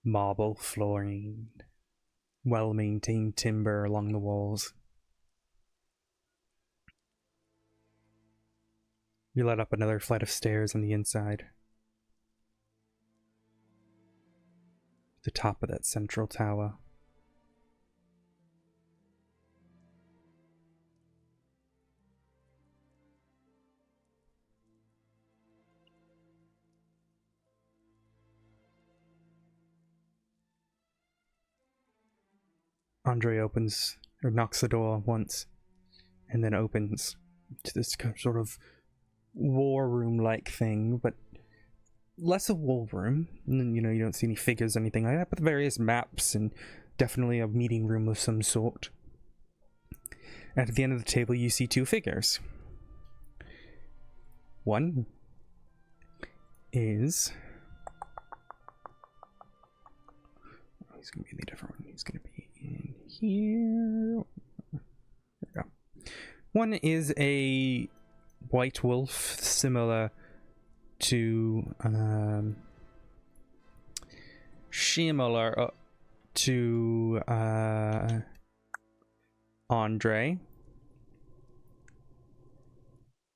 Marble flooring, well-maintained timber along the walls. You led up another flight of stairs on the inside. The top of that central tower. Andre opens, or knocks the door once, and then opens to this sort of war room-like thing, but less a war room. You don't see any figures or anything like that, but various maps and definitely a meeting room of some sort. And at the end of the table, you see two figures. One is... he's going to be in a different one. He's going to be in here. There we go. One is a white wolf, similar to Andre.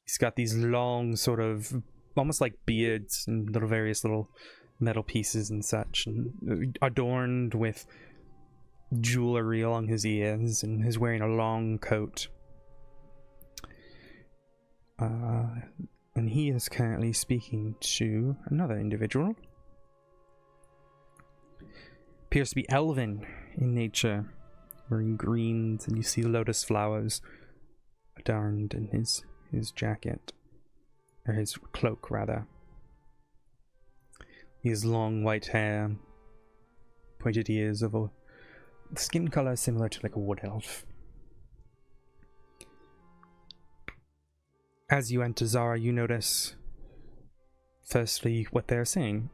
He's got these long, sort of almost like beards and various little metal pieces and such, and adorned with jewelry along his ears, and is wearing a long coat. And he is currently speaking to another individual. Appears to be elven in nature, wearing greens, and you see lotus flowers adorned in his jacket. or his cloak rather. He has long white hair, pointed ears, of a skin color similar to like a wood elf. As you enter, Zara, you notice firstly what they're saying.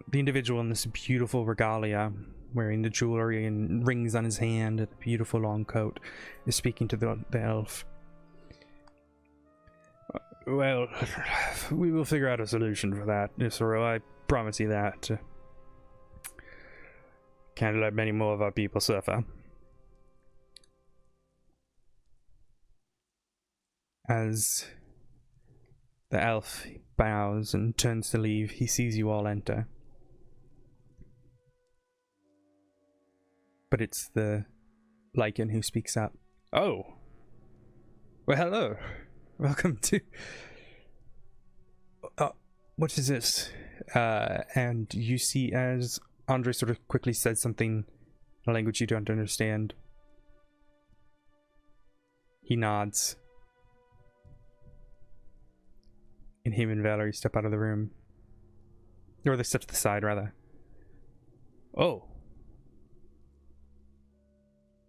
The individual in this beautiful regalia, wearing the jewelry and rings on his hand and a beautiful long coat, is speaking to the elf. Well, we will figure out a solution for that, Isra. I promise you that. Can't let many more of our people suffer. As the elf bows and turns to leave, he sees you all enter. But it's the Lycan who speaks up. Oh! Well, hello! Welcome to... what is this? And you see as Andre sort of quickly says something in a language you don't understand. He nods. And him and Valerie step out of the room. Or they step to the side, rather. Oh.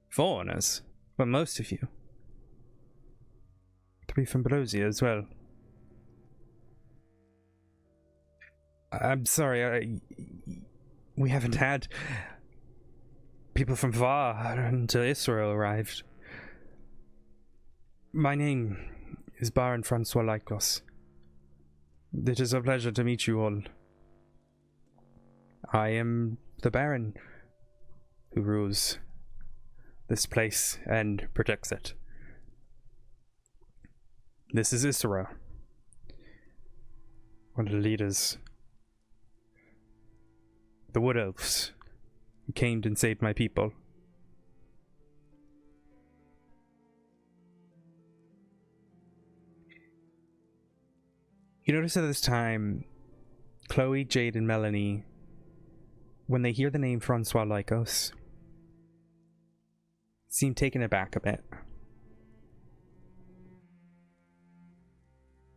Foreigners. Well, most of you. To be from Belosia as well. I'm sorry, we haven't had people from far until Israel arrived. My name is Baron Francois Lycos. It is a pleasure to meet you all. I am the Baron who rules this place and protects it. This is Isra, one of the leaders, the Wood Elves, who came and saved my people. You notice at this time, Chloe, Jade, and Melanie, when they hear the name Francois Lycos, seem taken aback a bit.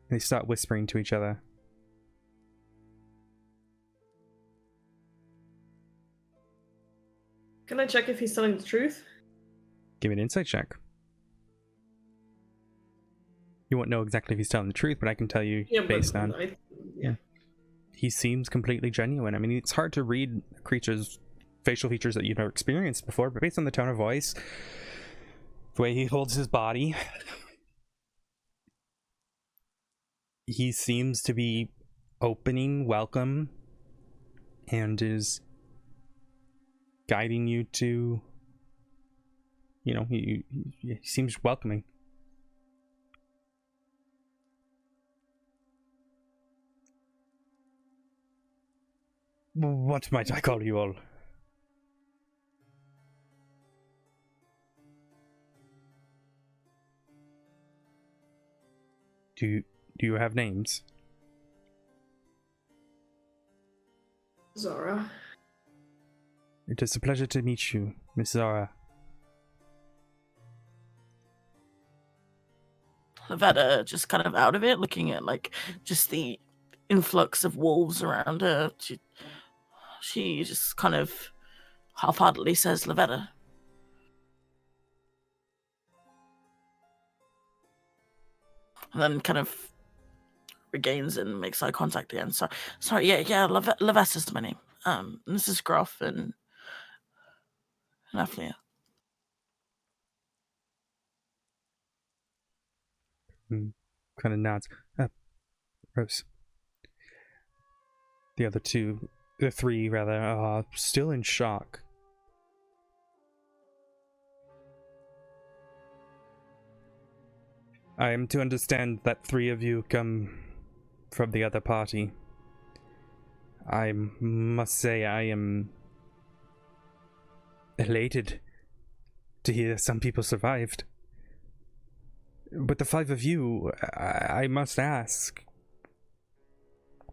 They start whispering to each other. Can I check if he's telling the truth? Give me an insight check. You won't know exactly if he's telling the truth, but I can tell you based on... Yeah. He seems completely genuine. I mean, it's hard to read a creature's facial features that you've never experienced before, but based on the tone of voice, the way he holds his body, he seems to be opening, welcome, and is guiding you to, you know, he seems welcoming. What might I call you all? Do you have names? Zara. It is a pleasure to meet you, Miss Zara. Lavetta just kind of out of it, looking at like just the influx of wolves around her. She just kind of half-heartedly says, Lavetta. And then kind of regains and makes eye contact again. Sorry, yeah, Lavetta's my name. This is Gruff and Afflia. Kind of nods. Rose. The three rather, are still in shock. I am to understand that three of you come from the other party. I must say I am elated to hear some people survived. But the five of you, I must ask,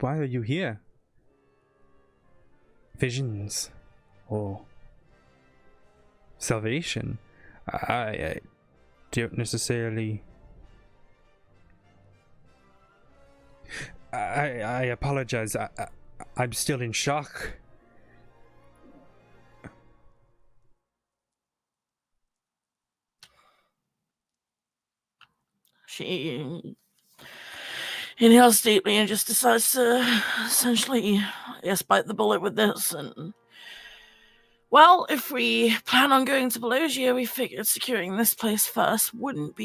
why are you here? Visions or salvation? I don't necessarily I apologize. I'm still in shock. She inhales deeply and just decides to essentially, I guess, bite the bullet with this. And well, if we plan on going to Belogia, we figured securing this place first wouldn't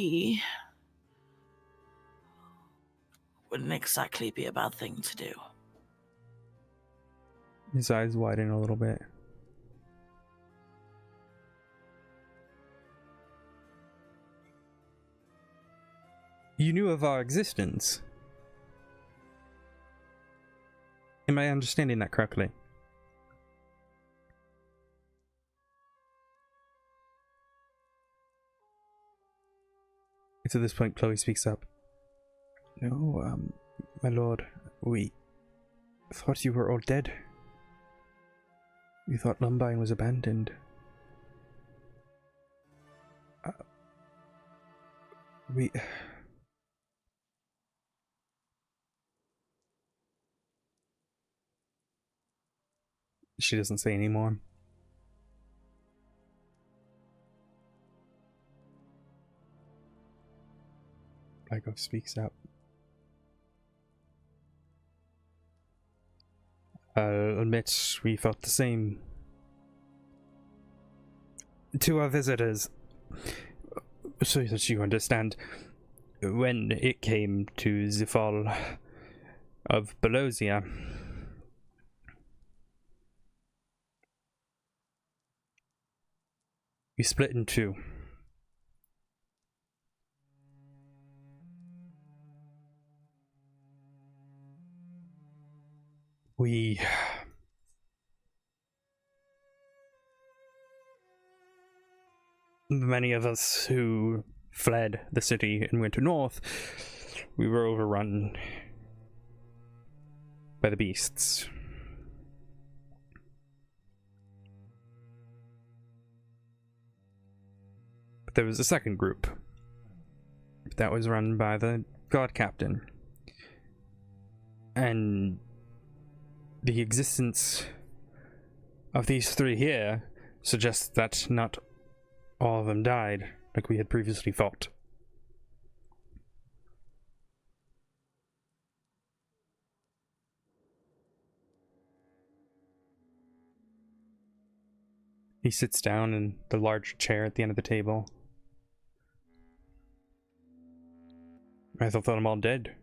exactly be a bad thing to do. His eyes widen a little bit. You knew of our existence. Am I understanding that correctly? It's at this point Chloe speaks up. No, my lord, we thought you were all dead. We thought Lumbine was abandoned. We... She doesn't say anymore. Lyko speaks up. I'll admit we felt the same. To our visitors, so that you understand, when it came to the fall of Belosia, we split in two. Many of us who fled the city and went north, we were overrun by the beasts. But there was a second group that was run by the god captain. And the existence of these three here suggests that not all of them died, like we had previously thought. He sits down in the large chair at the end of the table. I thought them all dead.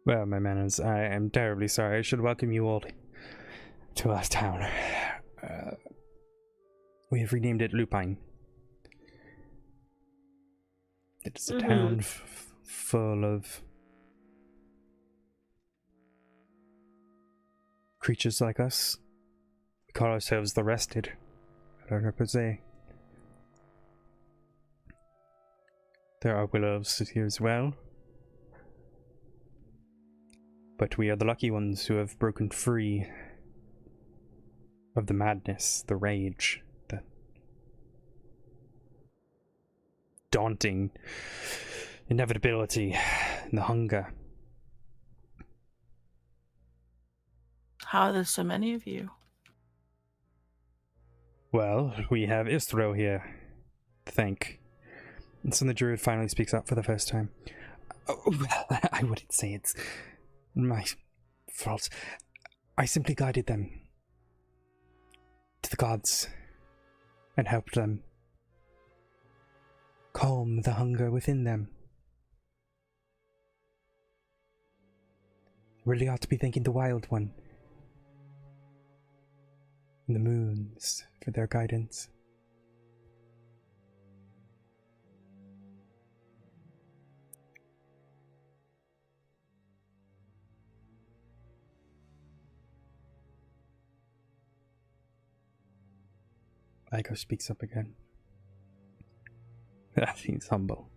Well, my manners, I am terribly sorry. I should welcome you all to our town. We have renamed it Lupine. It is a town full of creatures like us. We call ourselves the Rested. I don't know per se. There are willows here as well. But we are the lucky ones who have broken free of the madness, the rage, the daunting inevitability, and the hunger. How are there so many of you? Well, we have Istro here to thank. And so the druid finally speaks up for the first time. Oh, I wouldn't say it's my fault. I simply guided them to the gods and helped them calm the hunger within them. Really ought to be thanking the Wild One and the moons for their guidance. Aiko speaks up again. He's humble.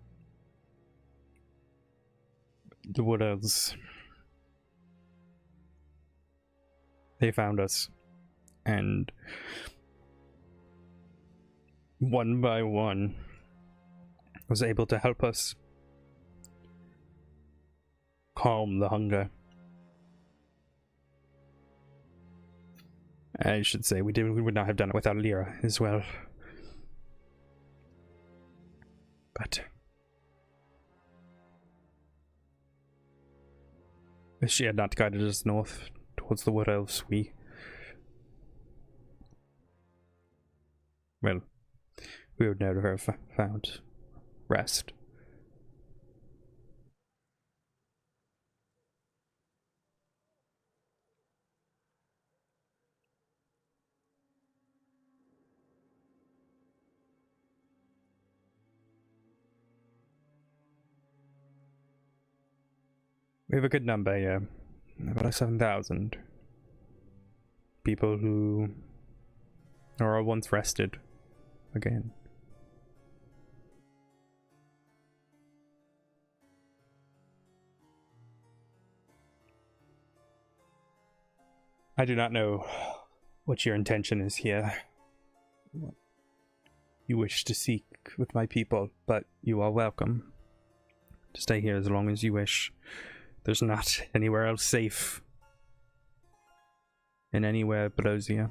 The Wood Elves. They found us. And one by one was able to help us calm the hunger. I should say we would not have done it without Lyra as well. But if she had not guided us north towards the Wood Elves, we would never have found rest. We have a good number, yeah. About 7,000 people who are once rested again. I do not know what your intention is here, what you wish to seek with my people, but you are welcome to stay here as long as you wish. There's not anywhere else safe in anywhere below Zia.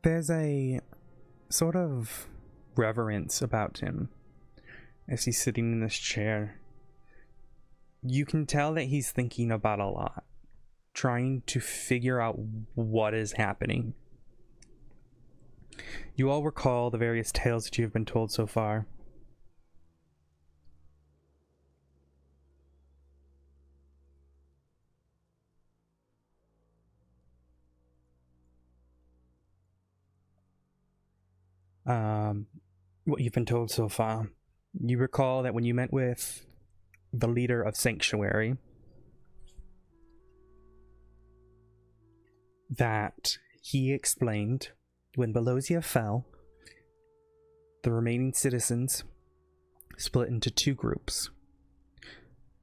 There's a sort of reverence about him as he's sitting in this chair. You can tell that he's thinking about a lot, trying to figure out what is happening. You all recall the various tales that you have been told so far. What you've been told so far. You recall that when you met with the leader of Sanctuary, that he explained when Belosia fell, the remaining citizens split into two groups.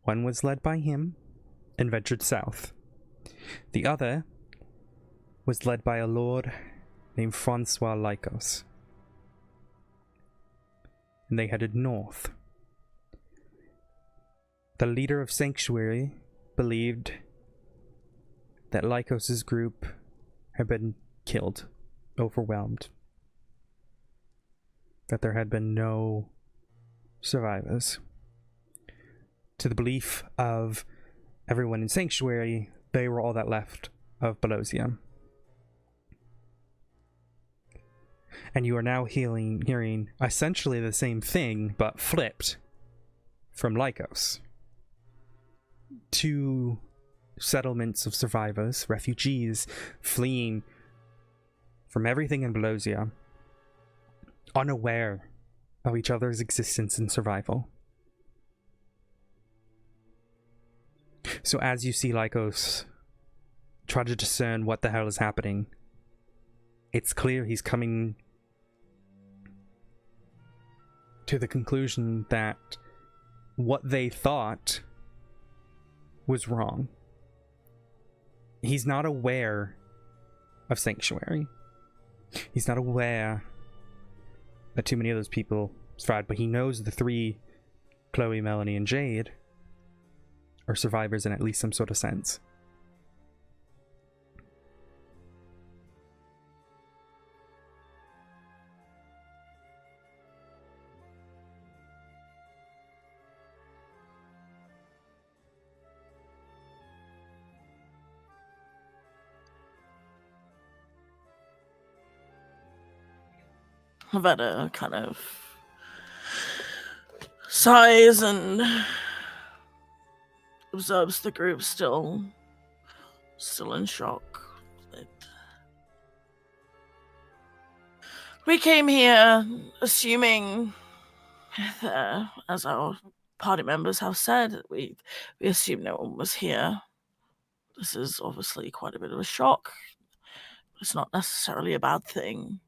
One was led by him and ventured south. The other was led by a lord named Francois Lycos. And they headed north. The leader of Sanctuary believed that Lycos' group had been killed, overwhelmed. That there had been no survivors. To the belief of everyone in Sanctuary, they were all that left of Belosia. And you are now hearing essentially the same thing, but flipped from Lycos. Two settlements of survivors, refugees, fleeing from everything in Belosia, unaware of each other's existence and survival. So as you see Lycos try to discern what the hell is happening, it's clear he's coming to the conclusion that what they thought was wrong. He's not aware of Sanctuary. He's not aware that too many of those people survived, but he knows the three, Chloe, Melanie, and Jade, are survivors in at least some sort of sense. Veta kind of sighs and observes the group still still in shock. We came here assuming, as our party members have said, we assumed no one was here. This is obviously quite a bit of a shock. It's not necessarily a bad thing.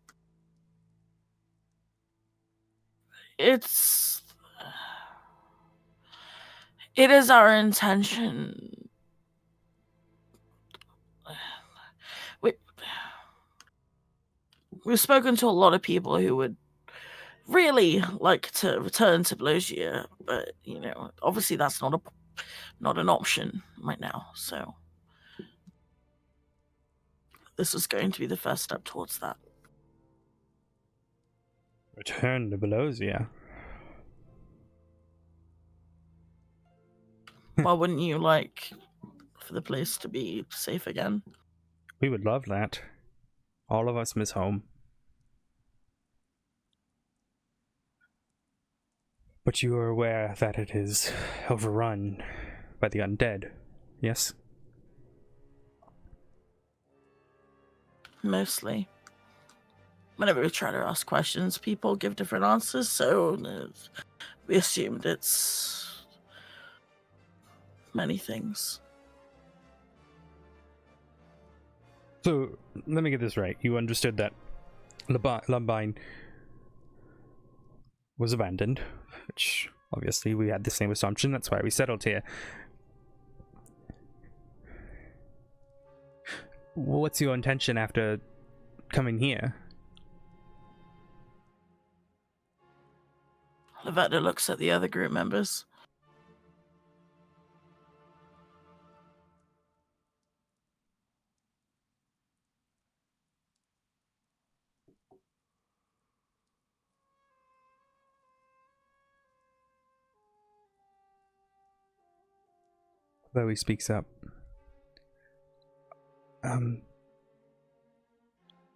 It is our intention. We've spoken to a lot of people who would really like to return to Blosia, but obviously that's not an option right now. So this is going to be the first step towards that. Return to Belosia. Why wouldn't you like for the place to be safe again? We would love that. All of us miss home. But you are aware that it is overrun by the undead, yes? Mostly. Whenever we try to ask questions, people give different answers, so we assumed it's many things. So, let me get this right. You understood that Lumbine was abandoned, which obviously we had the same assumption, that's why we settled here. What's your intention after coming here? Lavetta looks at the other group members. Chloe speaks up.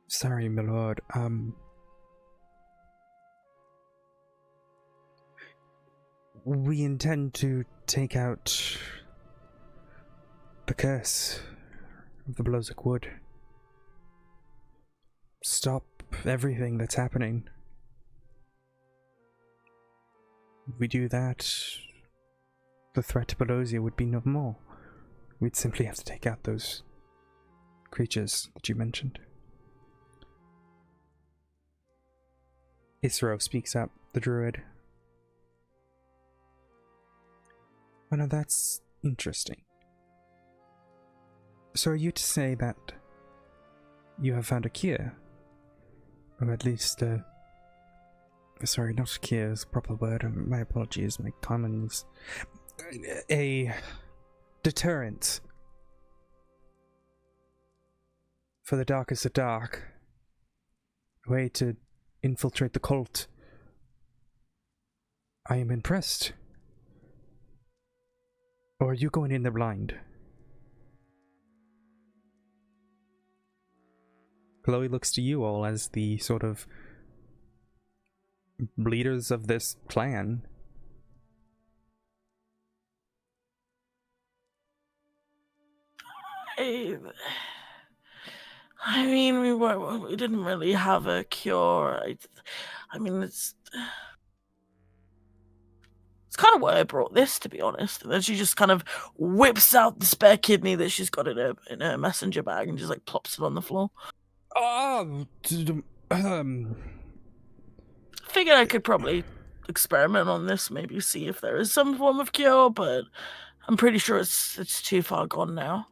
Sorry, my lord. We intend to take out the curse of the Blozak Wood. Stop everything that's happening. If we do that, the threat to Belosia would be no more. We'd simply have to take out those creatures that you mentioned. Isro speaks up, the druid. Oh no, that's interesting. So are you to say that you have found a cure? Or at least, sorry, not cure is the proper word, my apologies, my commons. A deterrent for the darkest of dark. A way to infiltrate the cult. I am impressed. Or are you going in there blind? Chloe looks to you all as the sort of leaders of this clan. I mean, we didn't really have a cure. I mean, it's kind of why I brought this, to be honest. And then she just kind of whips out the spare kidney that she's got in her messenger bag and just like plops it on the floor. Figured I could probably experiment on this, maybe see if there is some form of cure, but I'm pretty sure it's too far gone now.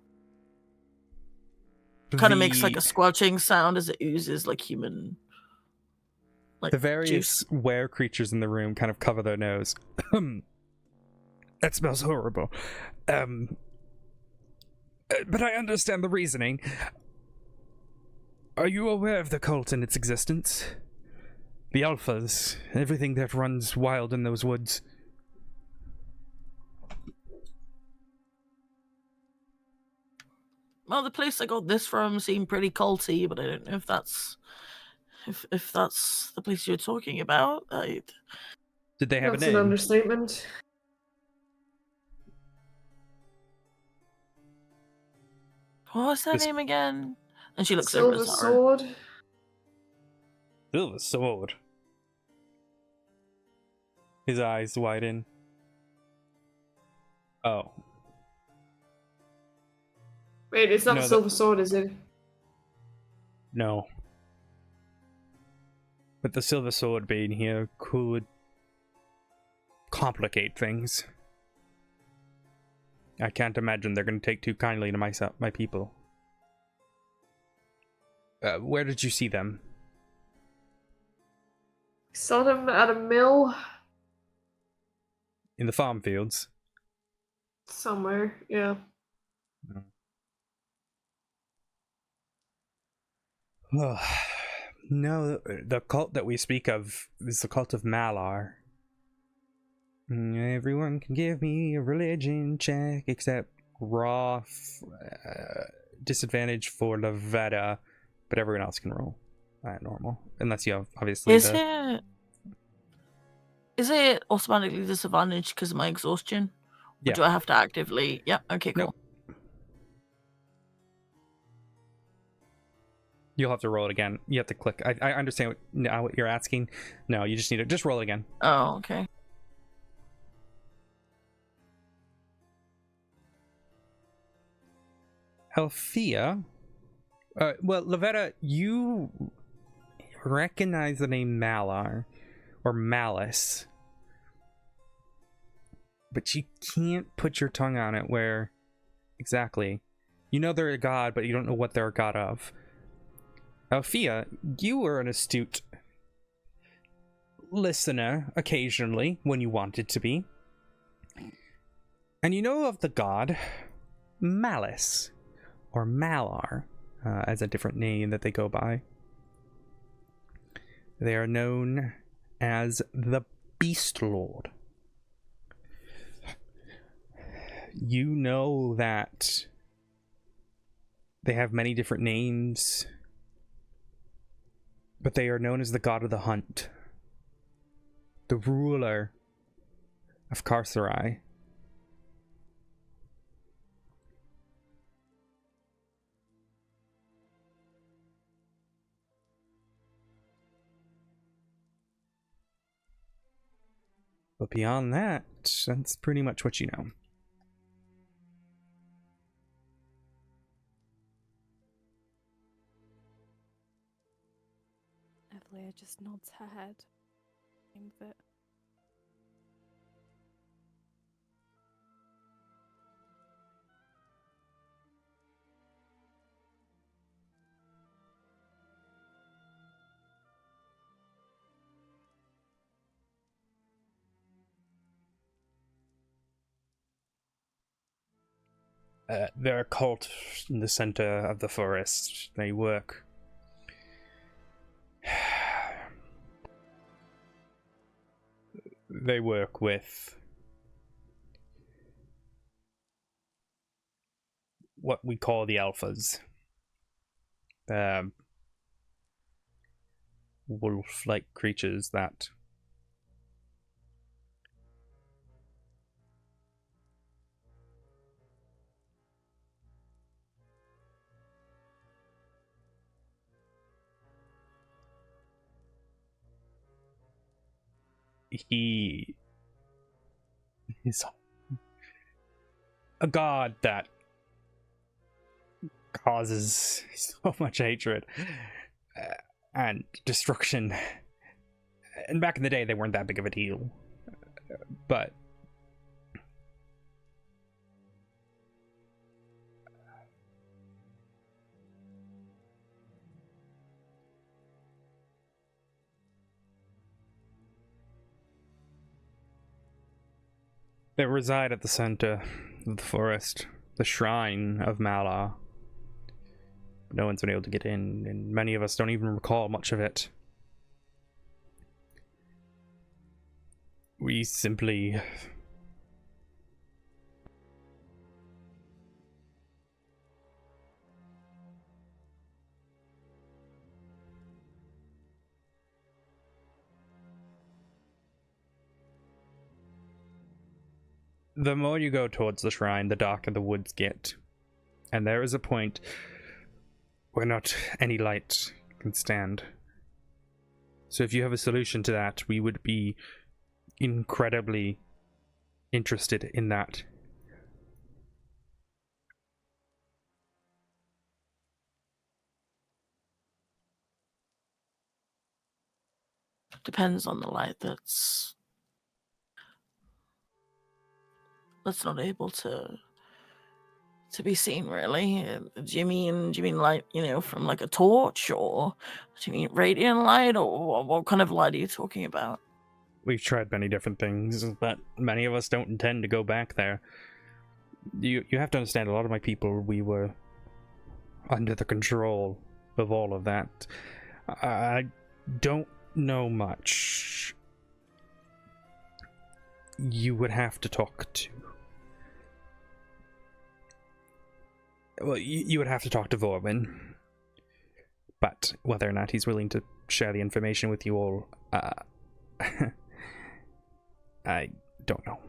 Kind of makes like a squelching sound as it oozes like human. Like the various juice. were creatures in the room kind of cover their nose. That smells horrible. But I understand the reasoning. Are you aware of the cult and its existence? The alphas, everything that runs wild in those woods. Well, the place I got this from seemed pretty culty, but I don't know if that's if that's the place you're talking about. Did they have That's a name? an understatement. What was her This- name again? And she looks over Silver at Zara. sword. Silver sword. His eyes widen. Oh. Wait, it's not No, the silver sword, is it? No. But the silver sword being here could complicate things. I can't imagine they're going to take too kindly to my people. Where did you see them? Saw them at a mill In the farm fields? somewhere. Yeah. No, the cult that we speak of is the cult of Malar. Everyone can give me a religion check except Roth, disadvantage for Lavetta, but everyone else can roll normal. Unless you have, obviously, Is it automatically disadvantaged because of my exhaustion? Yeah. Or do I have to actively? Yeah, okay, cool. Nope. You'll have to roll it again. You have to click. I understand what you're asking. No, you just need to just roll it again. Oh, okay. Althea? Well, Lavetta, you recognize the name Malar, or Malice, but you can't put your tongue on it where exactly. You know they're a god, but you don't know what they're a god of. Althea, you were an astute listener occasionally when you wanted to be. And you know of the god Malice, or Malar, as a different name that they go by. They are known as the Beast Lord. You know that they have many different names, but they are known as the god of the hunt, the ruler of Carcerai. But beyond that, that's pretty much what you know. Evelia just nods her head. Think that They're a cult in the center of the forest. They work. They work with what we call the alphas. Wolf-like creatures that he is a god that causes so much hatred and destruction. And back in the day, they weren't that big of a deal. But they reside at the center of the forest, the shrine of Malar. No one's been able to get in, and many of us don't even recall much of it. We simply... The more you go towards the shrine, the darker the woods get. And there is a point where not any light can stand. So if you have a solution to that, we would be incredibly interested in that. Depends on the light that's not able to be seen, really. Do you mean light, from like a torch, or do you mean radiant light, or what kind of light are you talking about? We've tried many different things, but many of us don't intend to go back there. You have to understand, a lot of my people, we were under the control of all of that. I don't know much. You would have to talk to... Well, you would have to talk to Vorwin. But whether or not he's willing to share the information with you all, I don't know.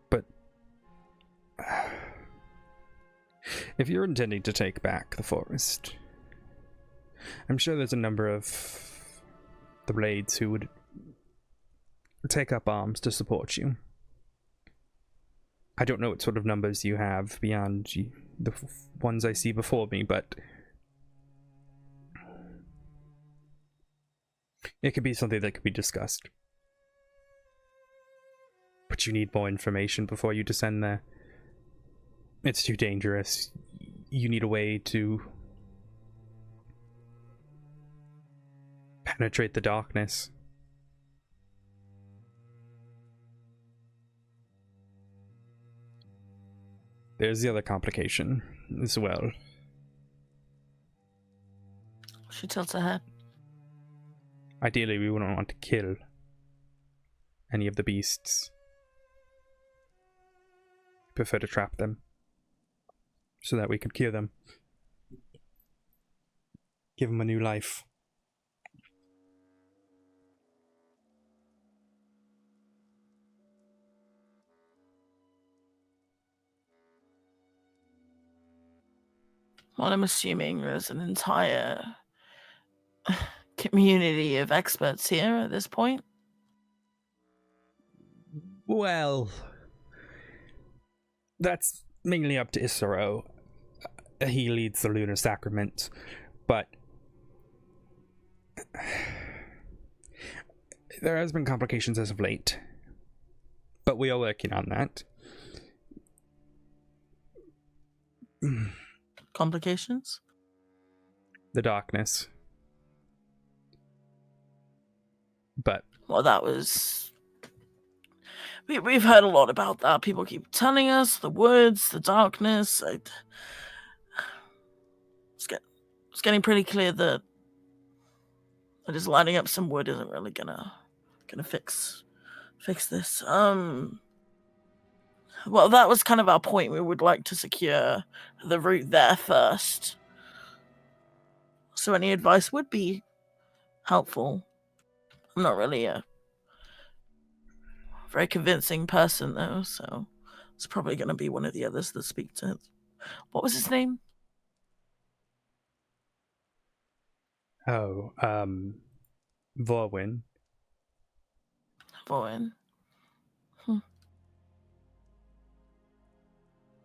But if you're intending to take back the forest, I'm sure there's a number of the Blades who would take up arms to support you. I don't know what sort of numbers you have beyond the ones I see before me, but it could be something that could be discussed. But you need more information before you descend there. It's too dangerous. You need a way to penetrate the darkness. There's the other complication as well. She tilts her head. Ideally, we wouldn't want to kill any of the beasts. We prefer to trap them so that we could cure them. Give them a new life. Well, I'm assuming there's an entire community of experts here at this point. Well, that's mainly up to Isaro. He leads the Lunar Sacrament, but there has been complications as of late. But we are working on that. Complications? The darkness. But Well, that was... We've heard a lot about that. People keep telling us the woods, the darkness. It's getting pretty clear that just lighting up some wood isn't really gonna fix this. Well, that was kind of our point. We would like to secure the route there first. So any advice would be helpful. I'm not really a very convincing person, though, so it's probably going to be one of the others that speak to it. What was his name? Oh, Vorwin. Vorwin.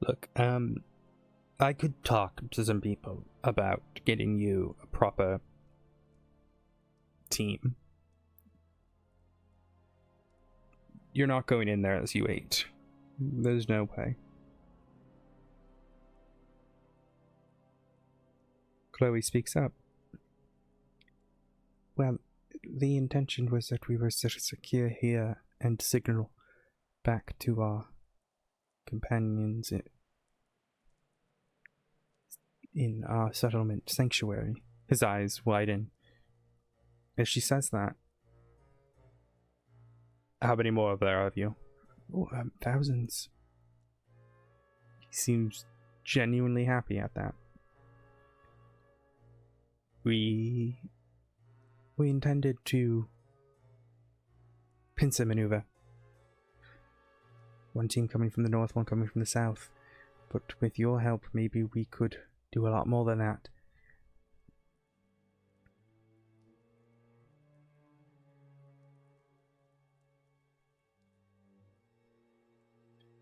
Look, I could talk to some people about getting you a proper team. You're not going in there as you ate. There's no way. Chloe speaks up. Well, the intention was that we were secure here and signal back to our companions in our settlement sanctuary. His eyes widen as she says that. How many more of there are of you? Oh, thousands. He seems genuinely happy at that. We intended to pincer maneuver. One team coming from the north, one coming from the south. but with your help, maybe we could do a lot more than that.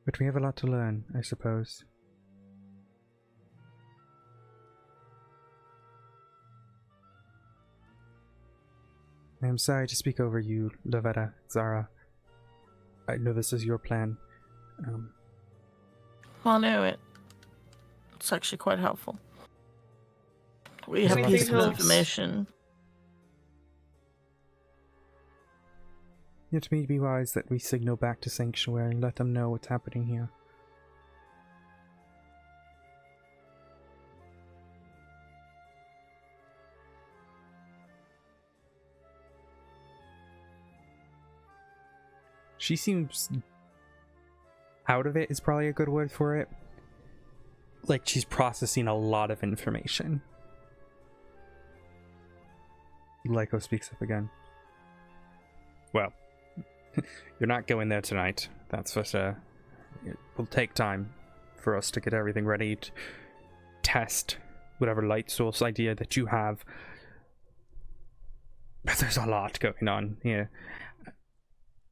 But we have a lot to learn, I suppose. I am sorry to speak over you, Lavetta, Zara. I know this is your plan. I know it's actually quite helpful. We have Anything pieces of helps. information. It may be wise that we signal back to Sanctuary and let them know what's happening here. She seems out of it is probably a good word for it. Like she's processing a lot of information. Lyko speaks up again. Well, you're not going there tonight, that's for sure. It will take time for us to get everything ready to test whatever light source idea that you have. But there's a lot going on here.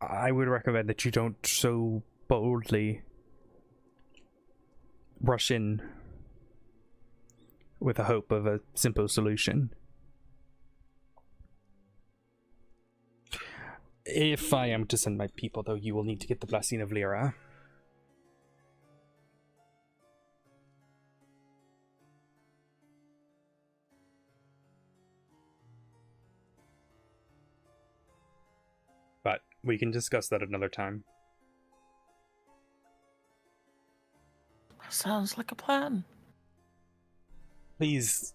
I would recommend that you don't so boldly rush in with the hope of a simple solution. If I am to send my people, though, you will need to get the blessing of Lyra. But we can discuss that another time. Sounds like a plan. Please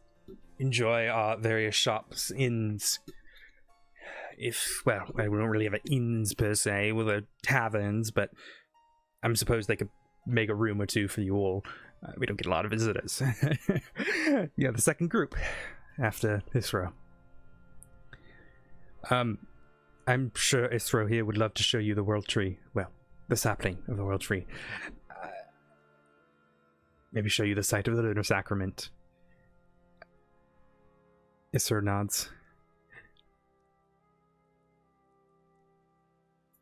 enjoy our various shops, inns. Well, we don't really have inns per se, with the taverns, but I'm supposed they could make a room or two for you all. We don't get a lot of visitors. Yeah, the second group after Isro. I'm sure Isro here would love to show you the World Tree. Well, the sapling of the World Tree. Maybe show you the site of the Lunar Sacrament. Isro nods.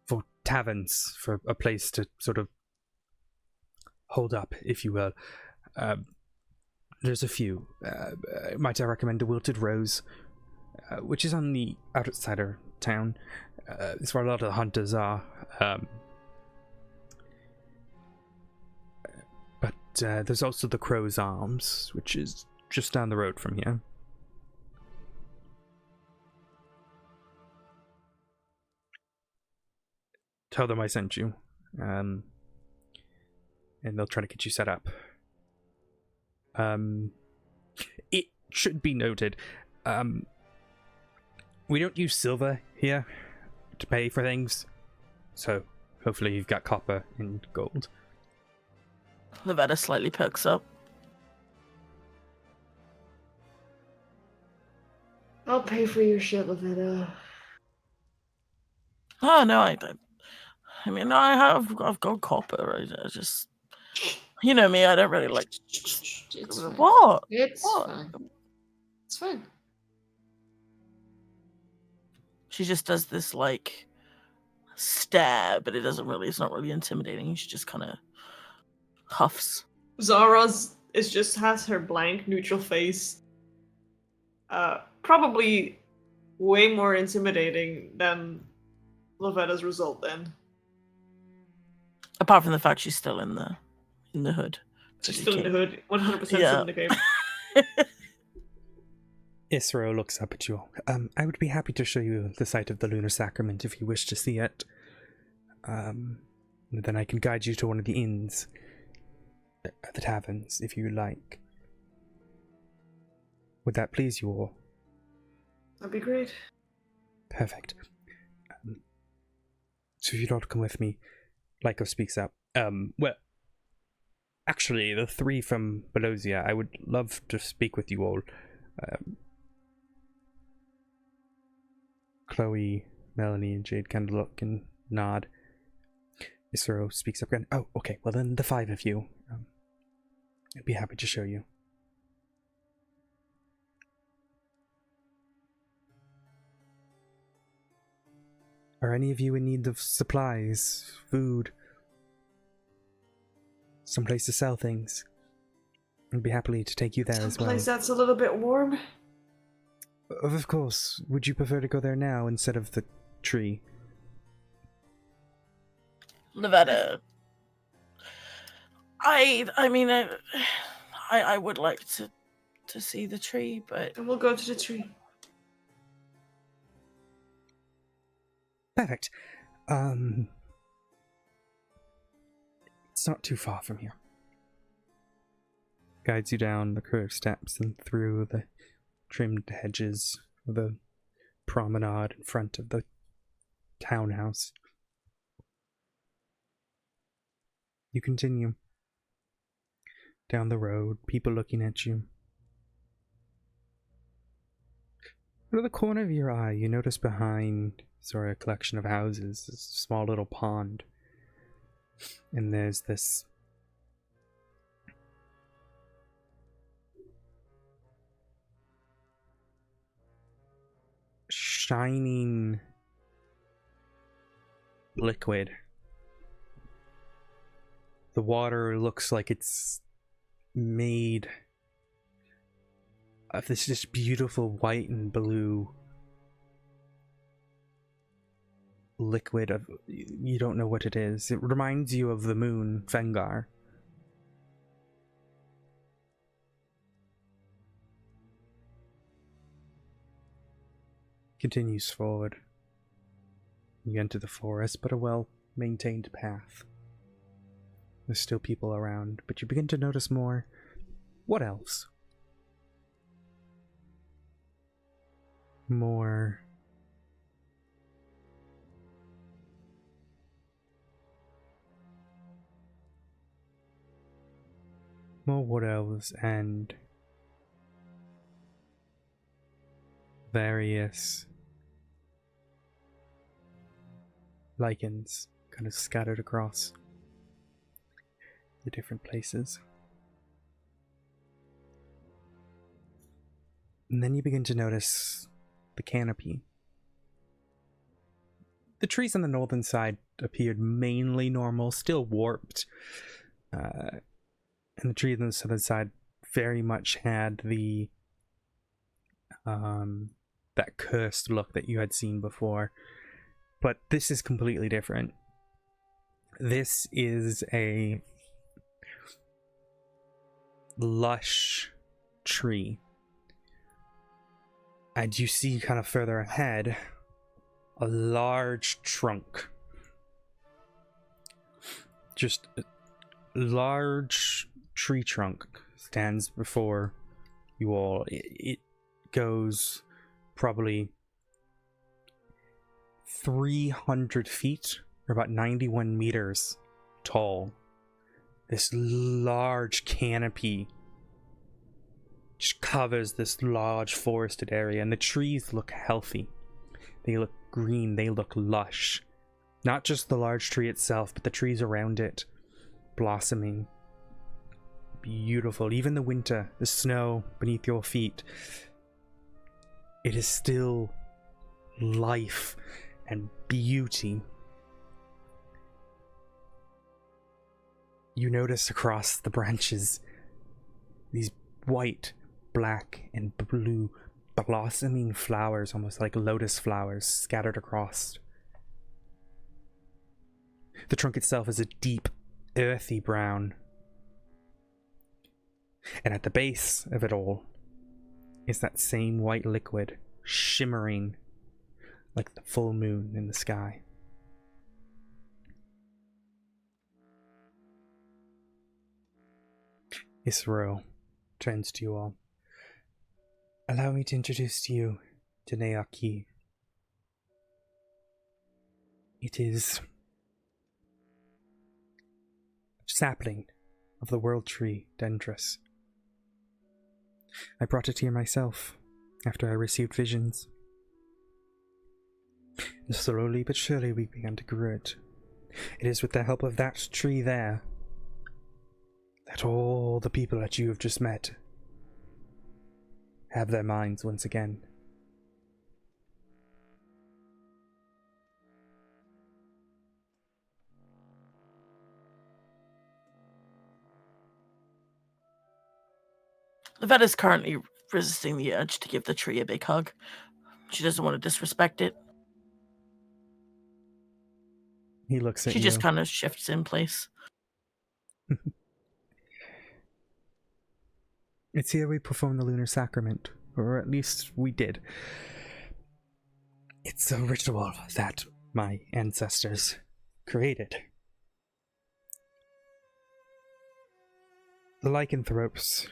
For taverns, for a place to sort of hold up, if you will. There's a few. Might I recommend a Wilted Rose, which is on the outside of town. It's where a lot of the hunters are. But there's also the Crow's Arms, which is just down the road from here. Tell them I sent you. And they'll try to get you set up. It should be noted, we don't use silver here to pay for things, so hopefully you've got copper and gold. Lavetta slightly perks up. I'll pay for your shit, Lavetta. Oh no, I don't. I mean, I've got copper. I just, you know me, I don't really like. It's fine. What? It's What? fine. It's fine. She just does this like stare, but it's not really intimidating. She just kind of huffs. Zara's has her blank neutral face. Probably way more intimidating than Lavetta's result then. Apart from the fact she's still in the hood. She's still in the hood, 100% still Yeah. in the cave. Isro looks up at you. I would be happy to show you the site of the Lunar Sacrament if you wish to see it. Then I can guide you to one of the inns, the taverns, if you like. Would that please you all? That'd be great. Perfect. So if you'd all come with me, Lyko speaks up. Well, actually, the three from Belosia, I would love to speak with you all. Chloe, Melanie, and Jade kind of look and nod. Isro speaks up again. Oh, okay. Well, then the five of you. I'd be happy to show you. Are any of you in need of supplies, food, someplace to sell things? I'd be happy to take you there as well. Someplace that's a little bit warm. Of course. Would you prefer to go there now instead of the tree? Nevada. I mean, I would like to see the tree, but And we'll go to the tree. Perfect. It's not too far from here. Guides you down the curved steps and through the trimmed hedges of the promenade in front of the townhouse. You continue down the road, people looking at you. Out of the corner of your eye, you notice behind a collection of houses, this small little pond. And there's this shining liquid. The water looks like it's made of this just beautiful white and blue liquid of, you don't know what it is. It reminds you of the moon, Fengar. Continues forward. You enter the forest, but a well-maintained path. There's still people around, but you begin to notice more. What else? More wood elves and various lichens kind of scattered across the different places. And then you begin to notice the canopy. The trees on the northern side appeared mainly normal, still warped. And the tree on the southern side very much had the that cursed look that you had seen before. But this is completely different. This is a lush tree. And you see kind of further ahead a large trunk. Just a large tree trunk stands before you all. It goes probably 300 feet, or about 91 meters tall. This large canopy just covers this large forested area, and the trees look healthy. They look green, they look lush. Not just the large tree itself, but the trees around it blossoming. Beautiful. Even the winter, the snow beneath your feet, it is still life and beauty. You notice across the branches these white, black, and blue blossoming flowers, almost like lotus flowers, scattered across. The trunk itself is a deep, earthy brown. And at the base of it all is that same white liquid, shimmering like the full moon in the sky. Isro turns to you all. Allow me to introduce to you to Neaki. It is sapling of the world tree, Dendrus. I brought it here myself after I received visions. And slowly but surely we began to grow it. It is with the help of that tree there, the that all the people that you have just met have their minds once again. The vet is currently resisting the urge to give the tree a big hug. She doesn't want to disrespect it. He looks at She you. just kind of shifts in place. It's here we perform the lunar sacrament, or at least we did. It's a ritual that my ancestors created. The lycanthropes,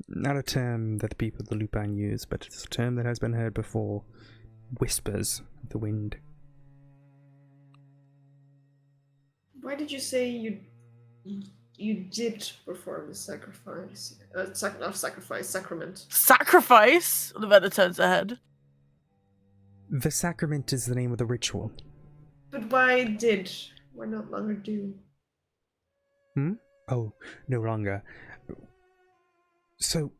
not a term that the people of the Lupine use, but it's a term that has been heard before. Whispers of the wind. Why did you say you did perform the sacrifice? Not sacrifice, sacrament. Sacrifice? The vet turns ahead. The sacrament is the name of the ritual. But why did? Why not longer do? Oh, no longer. So,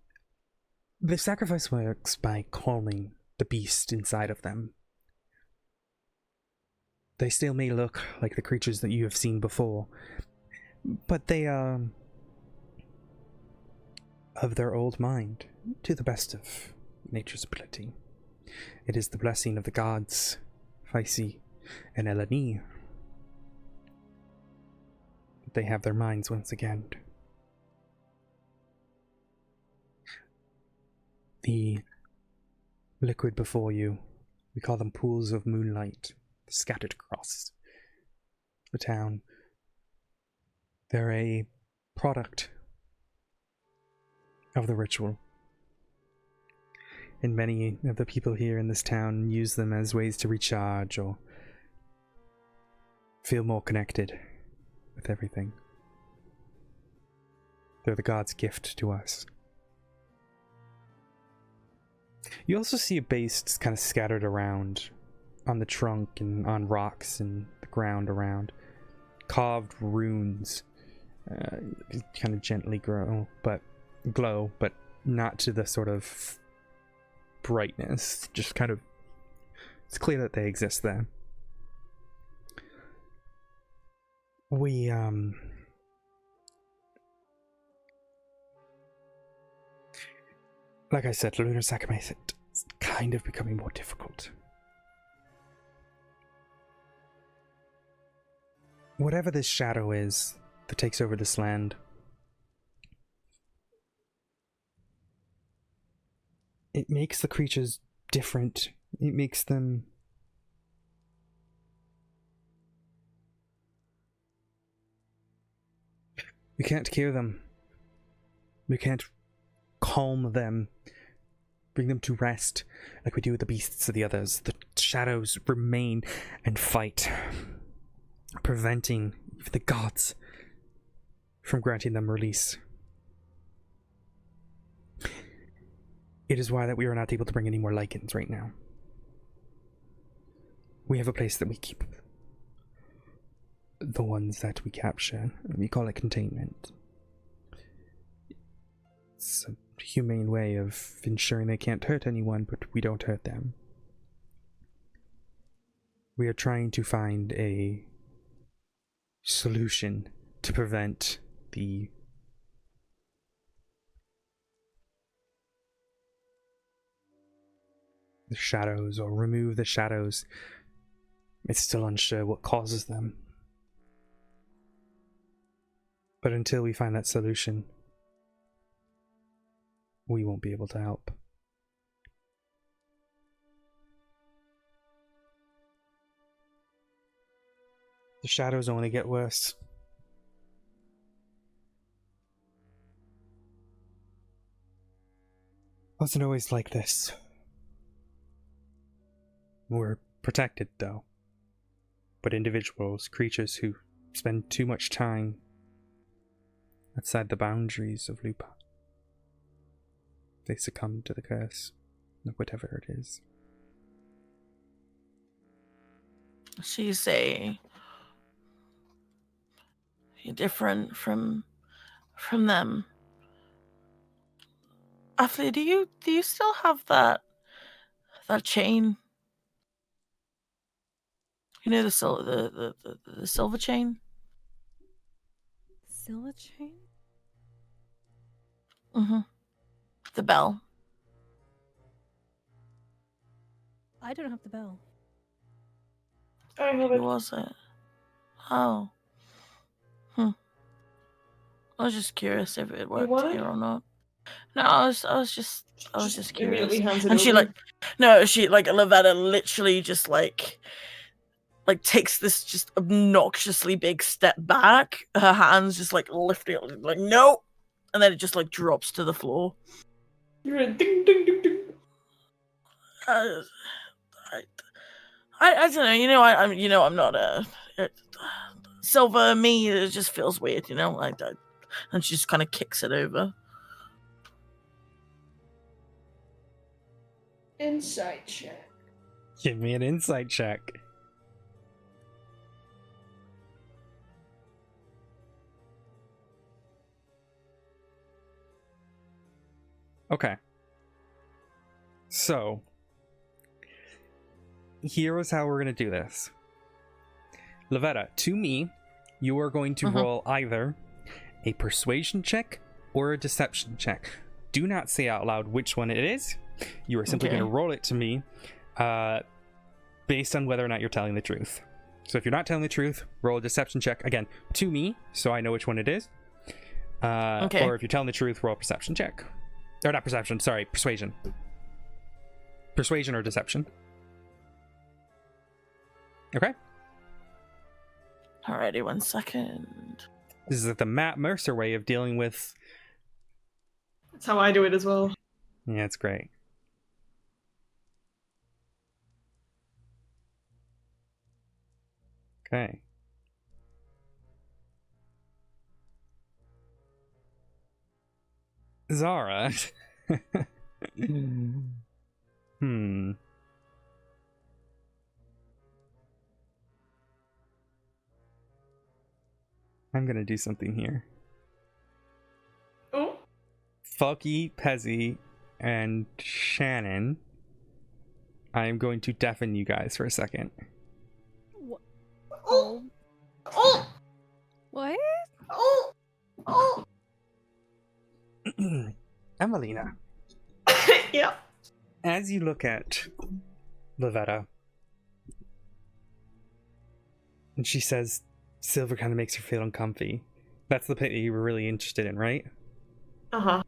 the sacrifice works by calming the beast inside of them. They still may look like the creatures that you have seen before, but they are of their old mind, to the best of nature's ability. It is the blessing of the gods, Faisi and Eleni. They have their minds once again. The liquid before you, we call them pools of moonlight, scattered across the town. They're a product of the ritual. And many of the people here in this town use them as ways to recharge or feel more connected with everything. They're the gods' gift to us. You also see a base just kind of scattered around on the trunk and on rocks and the ground around. Carved runes kind of gently glow, but not to the sort of brightness. Just kind of, it's clear that they exist there. We, like I said, the lunar sacrament is kind of becoming more difficult. Whatever this shadow is that takes over this land, it makes the creatures different. It makes them we can't cure them. We can't calm them, bring them to rest like we do with the beasts of the others. The shadows remain and fight, preventing the gods from granting them release. It is why that we are not able to bring any more lichens right now. We have a place that we keep the ones that we capture, and we call it containment. It's a humane way of ensuring they can't hurt anyone, but we don't hurt them. We are trying to find a solution to prevent the shadows, or remove the shadows. It's still unsure what causes them. But until we find that solution, we won't be able to help. The shadows only get worse. Wasn't always like this. We're protected, though. But individuals, creatures who spend too much time outside the boundaries of Lupa, they succumb to the curse, whatever it is. She's different from from them. Afli, do you still have that chain? You know the silver chain? Silver chain? Mm-hmm. The bell. I don't have the bell. I have Who it. was it? Oh. I was just curious if it You worked want here it? or not. No, I was just curious. Immediately hands it And she over. Lavetta literally just like takes this just obnoxiously big step back. Her hands just like lifting up, like no, and then it just like drops to the floor. You're a ding ding ding ding. I don't know. I'm not a Silver. Me, it just feels weird. Like that, and she just kind of kicks it over. Insight check. Give me an insight check. Okay. So, here is how we're going to do this. Lavetta, to me, you are going to roll either a persuasion check or a deception check. Do not say out loud which one it is. You are simply going to roll it to me based on whether or not you're telling the truth. So if you're not telling the truth, roll a deception check, again, to me, so I know which one it is. Or if you're telling the truth, roll a perception check. Or not perception, sorry, persuasion. Persuasion or deception. Okay. Alrighty, 1 second. This is the Matt Mercer way of dealing with... That's how I do it as well. Yeah, it's great. Okay. Zara. I'm gonna do something here. Oh. Falky, Pezzy, and Shannon. I am going to deafen you guys for a second. What? Oh. Oh. What? Oh. Oh. Emelina, Yeah. as you look at Lavetta, and she says silver kind of makes her feel uncomfy. That's the bit you were really interested in, right? Uh-huh.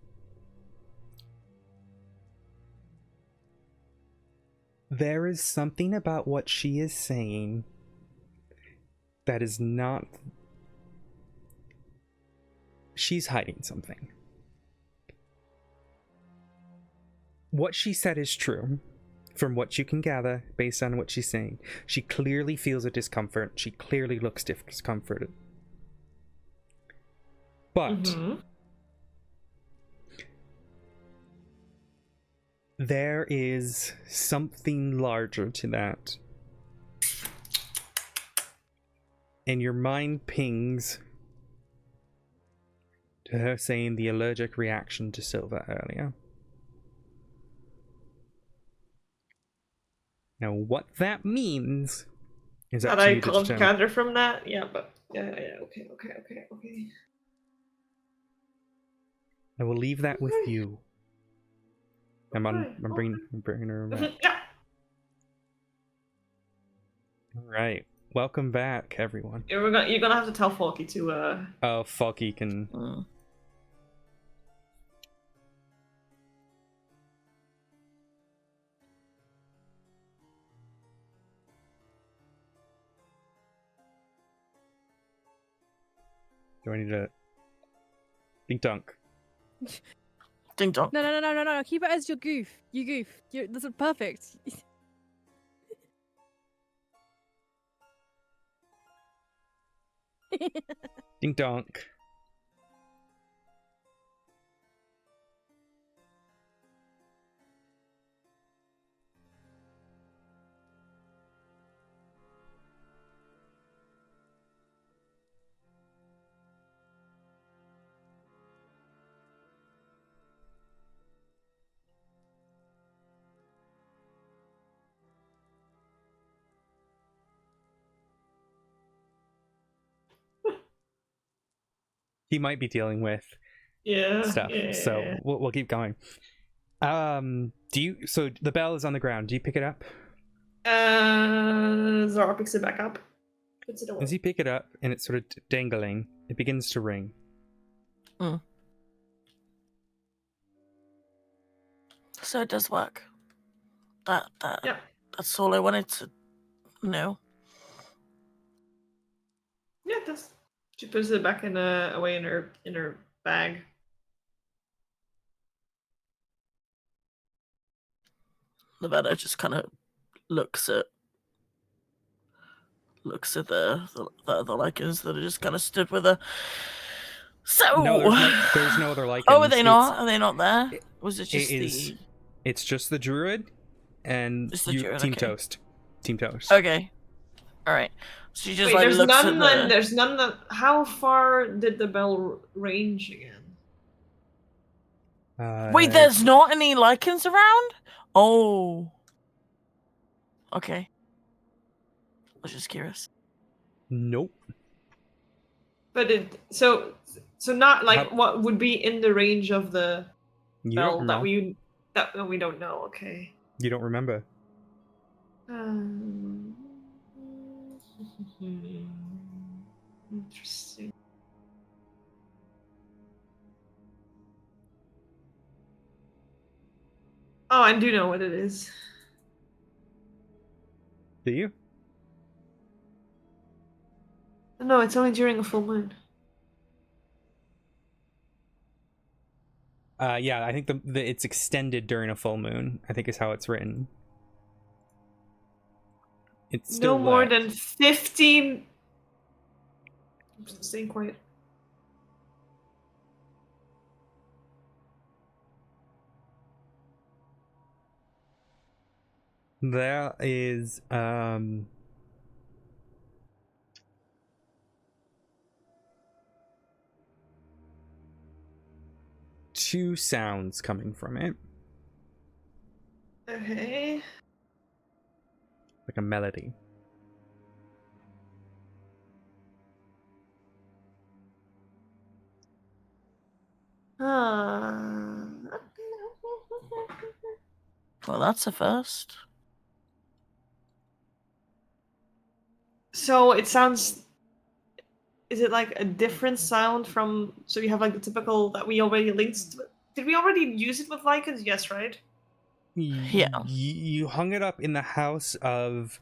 There is something about what she is saying that is not... She's hiding something. What she said is true, from what you can gather based on what she's saying. She clearly feels a discomfort. She clearly looks discomforted. But there is something larger to that. And your mind pings to her saying the allergic reaction to silver earlier. Now, what that means is up That to I you to can't determine. gather from that. Yeah, but yeah, okay. I will leave that with you. I'm bringing her back. Yeah. All right, welcome back, everyone. You're gonna have to tell Falky to Oh, Falky can. Do I need to... Dink dunk. Ding dong. No. Keep it as your goof. You goof. That's perfect. Dink donk. He might be dealing with Yeah. stuff, Yeah. so we'll keep going. So the bell is on the ground. Do you pick it up? Zara picks it back up. Puts it away. As you pick it up and it's sort of dangling, it begins to ring. So it does work. Yeah. That's all I wanted to know. Yeah, it does. She puts it back away in her bag. Nevada just kind of looks at the other Lycans that are just kind of stood with her. So No, there's no other Lycans. Oh, are they not? Are they not there? Was it just It's just the druid and Just the you, druid, Team okay. Toast. Team Toast. Okay. All right. So she just Wait, there's looks none. at the... There's none. How far did the bell range again? Wait, there's not any Lycans around? Oh. Okay. I was just curious. Nope. But so not like what would be in the range of the You bell don't that know. we don't know. Okay. You don't remember. Interesting. Oh, I do know what it is. Do you? No, it's only during a full moon. Yeah, I think it's extended during a full moon, I think is how it's written. It's still No more lit. than 15. I'm staying quiet. There is two sounds coming from it, Okay. like a melody. Well, that's a first. So it sounds. Is it like a different sound from? So you have like the typical that we already linked. Did we already use it with Lycans? Yes, right? Yeah. You hung it up in the house of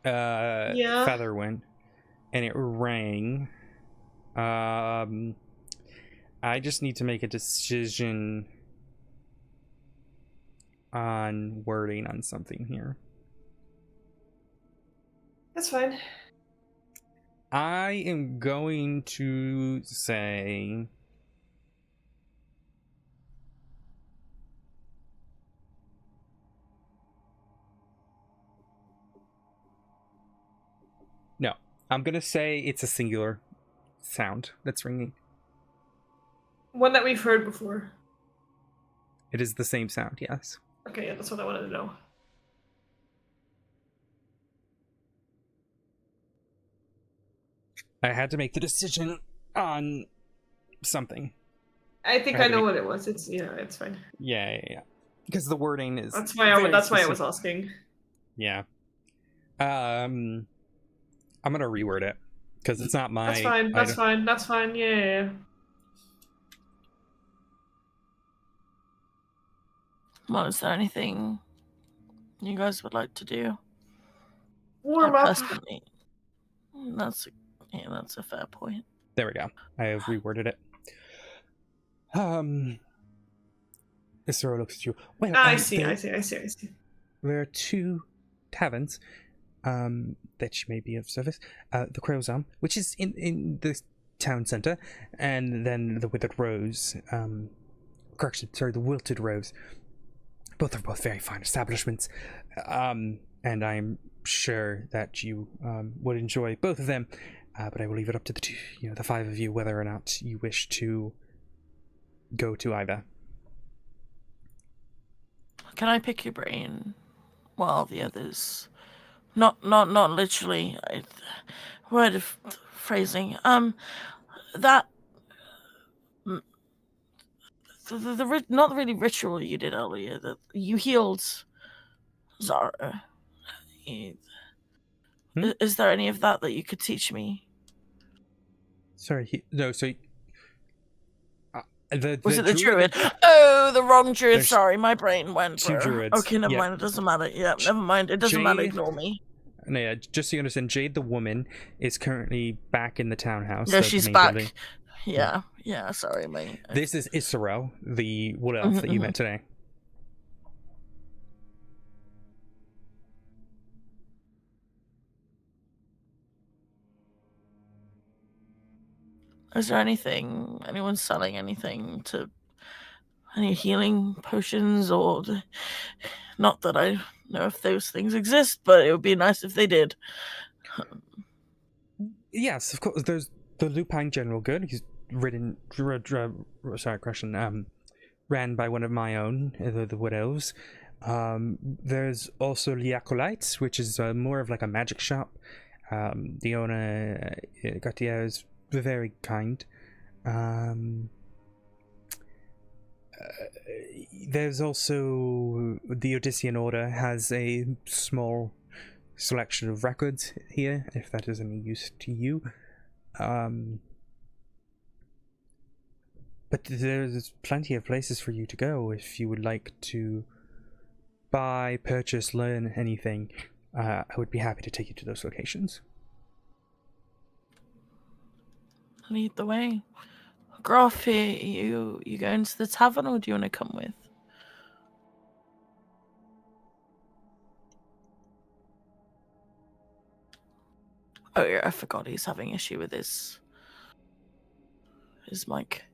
Yeah. Featherwind, and it rang. I just need to make a decision on wording on something here. That's fine. I am going to say no. I'm gonna say it's a singular sound that's ringing. One that we've heard before. It is the same sound, yes. Okay, yeah, that's what I wanted to know. I had to make the decision on something. I think I had I to know be- what it was. It's fine. Yeah. Because the wording is That's why I very was specific. asking. Yeah. I'm gonna reword it because it's not my. That's fine. That's fine. That's fine. Yeah. Well, is there anything you guys would like to do? Warm up. Personally, that's a fair point. There we go. I have reworded it. Isra looks at you. Well, I see. There are two taverns that you may be of service. The Crow's Arm, which is in the town centre, and then the Withered Rose. The Wilted Rose. Both are very fine establishments, and I'm sure that you would enjoy both of them. But I will leave it up to the five of you whether or not you wish to go to either. Can I pick your brain while the others? Not literally. Word of phrasing. that not really ritual you did earlier. That you healed Zara. Is there any of that you could teach me? Sorry, no. So Was it the druid? Oh, the wrong druid. There's Sorry, my brain went. two druids. Okay, never mind. It doesn't matter. Yeah, never mind. It doesn't matter. Ignore me. No, yeah, just so you understand, Jade the woman is currently back in the townhouse. No, the she's main back. building. Yeah. Sorry, mate. This is Isserel, the wood elf that you met today. Is there anyone selling anything any healing potions not that I know if those things exist, but it would be nice if they did. Yes, of course. There's the Lupine General Good. He's ran by one of my own, the Wood Elves. There's also the Acolytes, which is more of like a magic shop. The owner, Gautier, is very kind. There's also the Odyssean Order has a small selection of records here, if that is any use to you. But there's plenty of places for you to go if you would like to buy, purchase, learn anything. I would be happy to take you to those locations. Lead the way. Graf, you going to the tavern, or do you want to come with? Oh yeah, I forgot he's having issue with his mic.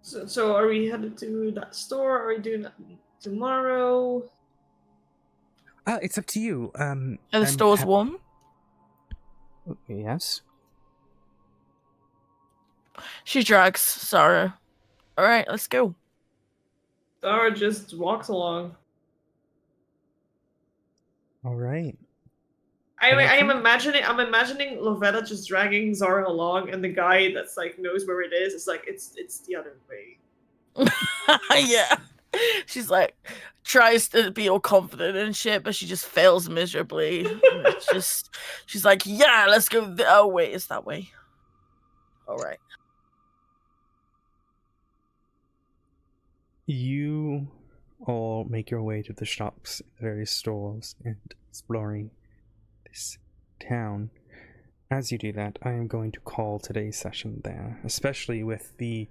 So are we headed to that store? Or are we doing that tomorrow? It's up to you. Are the stores warm? Yes. She drags Sarah. All right, let's go. Zara just walks along. All right. I'm imagining Lovetta just dragging Zara along, and the guy that's like knows where it is like it's the other way. Yeah. She's like tries to be all confident and shit, but she just fails miserably. She's like, yeah, let's go. Oh wait, it's that way. All right. You all make your way to the shops, the various stores, and exploring this town. As you do that, I am going to call today's session there, especially with the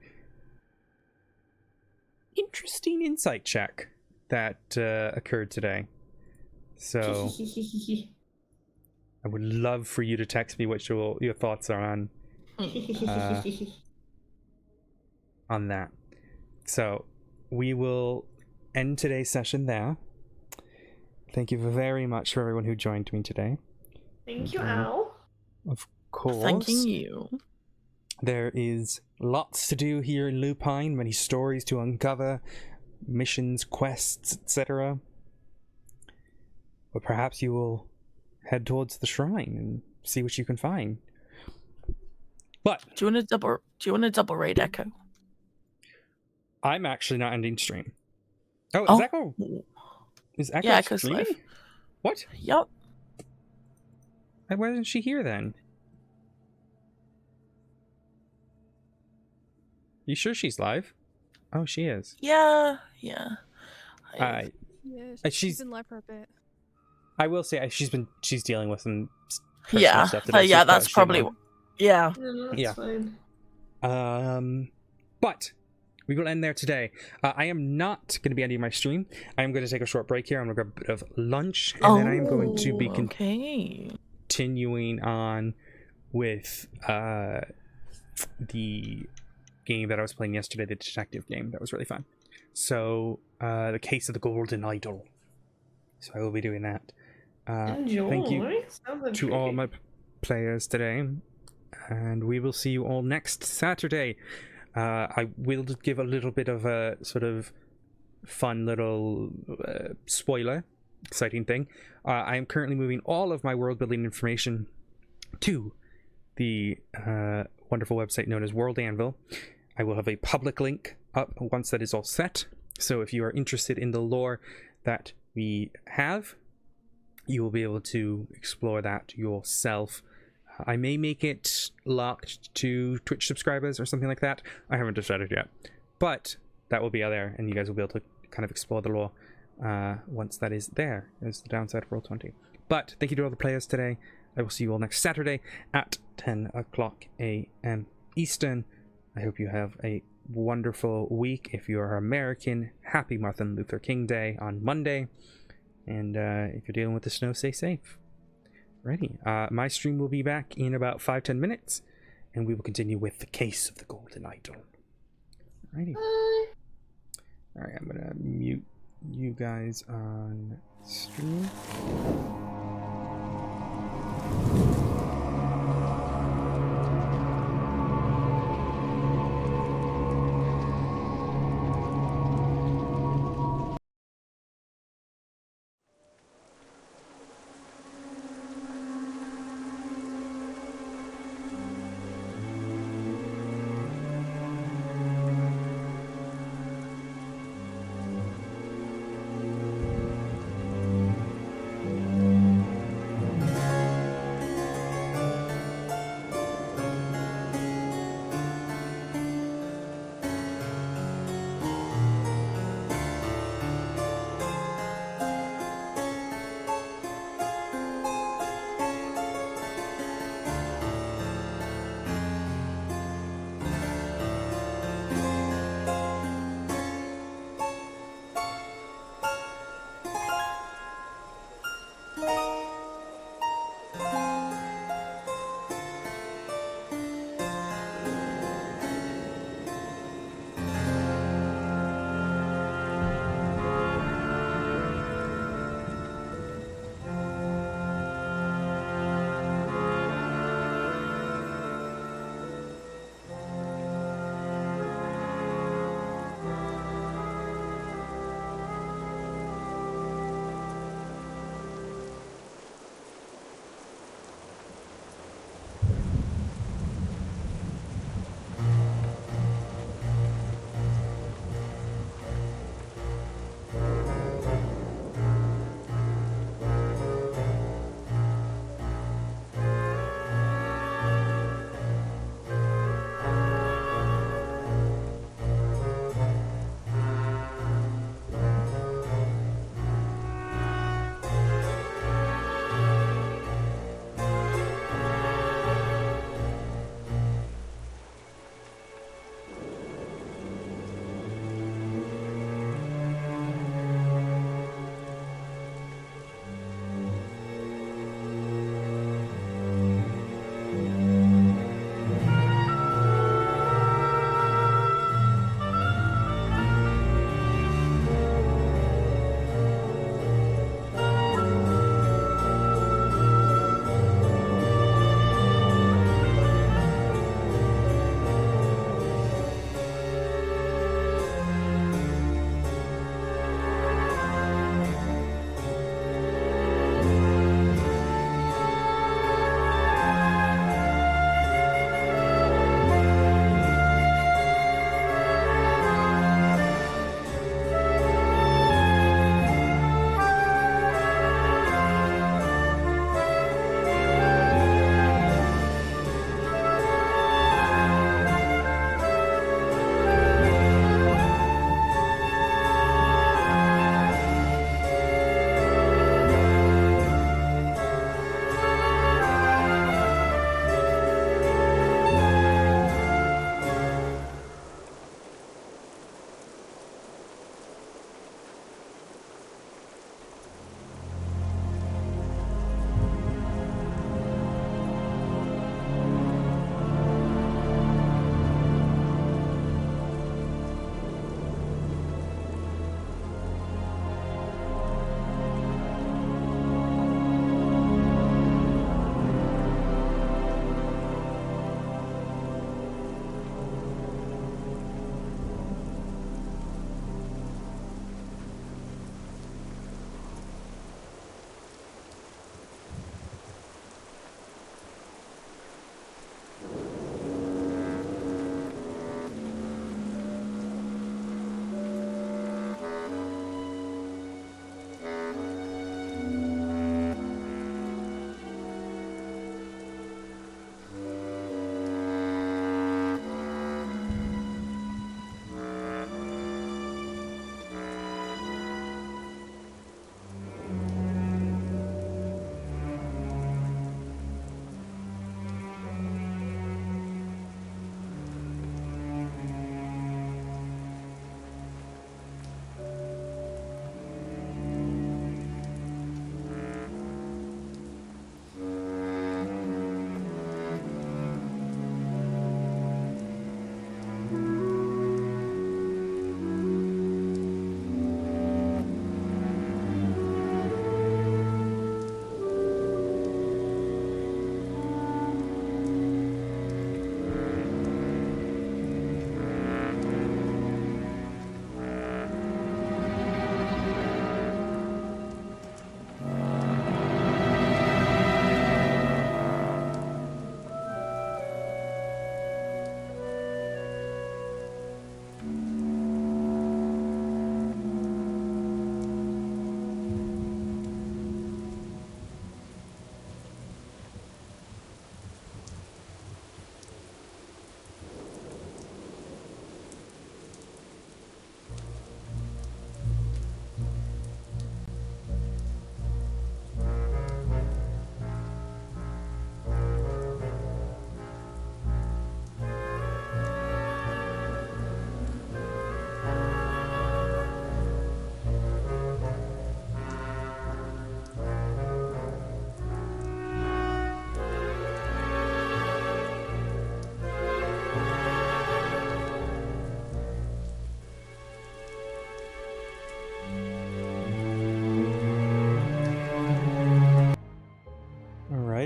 interesting insight check that occurred today. So I would love for you to text me what your thoughts are on that. So we will end today's session there. Thank you very much for everyone who joined me today. Thank you, Al. Of course. Thanking you. There is lots to do here in Lupine, many stories to uncover, missions, quests, etc. But perhaps you will head towards the shrine and see what you can find. But do you want to double raid Echo? I'm actually not ending stream. Oh, Oh. is Echo? Is Echo Echo's streaming? live. What? Yup. Why isn't she here then? You sure she's live? Oh, she is. Yeah. Yeah, she's been live for a bit. I will say she's dealing with some personal Yeah. stuff today, Yeah, so that's probably. Yeah. That's Yeah. fine. But we will end there today. I am not going to be ending my stream. I am going to take a short break here. I'm going to grab a bit of lunch, and then I am going to be continuing on with the game that I was playing yesterday, the detective game. That was really fun. So, the Case of the Golden Idol. So I will be doing that. Enjoy. Thank you Sounds to all intriguing. my players today. and we will see you all next Saturday. I will give a little bit of a sort of fun little spoiler, exciting thing. I am currently moving all of my world building information to the wonderful website known as World Anvil. I will have a public link up once that is all set. So if you are interested in the lore that we have, you will be able to explore that yourself. I may make it locked to Twitch subscribers or something like that. I haven't decided yet. But that will be out there, and you guys will be able to kind of explore the lore once that is there. Is the downside of Roll20. But thank you to all the players today. I will see you all next Saturday at 10 o'clock a.m. Eastern. I hope you have a wonderful week. If you are American, happy Martin Luther King Day on Monday. And if you're dealing with the snow, stay safe. Righty. My stream will be back in about 5-10 minutes, and we will continue with the case of the Golden Idol. Righty. Alright, I'm gonna mute you guys on stream.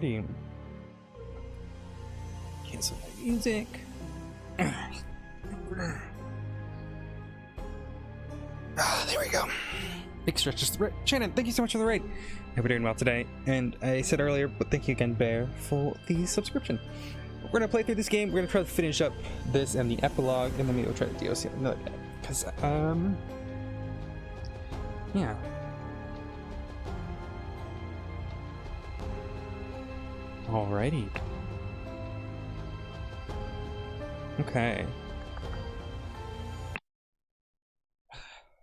Alrighty. Cancel my music. There we go. Big stretches to the right. Shannon, thank you so much for the raid. I hope you're doing well today. And I said earlier, but thank you again, Bear, for the subscription. We're gonna play through this game. We're gonna try to finish up this and the epilogue, and then maybe we'll try the DLC another day. Because, yeah. Alrighty. Okay.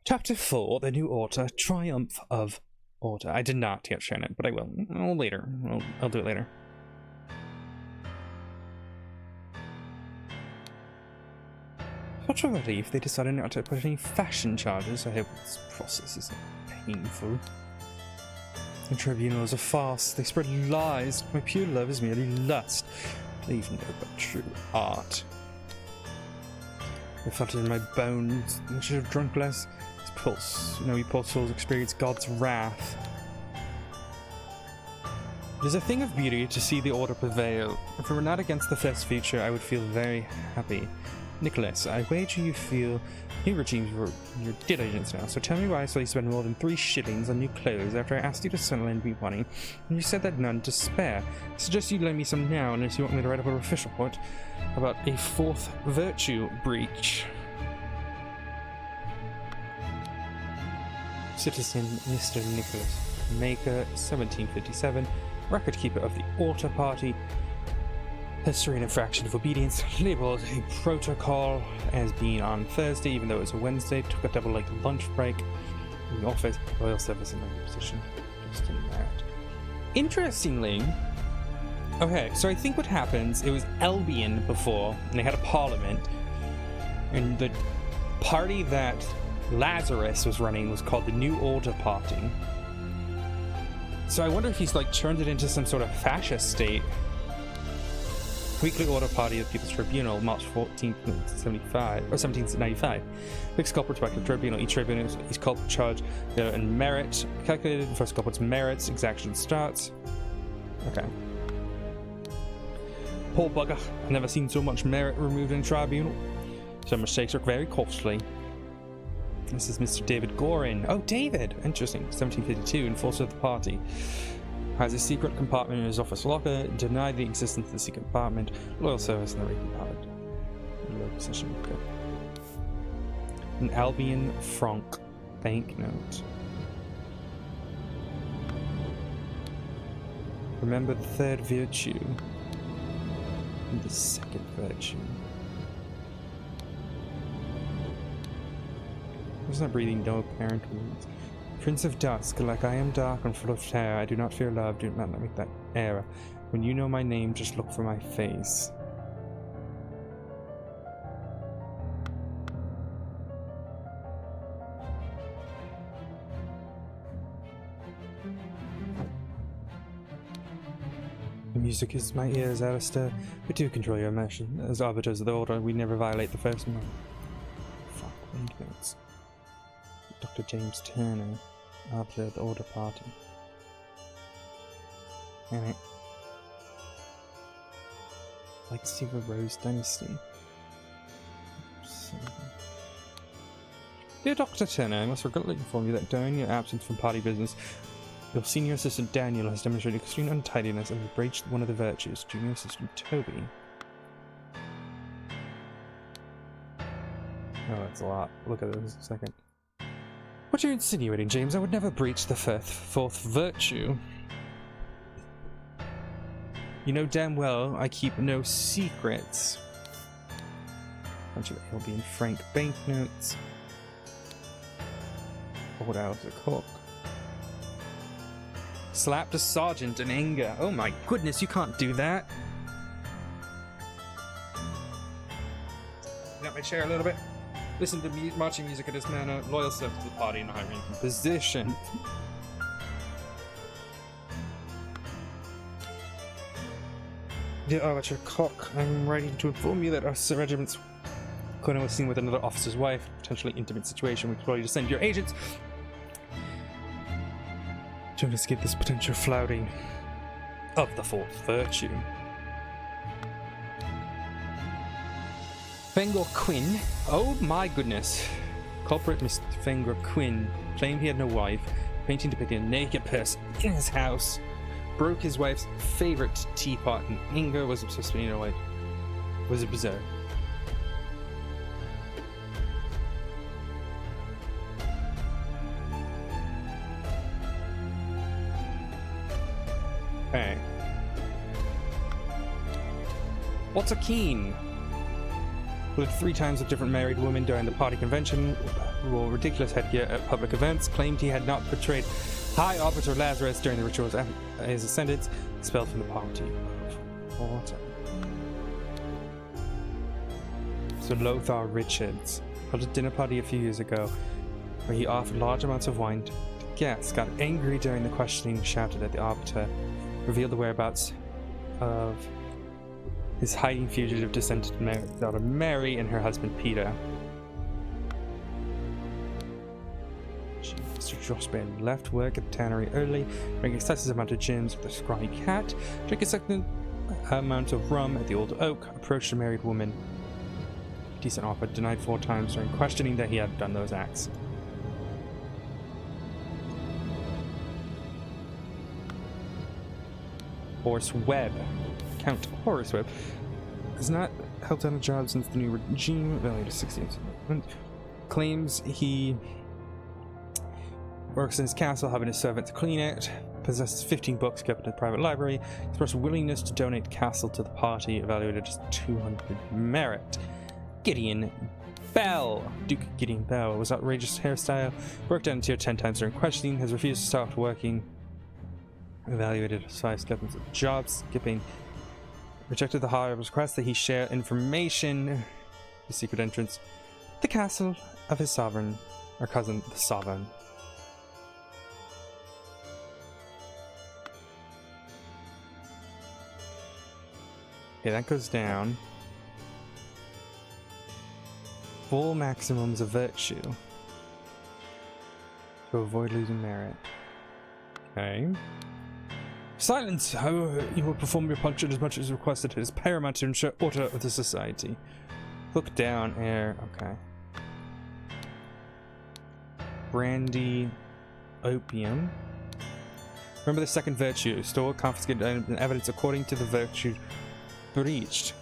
Chapter 4, The New Order, Triumph of Order. I did not yet, Shannon, but I will. Later. I'll do it later. Such a relief they decided not to put any fashion charges. I hope this process isn't painful. The tribunal is a farce. They spread lies. My pure love is merely lust. Believe no but true art. I felt it in my bones. I should have drunk less. This pulse. We poor souls experience God's wrath. It is a thing of beauty to see the order prevail. If it were not against the first future, I would feel very happy. Nicholas, I wager you feel new regimes were your diligence now, so tell me why I saw you spend more than 3 shillings on new clothes after I asked you to settle in me money, and you said that none to spare. I suggest you lend me some now, unless you want me to write up an official report about a 4th virtue breach. Citizen Mr. Nicholas, Maker, 1757, record keeper of the Order Party. History and infraction of obedience, labeled a protocol as being on Thursday, even though it was a Wednesday. Took a double lunch break in the office. Royal service in the position. Just in that. Interestingly, okay, so I think what happens, it was Albion before, and they had a parliament, and the party that Lazarus was running was called the New Order Party. So I wonder if he's turned it into some sort of fascist state. Weekly Order Party of the People's Tribunal, March 14th, 1795. Fixed culprit back to the tribunal. Each tribunal is culprit charged and merit calculated. First culprit's merits. Exaction starts. Okay. Poor bugger. I've never seen so much merit removed in a tribunal. Some mistakes are very costly. This is Mr. David Gorin. Oh, David! Interesting. 1752, enforcer of the party. Has a secret compartment in his office locker, denied the existence of the secret compartment, loyal service in the rating compartment. Low position, good. An Albion franc banknote. Remember the 3rd virtue and the 2nd virtue. There's no breathing, no apparent wounds. Prince of Dusk, like I am dark and full of terror, I do not fear love, do not make that error. When you know my name, just look for my face. The music is my ears, Alistair, but do control your emotion. As arbiters of the order, we never violate the first one. Fuck, banknotes. Dr. James Turner, arbiter of the Order Party. Alright. Like to see the Rose Dynasty. Dear Dr. Turner, I must regretfully inform you that during your absence from party business, your senior assistant Daniel has demonstrated extreme untidiness and has breached one of the virtues. Junior assistant Toby. Oh, that's a lot. Look at this a second. What are you insinuating, James? I would never breach the 4th virtue. You know damn well I keep no secrets. Bunch of Albion franc banknotes. Pulled out the cook. Slapped a sergeant in anger. Oh my goodness, you can't do that. Get out my chair a little bit. Listen to marching music in this manner. Loyal service to the party in a high-ranking position. Dear Archer Cock, I'm writing to inform you that our regiment's colonel was seen with another officer's wife. Potentially intimate situation. We implore you to send your agents to investigate this potential flouting. of the fourth virtue. Fengor Quinn. Oh my goodness. Culprit Mr. Fengor Quinn claimed he had no wife, painting depicting a naked person in his house, broke his wife's favorite teapot, and anger was obsessed with, was observed. Okay. What's a keen? Lived 3 times with different married women during the party convention, wore ridiculous headgear at public events, claimed he had not betrayed High Arbiter Lazarus during the rituals of his ascendance, expelled from the party of water. So Lothar Richards held a dinner party a few years ago where he offered large amounts of wine to guests, got angry during the questioning, shouted at the Arbiter, revealed the whereabouts of his hiding fugitive descendant daughter Mary and her husband Peter. Mr. Joshbear left work at the tannery early, drank excessive amount of gins with a scrawny cat, drank a second amount of rum at the Old Oak, approached a married woman. Decent offer, denied 4 times during questioning that he had done those acts. Horace Webb. Count Horace Webb has not held down a job since the new regime, early to 16th, claims he works in his castle, having his servants clean it, possesses 15 books kept in a private library, expressed willingness to donate the castle to the party, evaluated as 200 merit. Gideon Bell. Duke Gideon Bell was outrageous hairstyle, worked down tier 10 times during questioning, has refused to stop working, evaluated as 5 skeletons of job skipping, rejected the High Arbiter's request that he share information, the secret entrance, the castle of his sovereign, or cousin, the sovereign. Okay, that goes down. Full maximums of virtue to avoid losing merit. Okay. Silence! However, you will perform your function as much as requested. It is paramount to ensure order of the society. Look down, air. Okay. Brandy, opium. Remember the second virtue. Store confiscated evidence according to the virtue breached.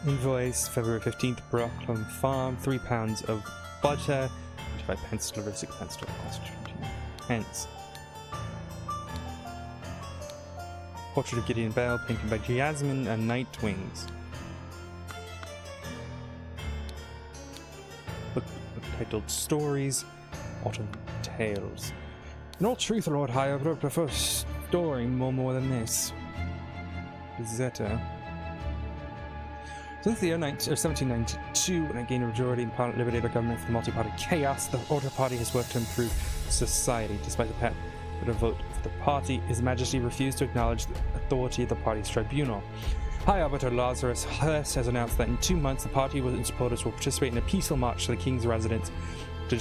Invoice February 15th, Brooklyn Farm, 3 pounds of butter, 25 pence delivered, 6 pence delivered, cost 22 pence. Portrait of Gideon Bell, painted by Jasmine and Night Wings. Book titled Stories, Autumn Tales. In all truth, Lord High Arbiter, I prefer storing more than this. Zeta. Since the year 1792, when it gained a majority in Parliament, liberated government from multi-party chaos, the Order Party has worked to improve society. Despite the vote for the party, His Majesty refused to acknowledge the authority of the party's tribunal. High Arbiter Lazarus Hurst has announced that in 2 months the party and supporters will participate in a peaceful march to the King's residence to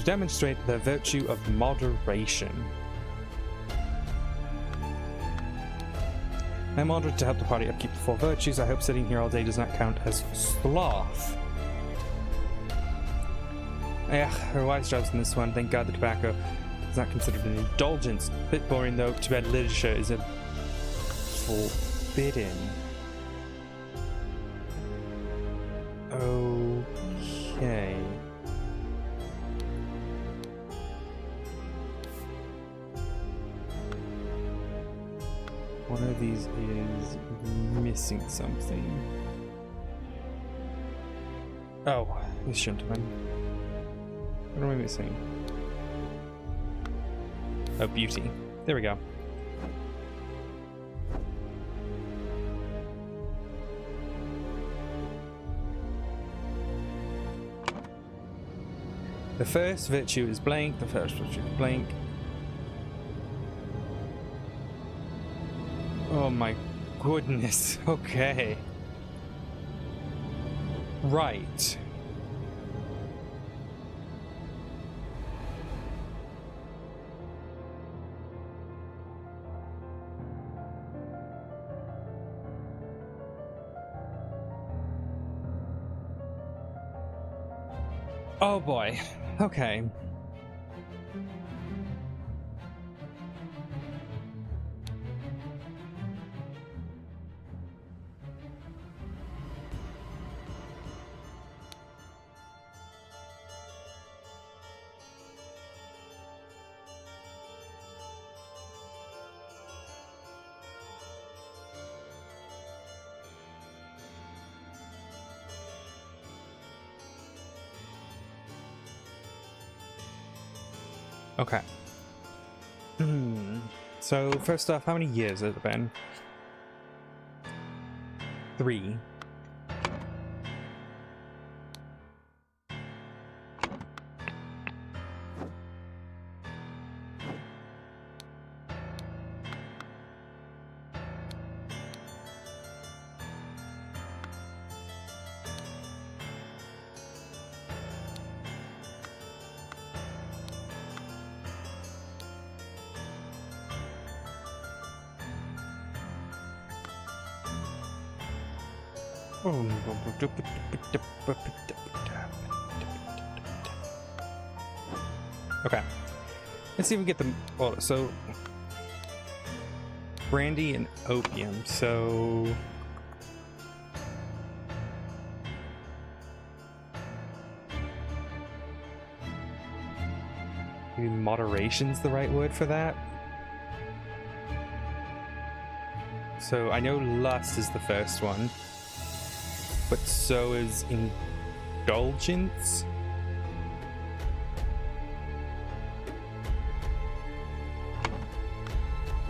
demonstrate the virtue of moderation. I'm honored to help the party upkeep the 4 virtues. I hope sitting here all day does not count as sloth. Her wife's job's in this one. Thank God the tobacco is not considered an indulgence. A bit boring though. Too bad literature is forbidden. Okay. One of these is missing something. Oh, this shouldn't have been. What am I missing? Oh, beauty. There we go. The first virtue is blank. The first virtue is blank. Oh my goodness. Okay. Right. Oh boy. Okay. Okay. So, first off, how many years has it been? 3. Okay. Let's see if we get them. Well, so brandy and opium. So maybe moderation's the right word for that. So I know lust is the first one, but so is indulgence.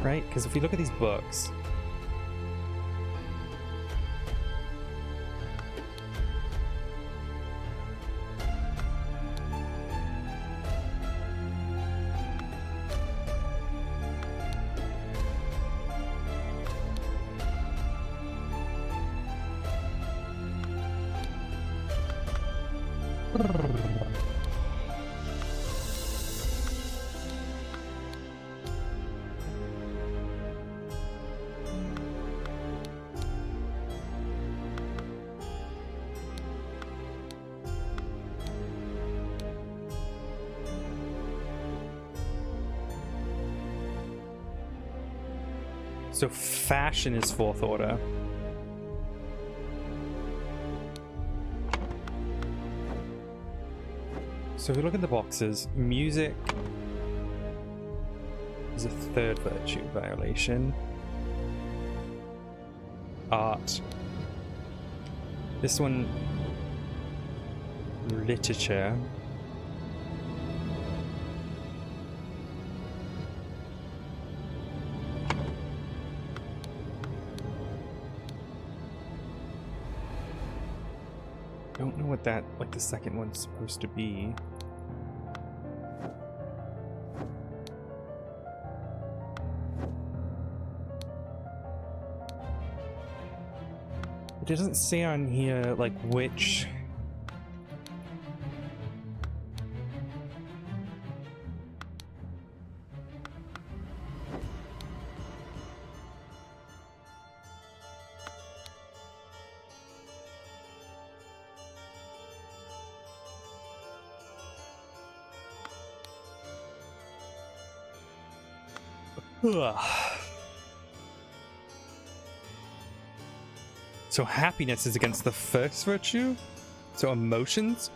Right? Because if we look at these books, so fashion is fourth order. So if we look at the boxes, music is a third virtue violation. Art. This one, literature. Don't know what that, like, the second one's supposed to be. It doesn't say on here, like, which... Ugh. So happiness is against the first virtue? So emotions?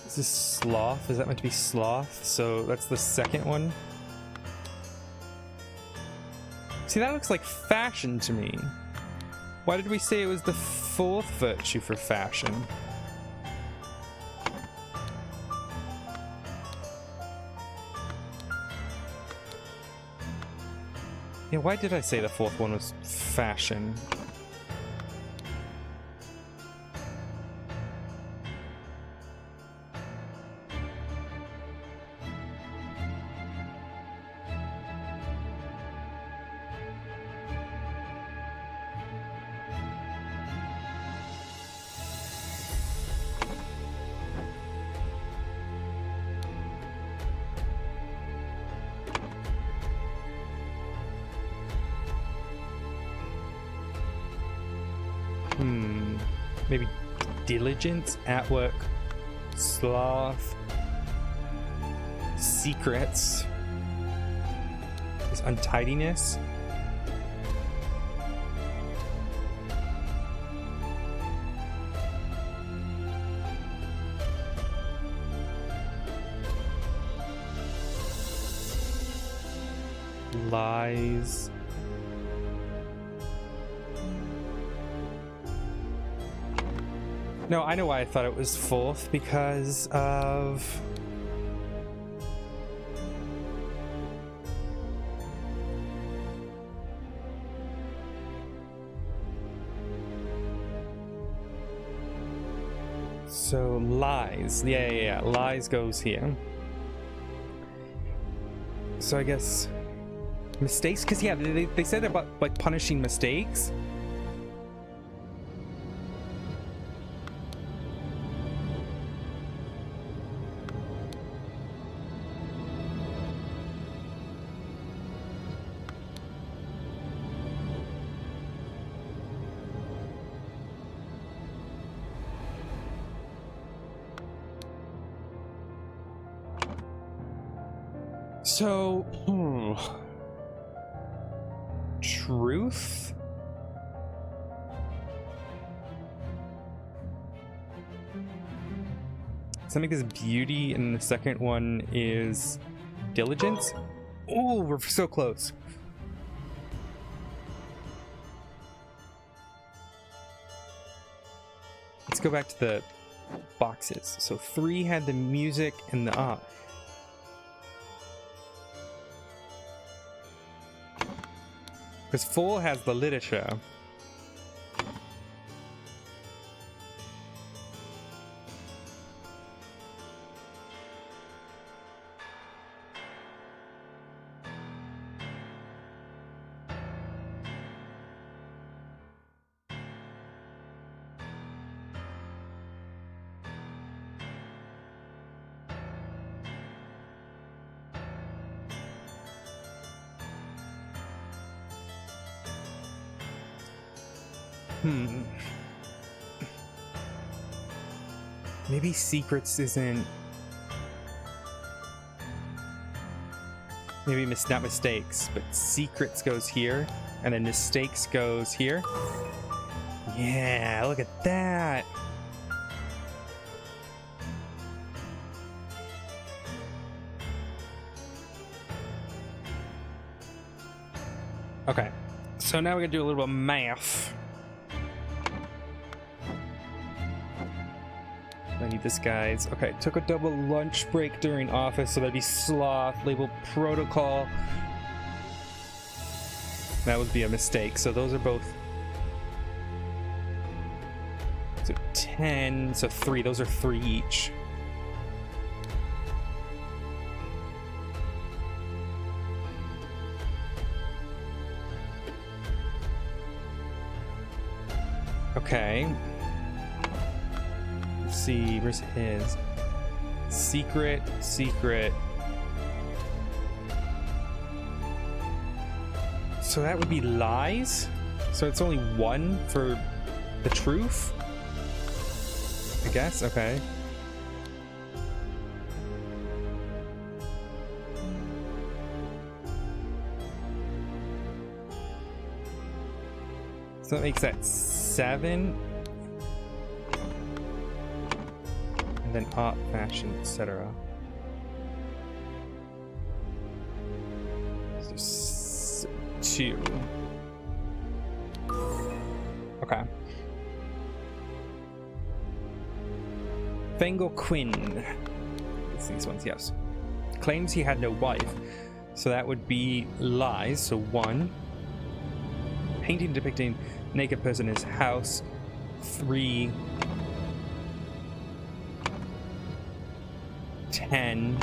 Is this sloth? Is that meant to be sloth? So that's the second one. See, that looks like fashion to me. Why did we say it was the fourth virtue for fashion? Yeah, why did I say the fourth one was fashion? Maybe diligence, at work, sloth, secrets, this untidiness. Lies. No, I know why I thought it was fourth, because of so lies. Yeah. Lies goes here. So I guess mistakes, because yeah, they said about like punishing mistakes. So, truth? Something is beauty, and the second one is diligence. Oh, we're so close. Let's go back to the boxes. So 3 had the music and the art. Because 4 has the literature. Maybe secrets isn't. Maybe not mistakes, but secrets goes here, and then mistakes goes here. Yeah, look at that. Okay, so now we're gonna do a little bit of math. I need this, guys. Okay, took a double lunch break during office, so that'd be sloth, label protocol. That would be a mistake, so those are both. So 10, so 3, those are 3 each. Okay. See, where's his? Secret. So that would be lies. So it's only 1 for the truth, I guess. Okay. So that makes that 7. And then art, fashion, etc. So 2. Okay. Fengal Quinn. It's these ones, yes. Claims he had no wife. So that would be lies. So 1. Painting depicting naked person in his house. 3. 10.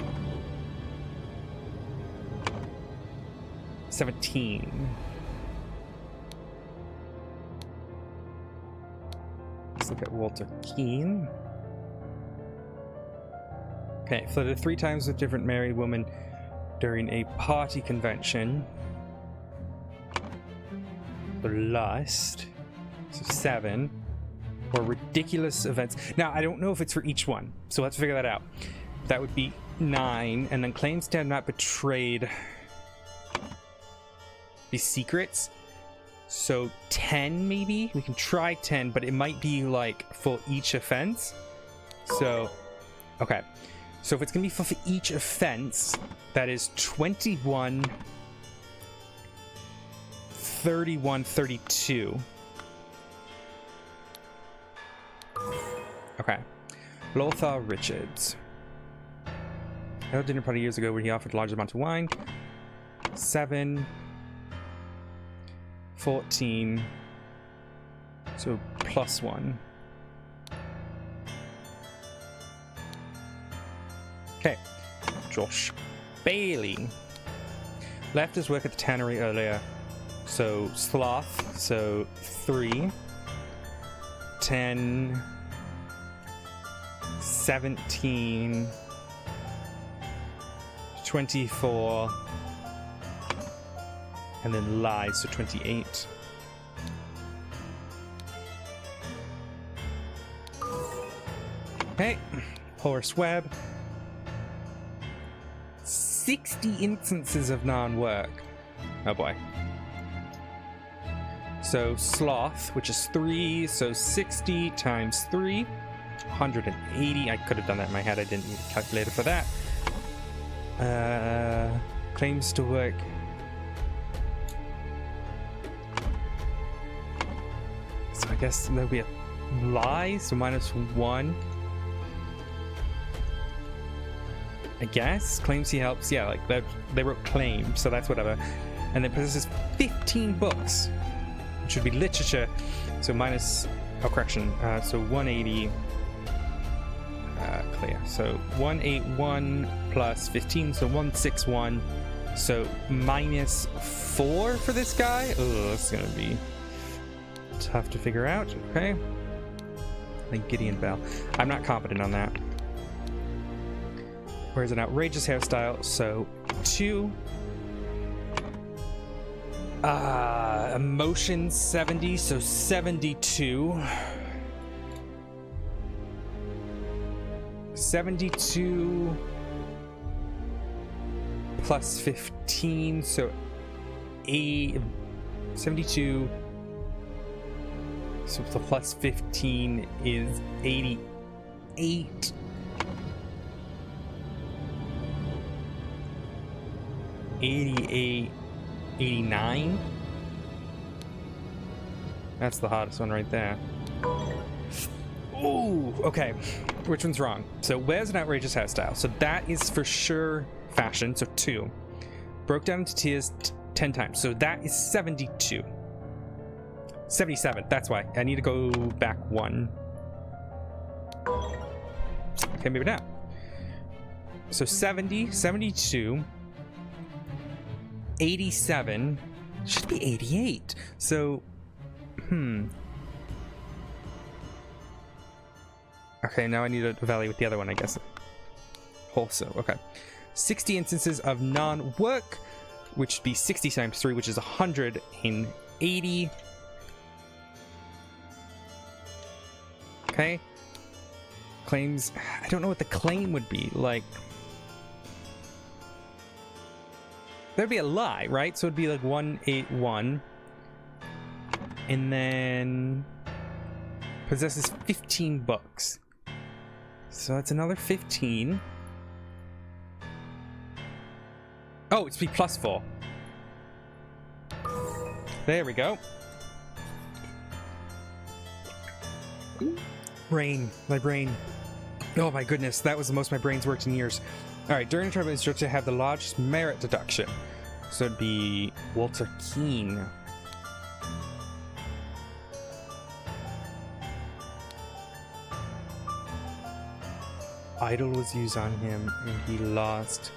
17. Let's look at Walter Keane. Okay, flirted 3 times with different married women during a party convention. Lust. So 7. or ridiculous events. Now, I don't know if it's for each one, so let's figure that out. That would be 9, and then claims to have not betrayed the secrets. So 10 maybe? We can try 10, but it might be like for each offense. So, okay. So if it's going to be for each offense, that is 21, 31, 32. Okay. Lothar Richards. I had a dinner party years ago where he offered large amounts of wine. 7, 14. So +1. Okay. Josh Bailey. Left his work at the tannery earlier. So sloth. So 3. 10. 17. 24. And then lies, so 28. Okay. Horace Webb. 60 instances of non-work. Oh boy. So sloth, which is 3, so 60 times 3. 180. I could have done that in my head. I didn't need a calculator for that. Claims to work. So I guess there'll be a lie, so -1. I guess. Claims he helps. Yeah, like that. They wrote claim, so that's whatever. And then possesses 15 books, which would be literature. So minus. Oh, correction. So 180. Clear. So 181 plus 15, so 161. So -4 for this guy. Oh, it's gonna be tough to figure out. Okay. I think Gideon Bell. I'm not confident on that. Where's an outrageous hairstyle? So 2. Emotion 70, so 72. 72 plus 15, so 72. So the plus 15 is 88. 88, 89. That's the hottest one right there. Ooh, okay. Which one's wrong? So wears an outrageous hairstyle. So that is for sure fashion. So 2. Broke down into tears 10 times. So that is 72. 77. That's why. I need to go back 1. Okay, maybe not. So 70, 72, 87. Should be 88. So, Okay, now I need to evaluate the other one, I guess. Also, okay. 60 instances of non-work, which would be 60 times 3, which is 180. Okay. Claims, I don't know what the claim would be. Like, there'd be a lie, right? So it'd be like 181. And then possesses 15 books. So that's another 15. Oh, it's be +4. There we go. Brain. My brain. Oh my goodness, that was the most my brain's worked in years. Alright, during travel instructor have the largest merit deduction. So it'd be Walter Keane. Idol was used on him and he lost.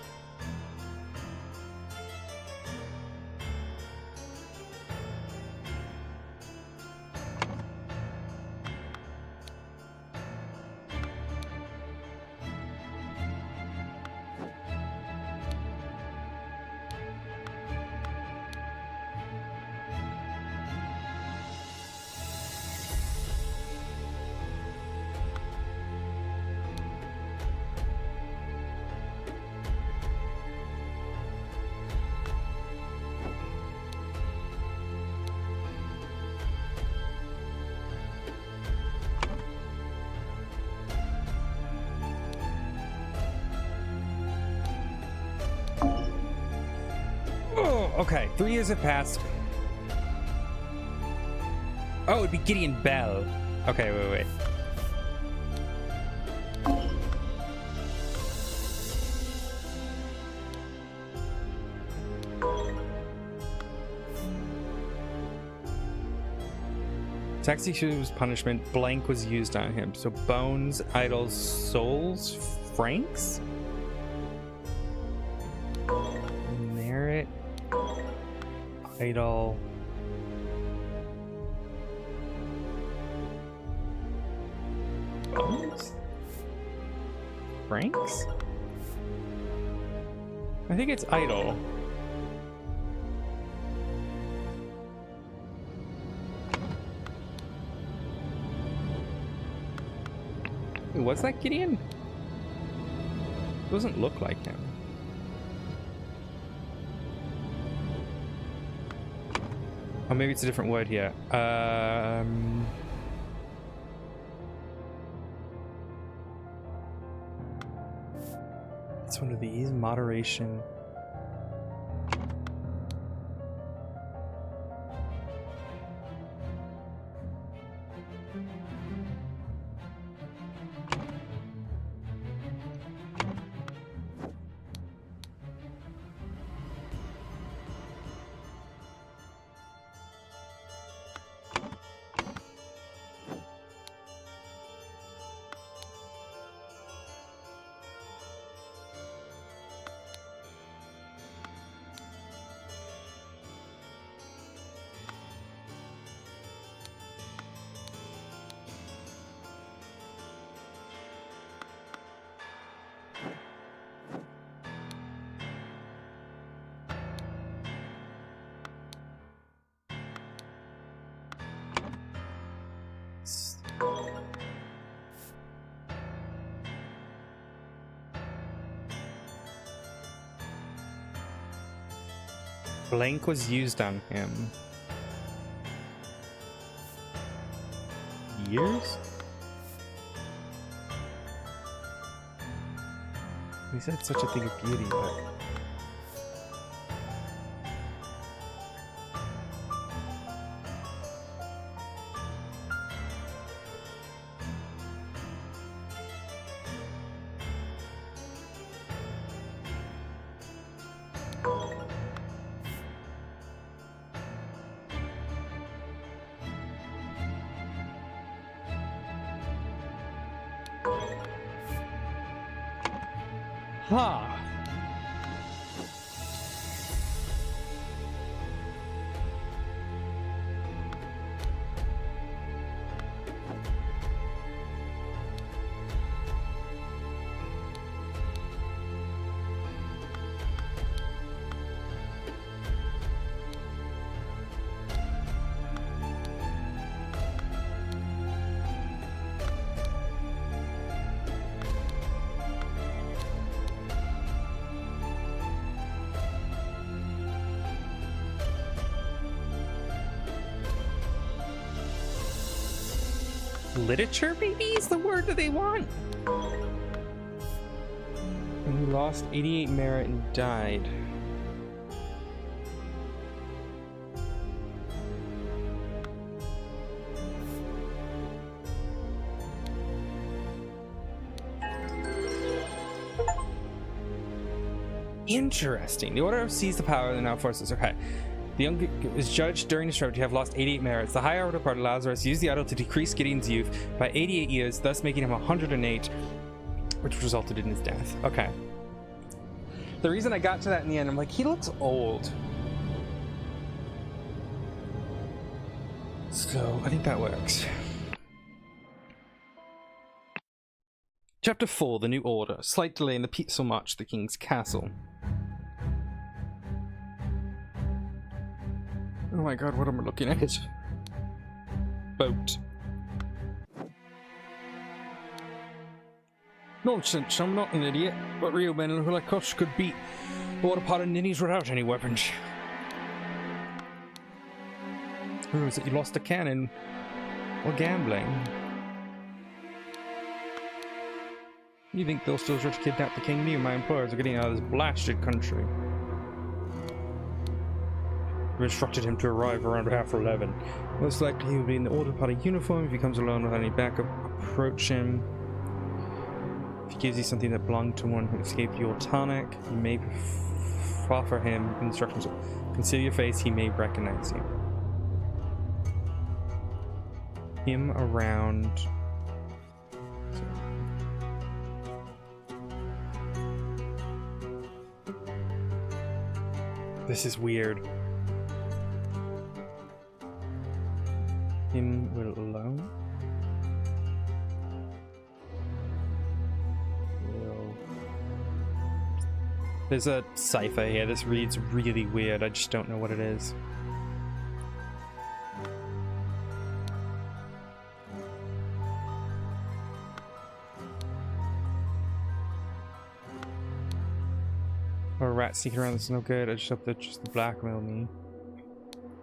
Okay, 3 years have passed. Oh, it'd be Gideon Bell. Okay, wait. Taxi was punishment. Blank was used on him. So bones, idols, souls, francs? Merit. Idol. Bones? Francs? I think it's idol. Was that Gideon? Doesn't look like him. Oh, maybe it's a different word here. It's one of these. Moderation. Blank was used on him. Years? He said such a thing of beauty, but... Ha! Literature, maybe, is the word that they want. And he lost 88 merit and died. Interesting. The order seized the power and now forces. Okay. The young is judged during the struggle to have lost 88 merits. The higher order part allows us to use the idol to decrease Gideon's youth by 88 years, thus making him 108, which resulted in his death. Okay. The reason I got to that in the end, I'm like, he looks old. So I think that works. Chapter 4, The New Order. Slight delay in the peaceful march to the king's castle. Oh my god, what am I looking at? Boat. Nonsense, I'm not an idiot, but real men like us could beat a water pot of ninnies without any weapons. Who is it? You lost a cannon or gambling? You think they'll still try to kidnap the king? Me and my employers are getting out of this blasted country. I've instructed him to arrive around 11:30. Most likely he will be in the Order Party uniform. If he comes alone without any backup, approach him. If he gives you something that belonged to one who escaped your tonic, you may offer him instructions. Conceal your face, he may recognize you. Him around. This is weird. Him will alone? There's a cipher here. This reads really weird. I just don't know what it is. Or a rat sneaking around, that's no good. I just hope that just blackmail me.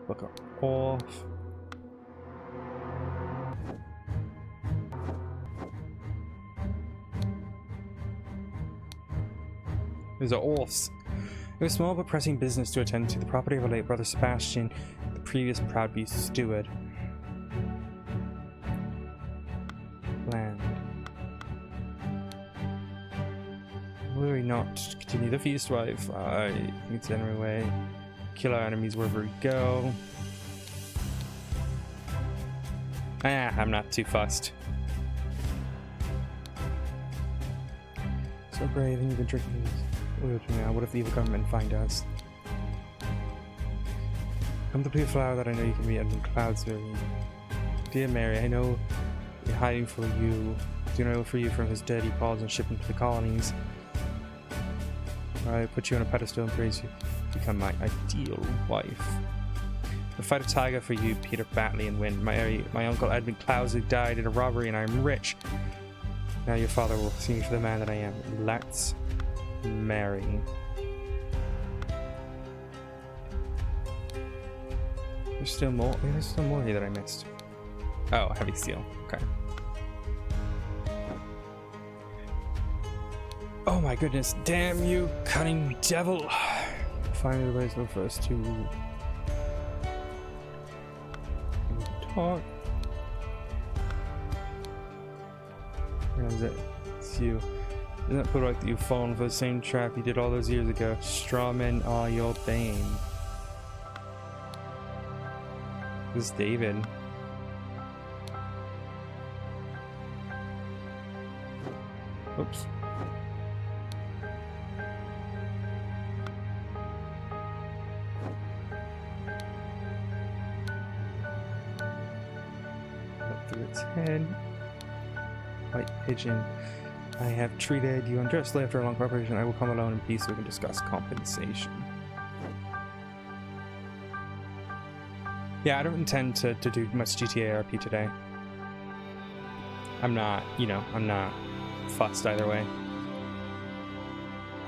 Look off. These are offs. It was small but pressing business to attend to, the property of our late brother Sebastian, the previous Proudby steward. Land. Will we not continue the feast, wife? I think it's the only way. Kill our enemies wherever we go. I'm not too fussed. So brave, and you've been drinking these. Now, what if the evil government find us? I'm the blue flower that I know you can be Edmund Cloudsbury. Dear Mary, I know you're hiding for you. Do not for you from his dirty paws and ship him to the colonies. I put you on a pedestal and praise you. Become my ideal wife. I'll fight a tiger for you, Peter Batley, and win. My uncle Edmund Cloudsbury died in a robbery, and I'm rich. Now your father will see me for the man that I am. Let's marry. There's still more. There's still more here that I missed. Oh, heavy steel. Okay. Oh my goodness! Damn you, cunning devil! Finally, the ways go first to talk. Where is it? It's you. Isn't it polite that you've fallen for the same trap you did all those years ago? Straw men are your bane. This is David. Oops. Up through its head. White pigeon. I have treated you unjustly after a long preparation. I will come alone in peace so we can discuss compensation. Yeah, I don't intend to do much GTA RP today. I'm not, I'm not fussed either way.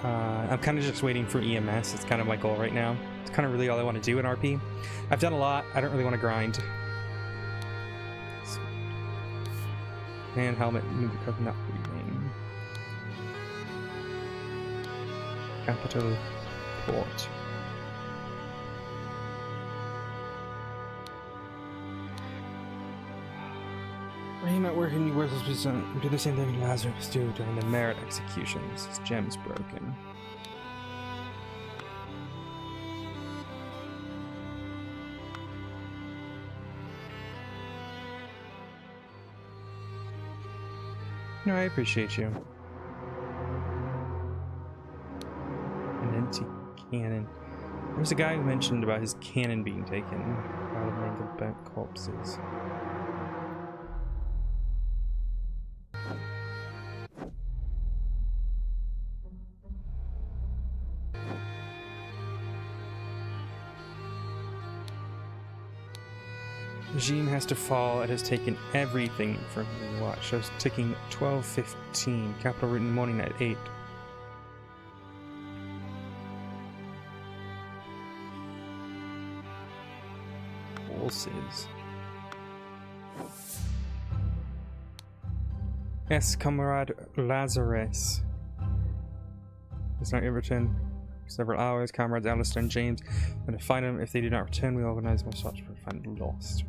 I'm kind of just waiting for EMS. It's kind of my goal right now. It's kind of really all I want to do in RP. I've done a lot. I don't really want to grind. And helmet, move because not breathing. Capital Port. Why are you not working, you worthless person? Do the same thing Lazarus do during the merit executions. His gem's broken. No, I appreciate you. An empty cannon. There was a guy who mentioned about his cannon being taken out of mangled bent corpses. Regime has to fall. It has taken everything from me. Watch. Shows ticking 12:15. Capital written morning at 8. Horses. Yes, comrade Lazarus. It's not your return. for several hours. Comrades Alistair and James going to find them. If they do not return, we organize more search to find the lost.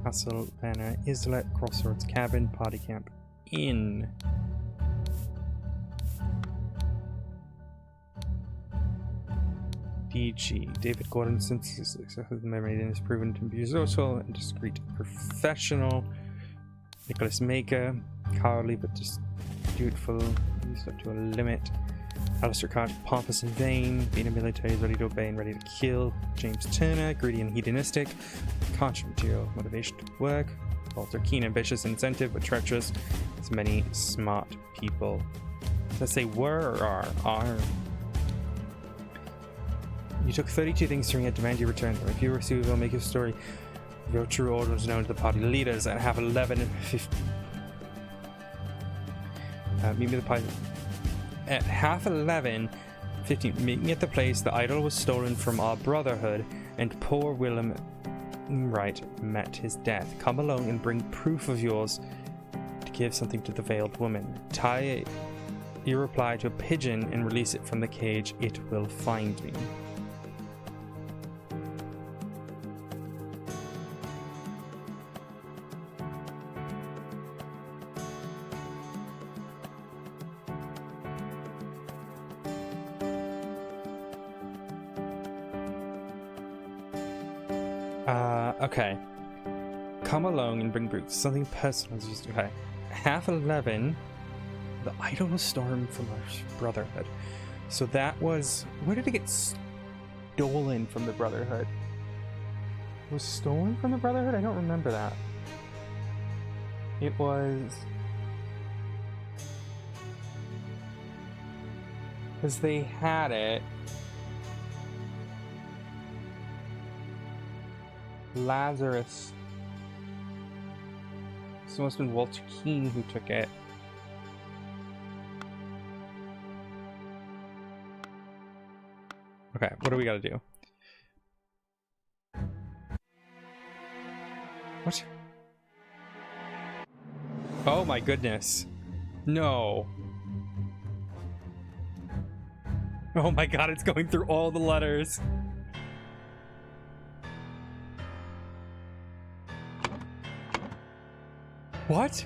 Castle Banner, Islet, Crossroads Cabin, Party Camp Inn. DG. David Gordon, since his successful memory is proven to be resourceful and discreet professional. Nicholas Maker, cowardly but just dutiful, used up to a limit. Alistair Carter, pompous and vain, being a military, ready to obey and ready to kill. James Turner, greedy and hedonistic, controversial motivation to work. Walter Keane, ambitious, incentive, but treacherous. As many smart people. Does that say were or are? You took 32 things from me and demand you return them. If you receive, we'll make your story. Your true orders known to the party leaders at half 11 and 50. Meet me at the party. At half 11, 15. Meet me at the place the idol was stolen from our brotherhood, and poor Willem Wright met his death. Come along and bring proof of yours to give something to the veiled woman. Tie your reply to a pigeon and release it from the cage. It will find me. Okay. Come along and bring proof. Something personal is just okay. Half 11. The idol was stolen from our brotherhood. So that was, where did it get stolen from the brotherhood? It was stolen from the brotherhood? I don't remember that. It was, because they had it. Lazarus. So it must have been Walter Keane who took it. Okay, what do we gotta do? What? Oh my goodness. No. Oh my god, it's going through all the letters. What?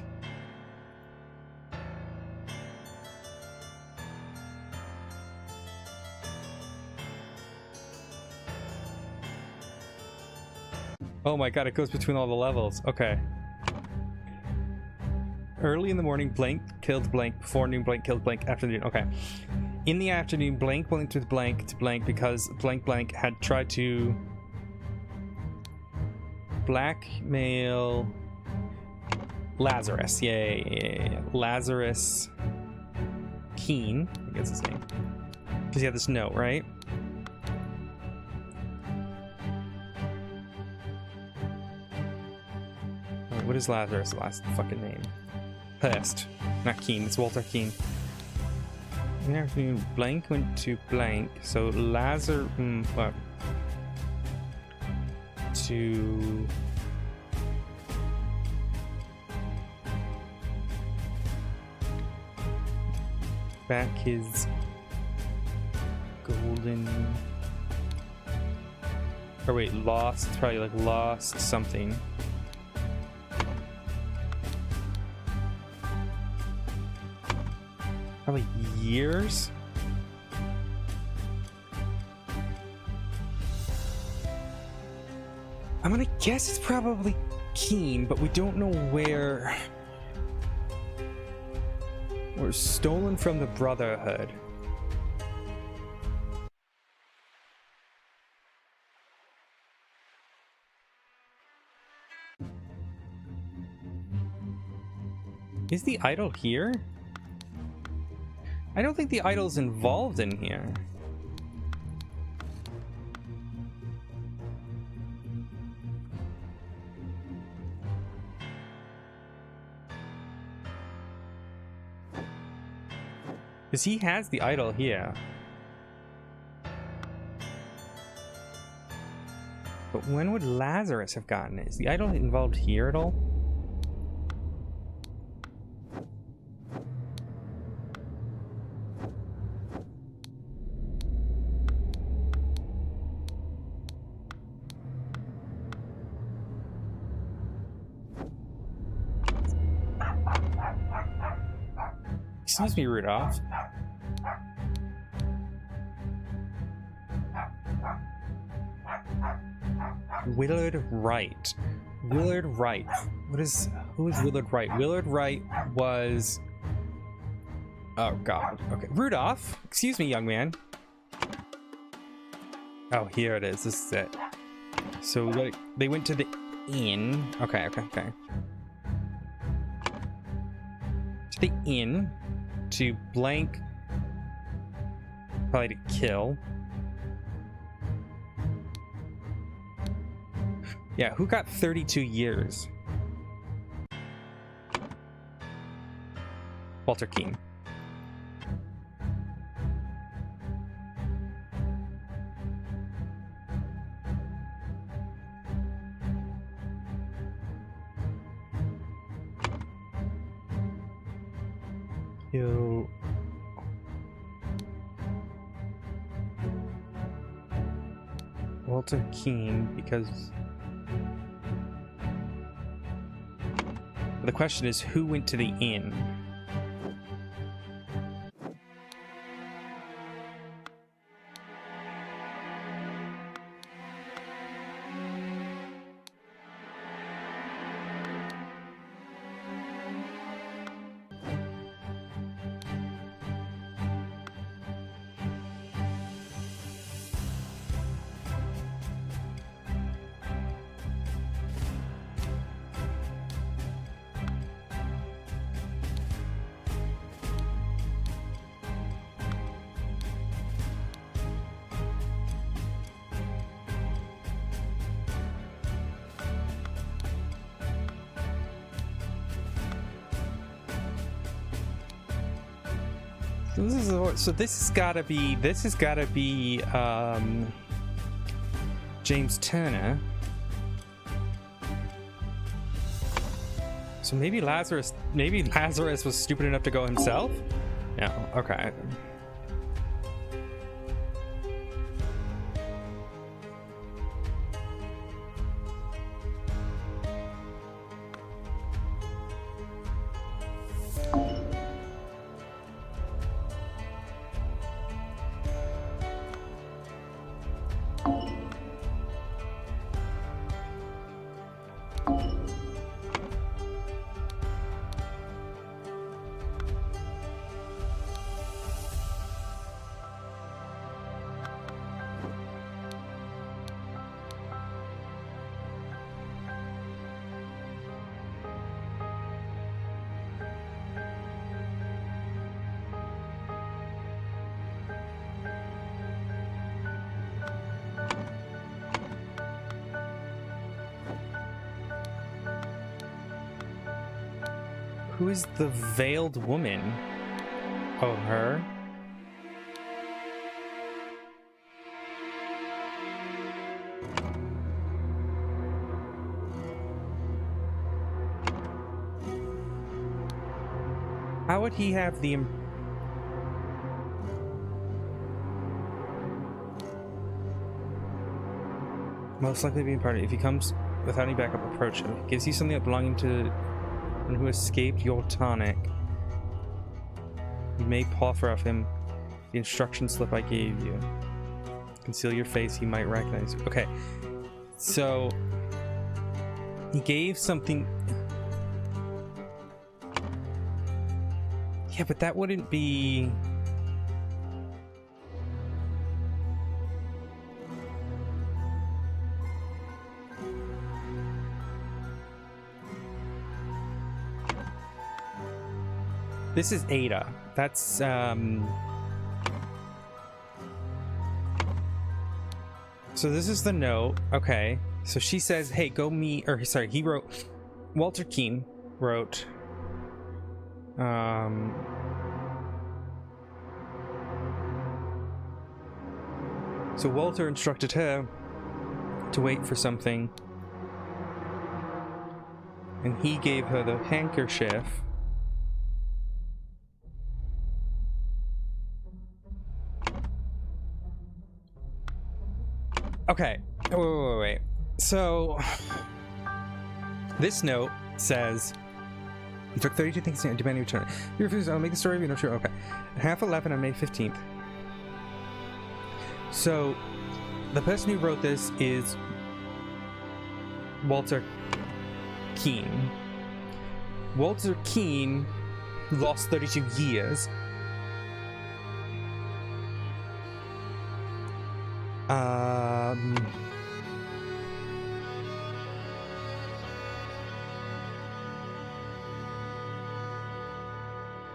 Oh my god, it goes between all the levels. Okay. Early in the morning, blank killed blank. Before noon, blank killed blank. Afternoon, okay. In the afternoon, blank went with blank to blank because blank blank had tried to blackmail Lazarus. Yeah. Lazarus Keane, I guess his name. Because he had this note, right? What is Lazarus' last fucking name? Hurst. Not Keane, it's Walter Keane. In the afternoon, blank went to blank. So Lazarus... what? To... back his golden... Or wait, lost. It's probably like lost something. Probably years? I'm gonna guess it's probably Keane, but we don't know where. We're stolen from the Brotherhood. Is the idol here? I don't think the idol's involved in here. Because he has the idol here. But when would Lazarus have gotten it? Is the idol involved here at all? Excuse me, Rudolph. Willard Wright. Willard Wright. Who is Willard Wright? Willard Wright was... Oh, God. Okay. Rudolph! Excuse me, young man. Oh, here it is. This is it. So they went to the inn. Okay. To the inn to blank... Probably to kill. Yeah, who got 32 years? Walter Keane. Yo. Walter Keane, because the question is, who went to the inn? So this has got to be James Turner. So maybe Lazarus was stupid enough to go himself? No, okay. Who is the veiled woman? Oh, her? How would he have the... Most likely being part of it. If he comes without any backup, approach him. Gives you something belonging to... who escaped your tonic. You may proffer of him the instruction slip I gave you. Conceal your face, he might recognize you. Okay, so he gave something. Yeah, but that wouldn't be. This is Ada. That's, So this is the note. Okay. So she says, hey, go meet... Or, sorry, he wrote... Walter Keane wrote... So Walter instructed her to wait for something. And he gave her the handkerchief. Okay, wait. So, this note says, It took 32 things to demand return. You refuse, I'll make the story of you know true. Okay. At half 11 on May 15th. So, the person who wrote this is Walter Keane. Walter Keane lost 32 years.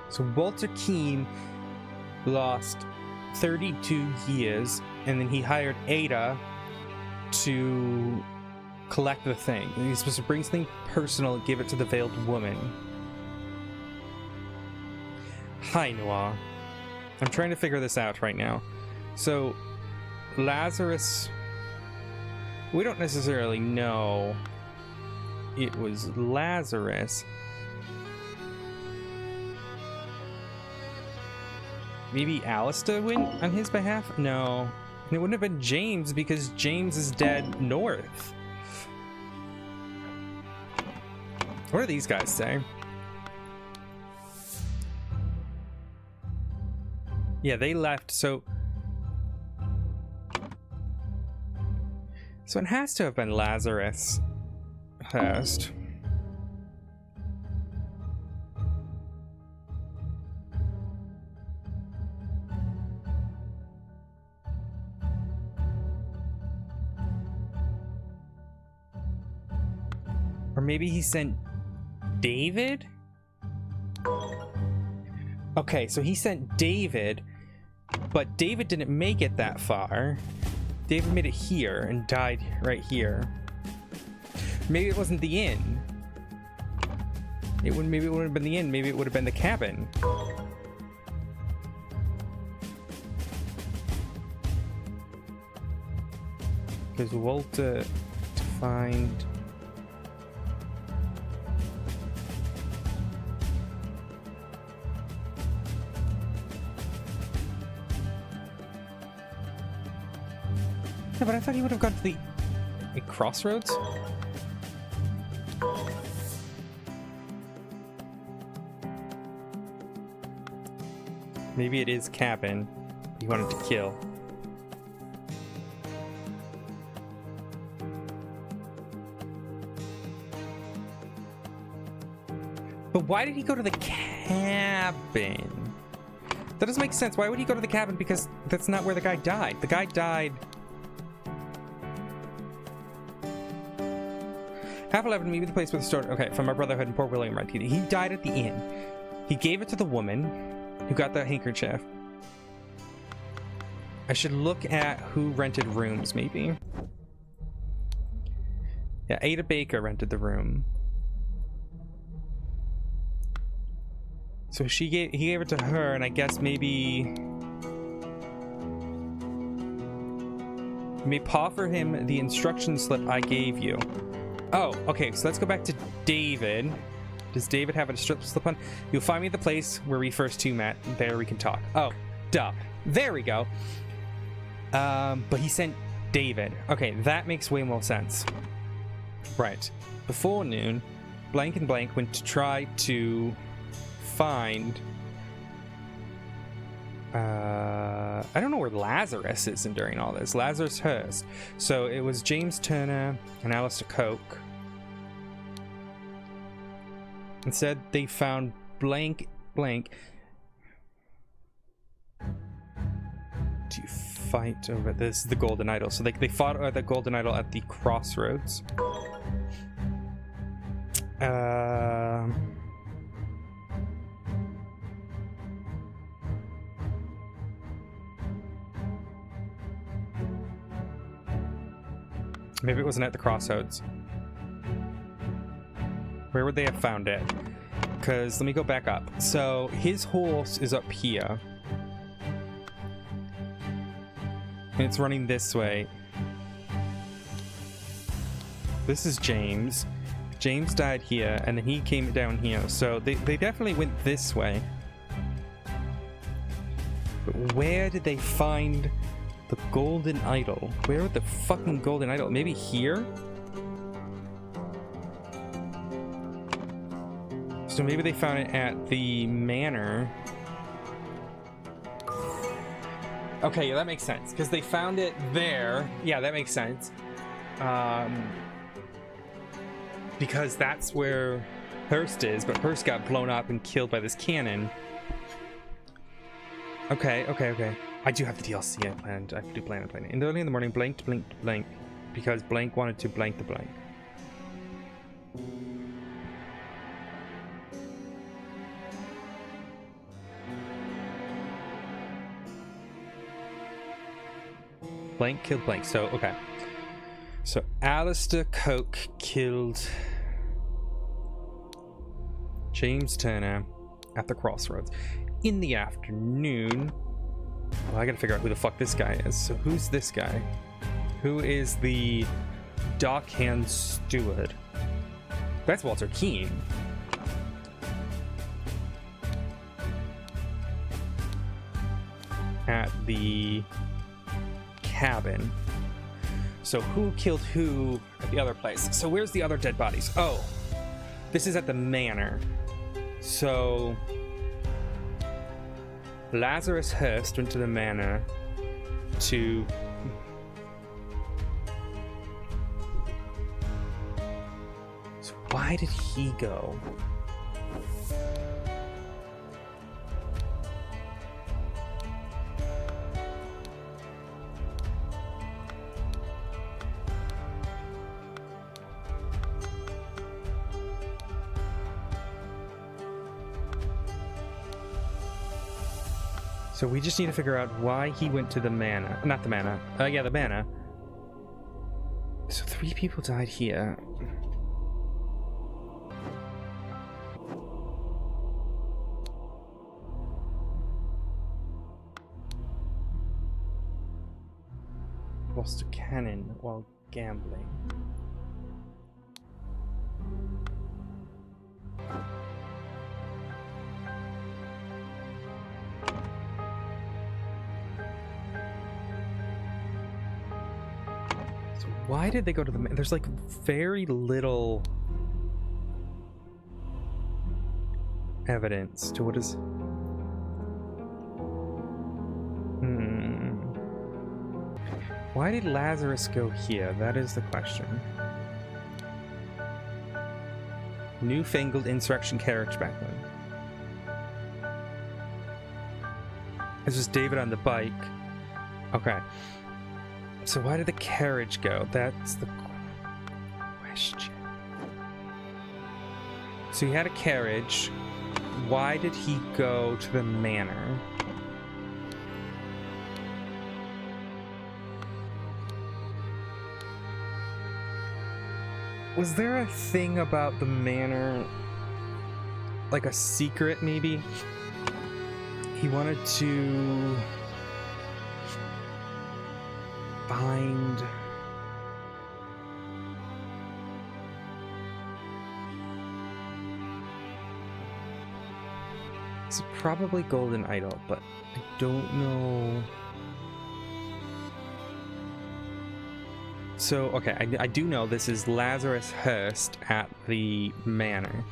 So Walter Keane lost 32 years, and then he hired Ada to collect the thing. And he's supposed to bring something personal and give it to the veiled woman. Hi, Noir. I'm trying to figure this out right now. So, Lazarus... We don't necessarily know it was Lazarus. Maybe Alistair went on his behalf? No. And it wouldn't have been James because James is dead north. What do these guys say? Yeah, they left, so it has to have been Lazarus first. Or maybe he sent David? Okay, so he sent David, but David didn't make it that far. David made it here and died right here. Maybe it wasn't the inn. Maybe it wouldn't have been the inn. Maybe it would have been the cabin. Because Walter to find... Yeah, but I thought he would have gone to the crossroads. Maybe it is cabin he wanted to kill. But why did he go to the cabin? That doesn't make sense. Why would he go to the cabin? Because that's not where the guy died. The guy died... Half 11, maybe the place where the story... Okay, from our Brotherhood and poor William, right? He died at the inn. He gave it to the woman who got the handkerchief. I should look at who rented rooms, maybe. Yeah, Ada Baker rented the room. So he gave it to her, and I guess maybe... You may paw for him the instruction slip I gave you. Oh, okay, so let's go back to David. Does David have a slip on? You'll find me at the place where we first two met. There we can talk. Oh, duh. There we go. But he sent David. Okay, that makes way more sense. Right. Before noon, blank and blank went to try to find... I don't know where Lazarus is during all this. Lazarus Hurst. So it was James Turner and Alistair Coke. Instead, they found blank. To fight over this, the Golden Idol. So they fought over the Golden Idol at the crossroads. Maybe it wasn't at the crossroads. Where would they have found it? Because let me go back up. So his horse is up here. And it's running this way. This is James. James died here, and then he came down here. So they definitely went this way. But where did they find the Golden Idol? Where would the fucking Golden Idol? Maybe here? There's So maybe they found it at the manor. Okay, yeah, that makes sense. Because they found it there. Yeah, that makes sense. Because that's where Hurst is, but Hurst got blown up and killed by this cannon. Okay. I do have the DLC I planned. I do plan on playing it. In the early in the morning, blanked, because blank wanted to blank the blank. Blank killed blank. So, okay. So, Alistair Coke killed James Turner at the crossroads. In the afternoon... Well, I gotta figure out who the fuck this guy is. So, who's this guy? Who is the dockhand steward? That's Walter Keane. At the cabin. So who killed who at the other place? So where's the other dead bodies? Oh, this is at the manor. So Lazarus Hurst went to the manor to... So why did he go? So we just need to figure out why he went to the manor. Not the manor. Yeah, the manor. So 3 people died here. Lost a cannon while gambling. Why did they go to the... There's like very little evidence to what is... Why did Lazarus go here? That is the question. Newfangled insurrection carriage back then. This is David on the bike. Okay. So why did the carriage go? That's the question. So he had a carriage. Why did he go to the manor? Was there a thing about the manor? Like a secret, maybe? He wanted to... find... It's probably Golden Idol, but I don't know... So, okay, I do know this is Lazarus Hurst at the manor.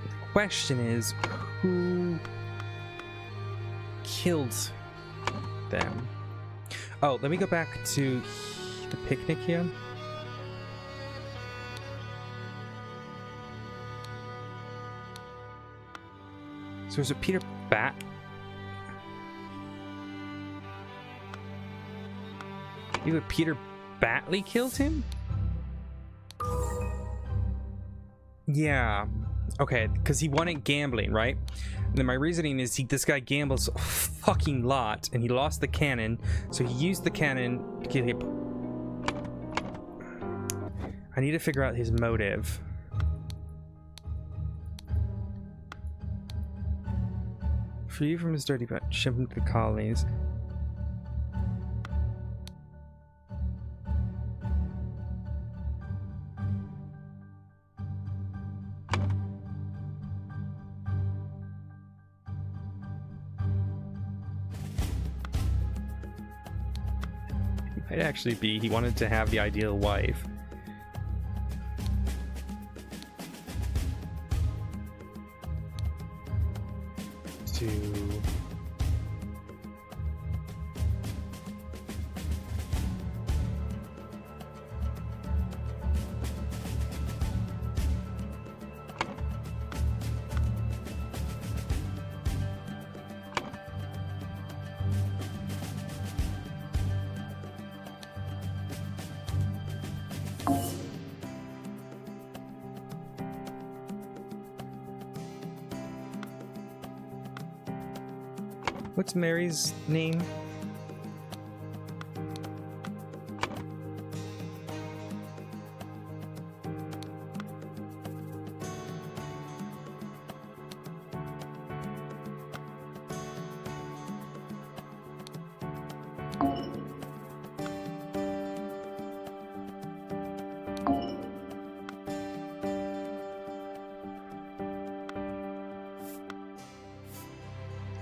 The question is, who killed them? Oh, let me go back to the picnic here. So is it Peter Bat? Either Peter Batley killed him? Yeah. Okay, because he wanted gambling, right? And then my reasoning is this guy gambles a fucking lot, and he lost the cannon, so he used the cannon to kill him. I need to figure out his motive. Free from his dirty butt, ship him to the colonies. Might actually be he wanted to have the ideal wife. to... What's Mary's name?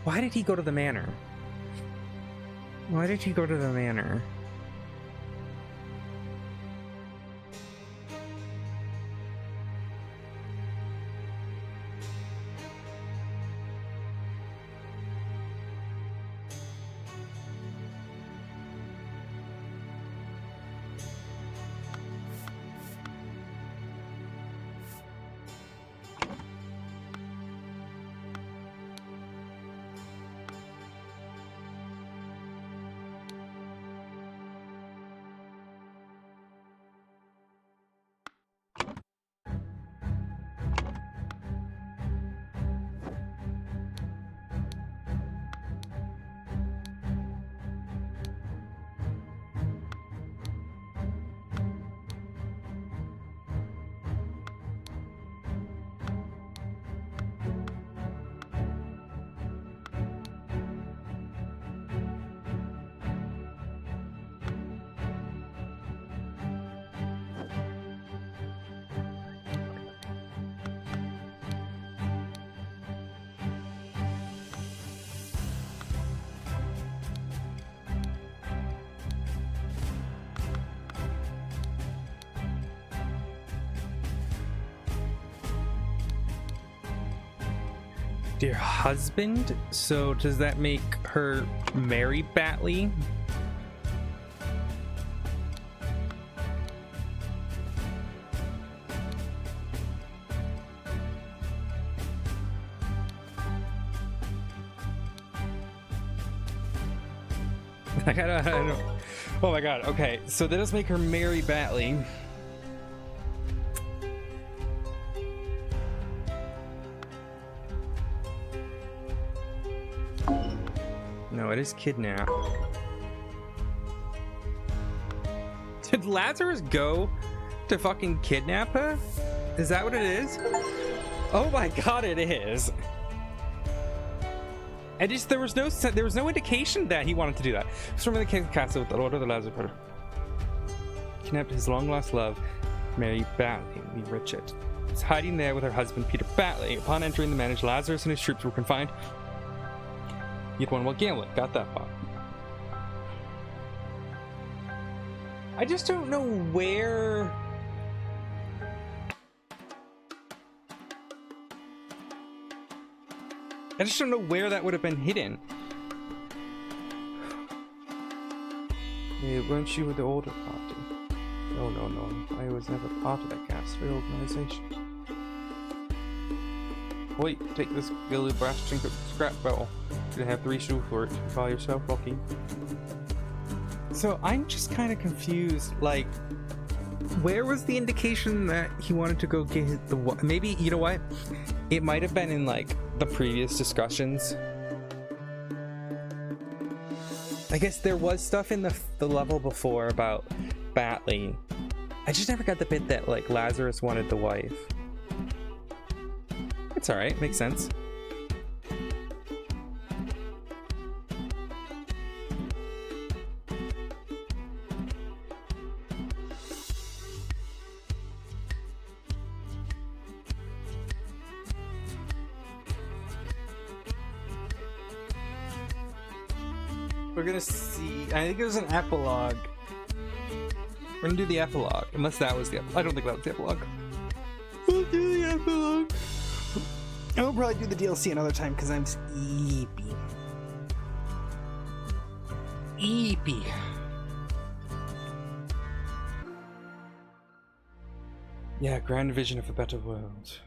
Why did he go to the manor? Why did he go to the manor? Dear husband? So does that make her Mary Batley? I don't. Oh my god, okay. So that does make her Mary Batley. No, it is kidnap. Did Lazarus go to fucking kidnap her? Is that what it is? Oh my god, it is. And just there was no indication that he wanted to do that. Storming the king's castle with the Lord of the Lazarus. Kidnapped his long lost love, Mary Batley, Richard. He's hiding there with her husband, Peter Batley. Upon entering the manor, Lazarus and his troops were confined. You'd won while gambling. Got that far. I just don't know where... I just don't know where that would have been hidden. Hey, weren't you with the older party? No. I was never part of that ghastly organization. Wait, take this gilded brass trinket scrap barrel. You can have 3 shoe for it. Call yourself lucky. So I'm just kind of confused. Like, where was the indication that he wanted to go get the? Maybe, you know what? It might have been in like the previous discussions. I guess there was stuff in the level before about Batley. I just never got the bit that like Lazarus wanted the wife. It's alright, makes sense. We're gonna see. I think it was an epilogue. We're gonna do the epilogue, unless that was the epilogue. I don't think that was the epilogue. We'll do the epilogue. I'll probably do the DLC another time because I'm sleepy. Eepy. Yeah, grand vision of a better world.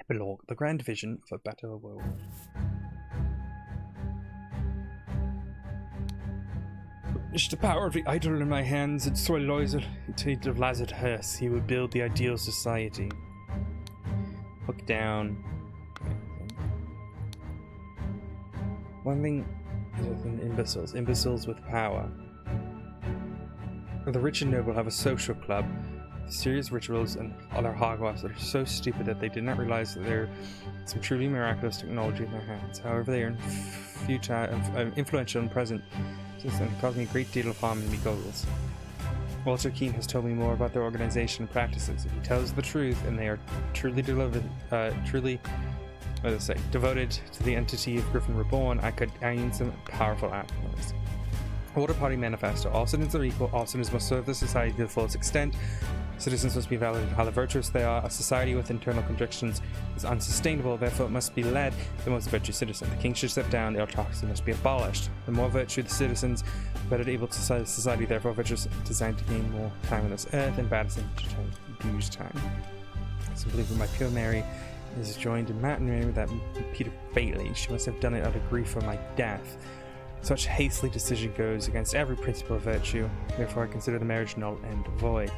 Epilogue, the grand vision of a better world. It's the power of the idol in my hands, it's so loyal to Lazard Hearst. He will build the ideal society. Look down. One thing is with imbeciles. Imbeciles with power. The rich and noble have a social club. Serious rituals and other hogwash that are so stupid that they did not realize that there is some truly miraculous technology in their hands. However, they are influential and present and cause me a great deal of harm and me goals. Walter Keane has told me more about their organization and practices. If he tells the truth and they are truly devoted to the entity of Griffin Reborn, I could gain some powerful outcomes. Water Party Manifesto. All citizens are equal. All citizens must serve the society to the fullest extent. Citizens must be validated how virtuous they are. A society with internal contradictions is unsustainable, therefore it must be led by the most virtuous citizen. The king should step down, the autocracy must be abolished. The more virtue the citizens, the better able to society, therefore virtuous designed to gain more time on this earth and bad to use time. So I believe that my pure Mary is joined in matrimony with that Peter Bailey. She must have done it out of grief for my death. Such hastily decision goes against every principle of virtue, therefore I consider the marriage null and void.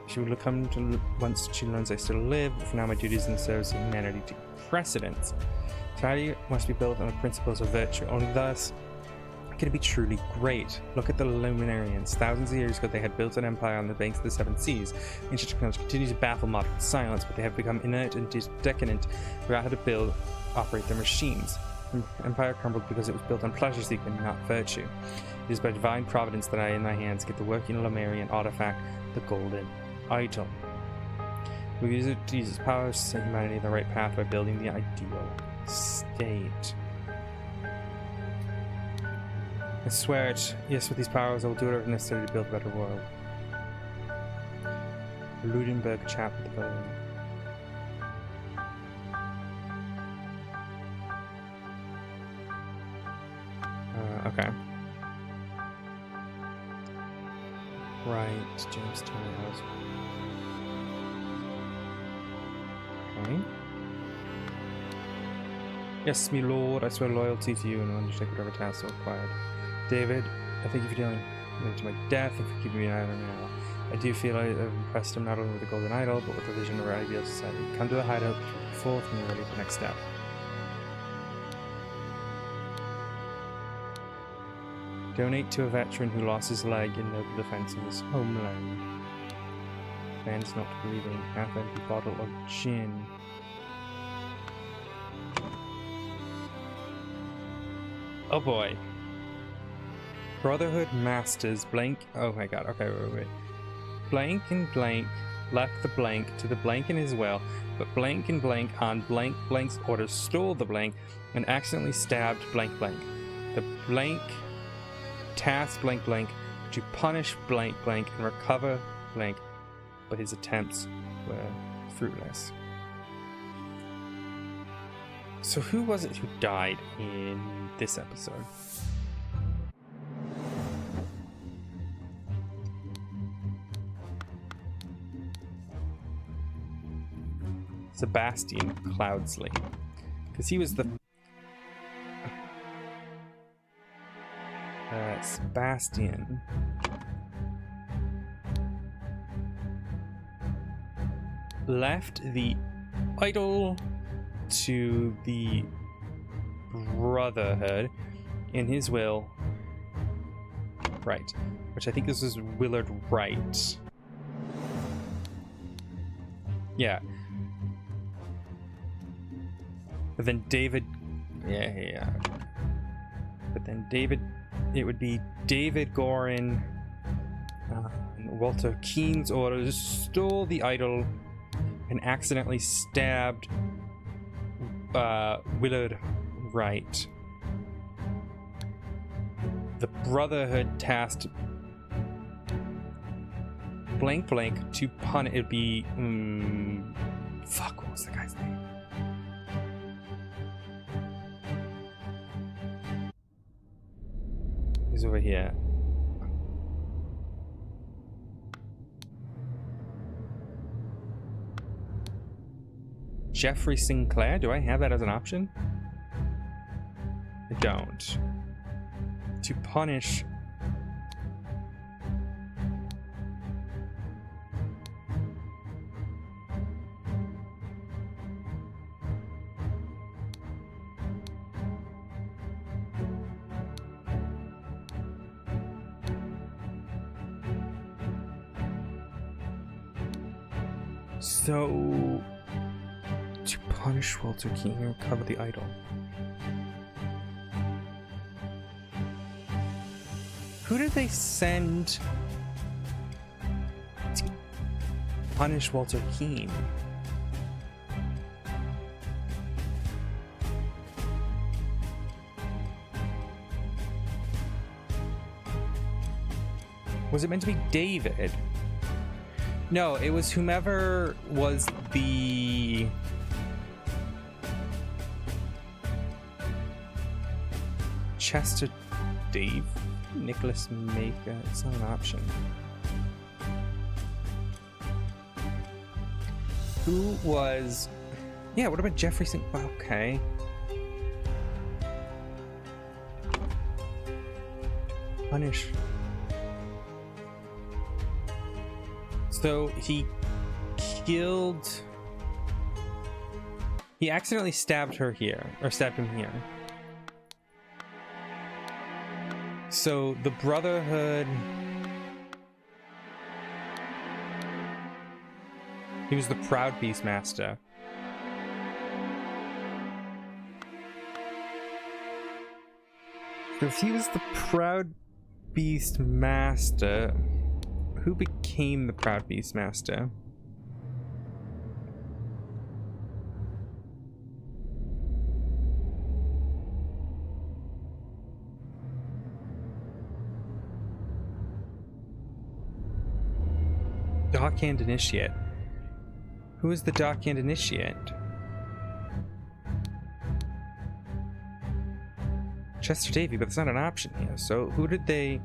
She will come to once she learns I still live, but for now my duties in the service of humanity take precedence. Society must be built on the principles of virtue, only thus can it be truly great. Look at the Luminarians. Thousands of years ago they had built an empire on the banks of the seven seas. Ancient technology continues to baffle modern science, but they have become inert and decadent without how to operate their machines. The empire crumbled because it was built on pleasure-seeking, not virtue. It is by divine providence that I in my hands get the working Lumerian artifact, the Golden Idol. We use it to use its powers to set humanity on the right path by building the ideal state. I swear it. Yes, with these powers I will do whatever necessary to build a better world. Ludenberg chap with the building. Okay. Right, Jamestown House. Okay. Yes, me lord, I swear loyalty to you and will undertake whatever tasks are required. David, I thank you for dealing me to my death and for keeping me an island now. I do feel I have impressed him not only with the Golden Idol, but with the vision of our ideal society. Come to the hideout before and you're ready for the next step. Donate to a veteran who lost his leg in noble defense of his homeland. Man's not breathing. Half-empty bottle of gin. Oh boy. Brotherhood Masters blank. Oh my god. Okay, wait. Blank and blank left the blank to the blank in his well, but blank and blank on blank blank's orders stole the blank and accidentally stabbed blank blank. The blank tasked blank blank to punish blank blank and recover blank, but his attempts were fruitless. So who was it who died in this episode? Sebastian Cloudsley, because he was the Sebastian left the idol to the Brotherhood in his will, right, which I think this is Willard Wright. Yeah. But then David, yeah. But then David, it would be David Gorin, Walter Keane's orders, stole the idol and accidentally stabbed Willard Wright. The Brotherhood tasked blank blank to punish. It'd be fuck. What was the guy's name? He's over here. Jeffrey Sinclair. Do I have that as an option? I don't. To punish. So, to punish Walter King and recover the idol. Who did they send to punish Walter Keane? Was it meant to be David? No, it was whomever was the... Chester Dave? Nicholas Maker? It's not an option. Who was... Yeah, what about Jeffrey Sing... Okay. Punish... So he killed... He accidentally stabbed her here, or stabbed him here. So the Brotherhood... He was the Proud Beastmaster. So if he was the Proud Beastmaster... Who became the Proud Beastmaster? Darkhand Initiate. Who is the Darkhand Initiate? Chester Davy, but it's not an option here. So who did they...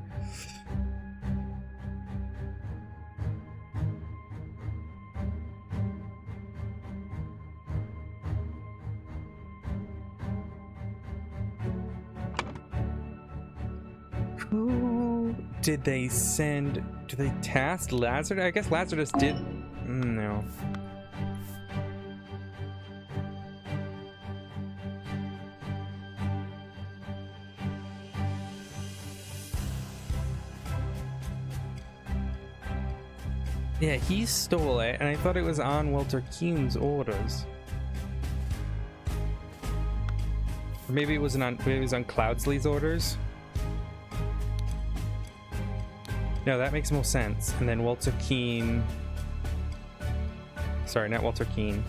Who did they send? Do they task Lazarus? I guess Lazarus did. No. Yeah, he stole it, and I thought it was on Walter Keane's orders. Or maybe it wasn't on. Maybe it was on Cloudsley's orders. No, that makes more sense. And then Walter Keane... Sorry, not Walter Keane.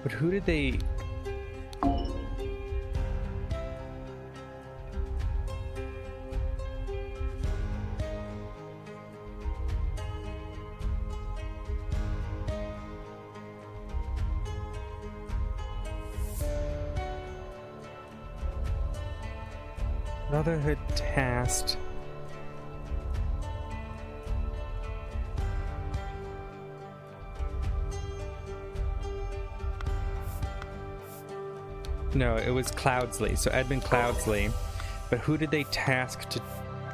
But who did they... Brotherhood tasked. No, it was Cloudsley. So Edmund Cloudsley. But who did they task to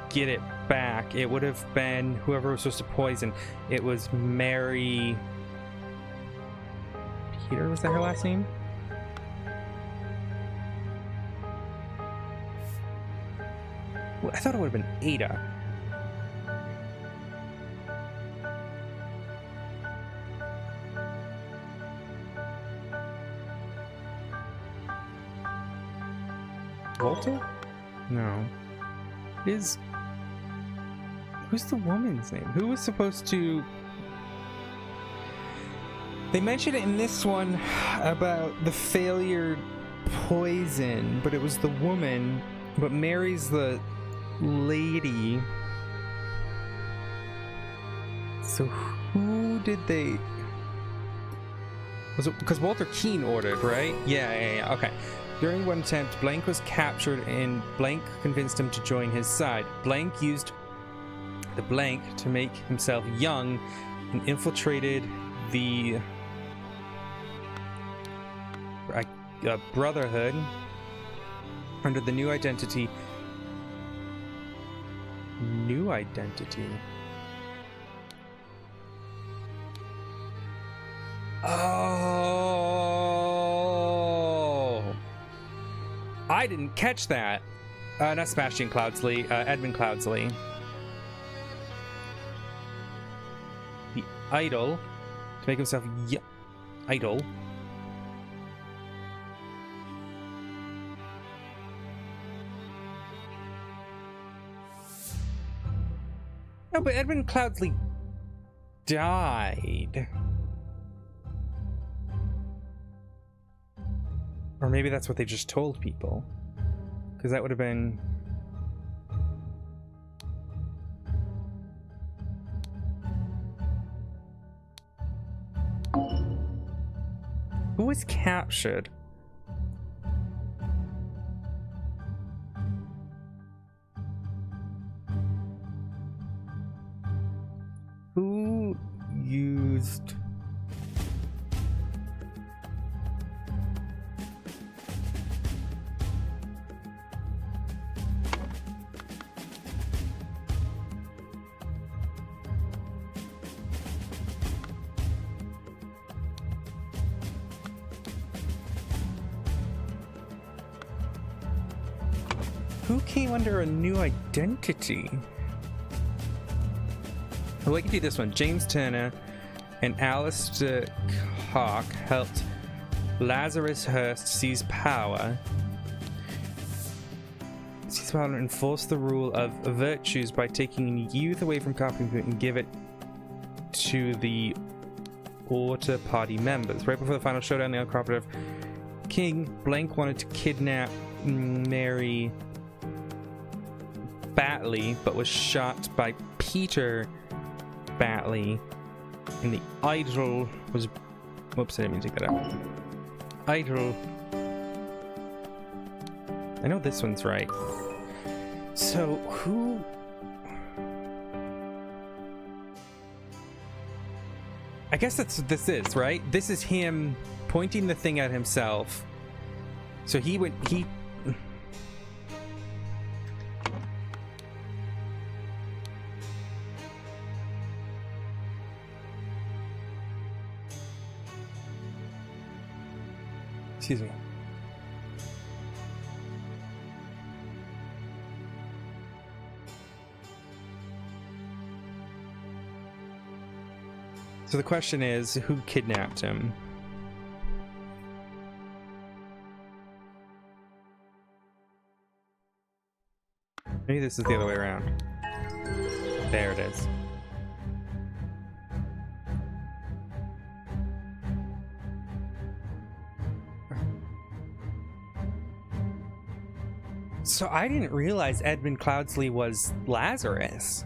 get it back? It would have been whoever was supposed to poison. It was Mary... Peter, was that her last name? I thought it would have been Ada. Walter? No. Who's the woman's name? Who was supposed to They mentioned it in this one about the failure poison, but it was the woman. But Mary's the lady. So who did they... Was it because Walter Keene ordered, right? Yeah, okay. During one attempt, Blank was captured and Blank convinced him to join his side. Blank used the Blank to make himself young and infiltrated the Brotherhood under the new identity. New identity? Oh, I didn't catch that. Not Sebastian Cloudsley, Edmund Cloudsley. The idol to make himself idol. No, but Edmund Cloudsley died. Or maybe that's what they just told people. Because that would have been... Who was captured? Who used... Who came under a new identity? Well, we can do this one. James Turner and Alistair Hawk helped Lazarus Hurst seize power. Seize power and enforce the rule of virtues by taking youth away from Carpenter and give it to the Order Party members. Right before the final showdown, the uncooperative King Blank wanted to kidnap Mary Batley, but was shot by Peter Batley, and the idol was... Whoops, I didn't mean to take that out. Idol... I know this one's right. So, who... I guess that's what this is, right? This is him pointing the thing at himself. So he went... Excuse me. So the question is, who kidnapped him? Maybe this is the other way around. There it is. So I didn't realize Edmund Cloudsley was Lazarus.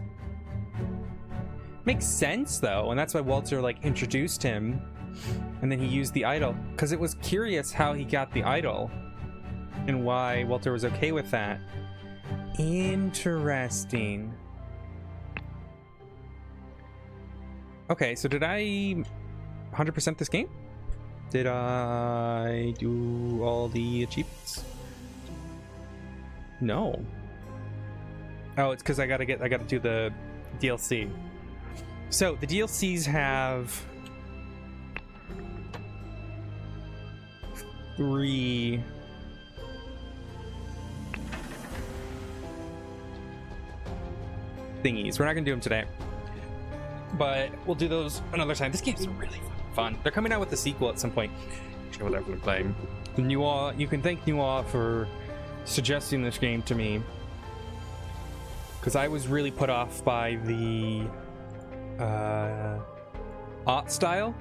Makes sense though, and that's why Walter like introduced him, and then he used the idol, because it was curious how he got the idol and why Walter was okay with that. Interesting. Okay, so did I 100% this game? Did I do all the achievements? No. Oh, it's because I gotta do the DLC. So the DLCs have 3 thingies. We're not gonna do them today, but we'll do those another time. This game's really fun. They're coming out with the sequel at some point. Actually, we'll definitely play. You can thank Nuaw for suggesting this game to me, because I was really put off by the art style.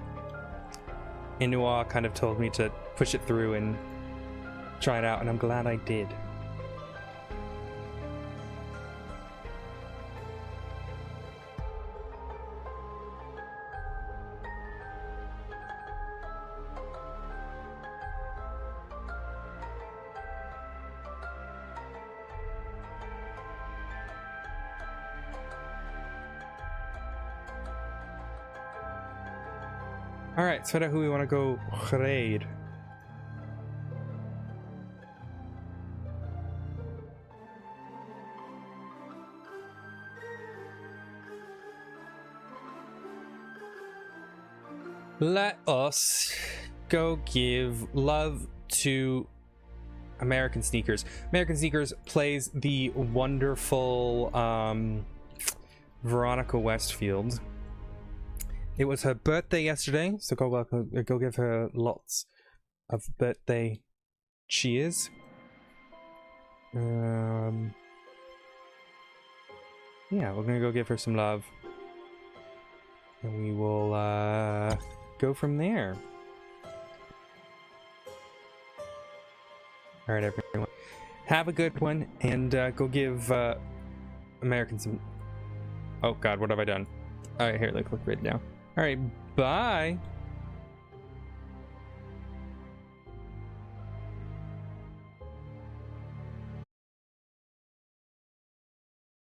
Inuwa kind of told me to push it through and try it out, and I'm glad I did. Alright, let's find out who we want to go raid. Let us go give love to American Sneakers. American Sneakers plays the wonderful Veronica Westfield. It was her birthday yesterday, so go give her lots of birthday cheers. Yeah, we're gonna go give her some love, and we will go from there. All right, everyone, have a good one, and go give American some. Oh God, what have I done? All right, here, let's click right now. All right, bye.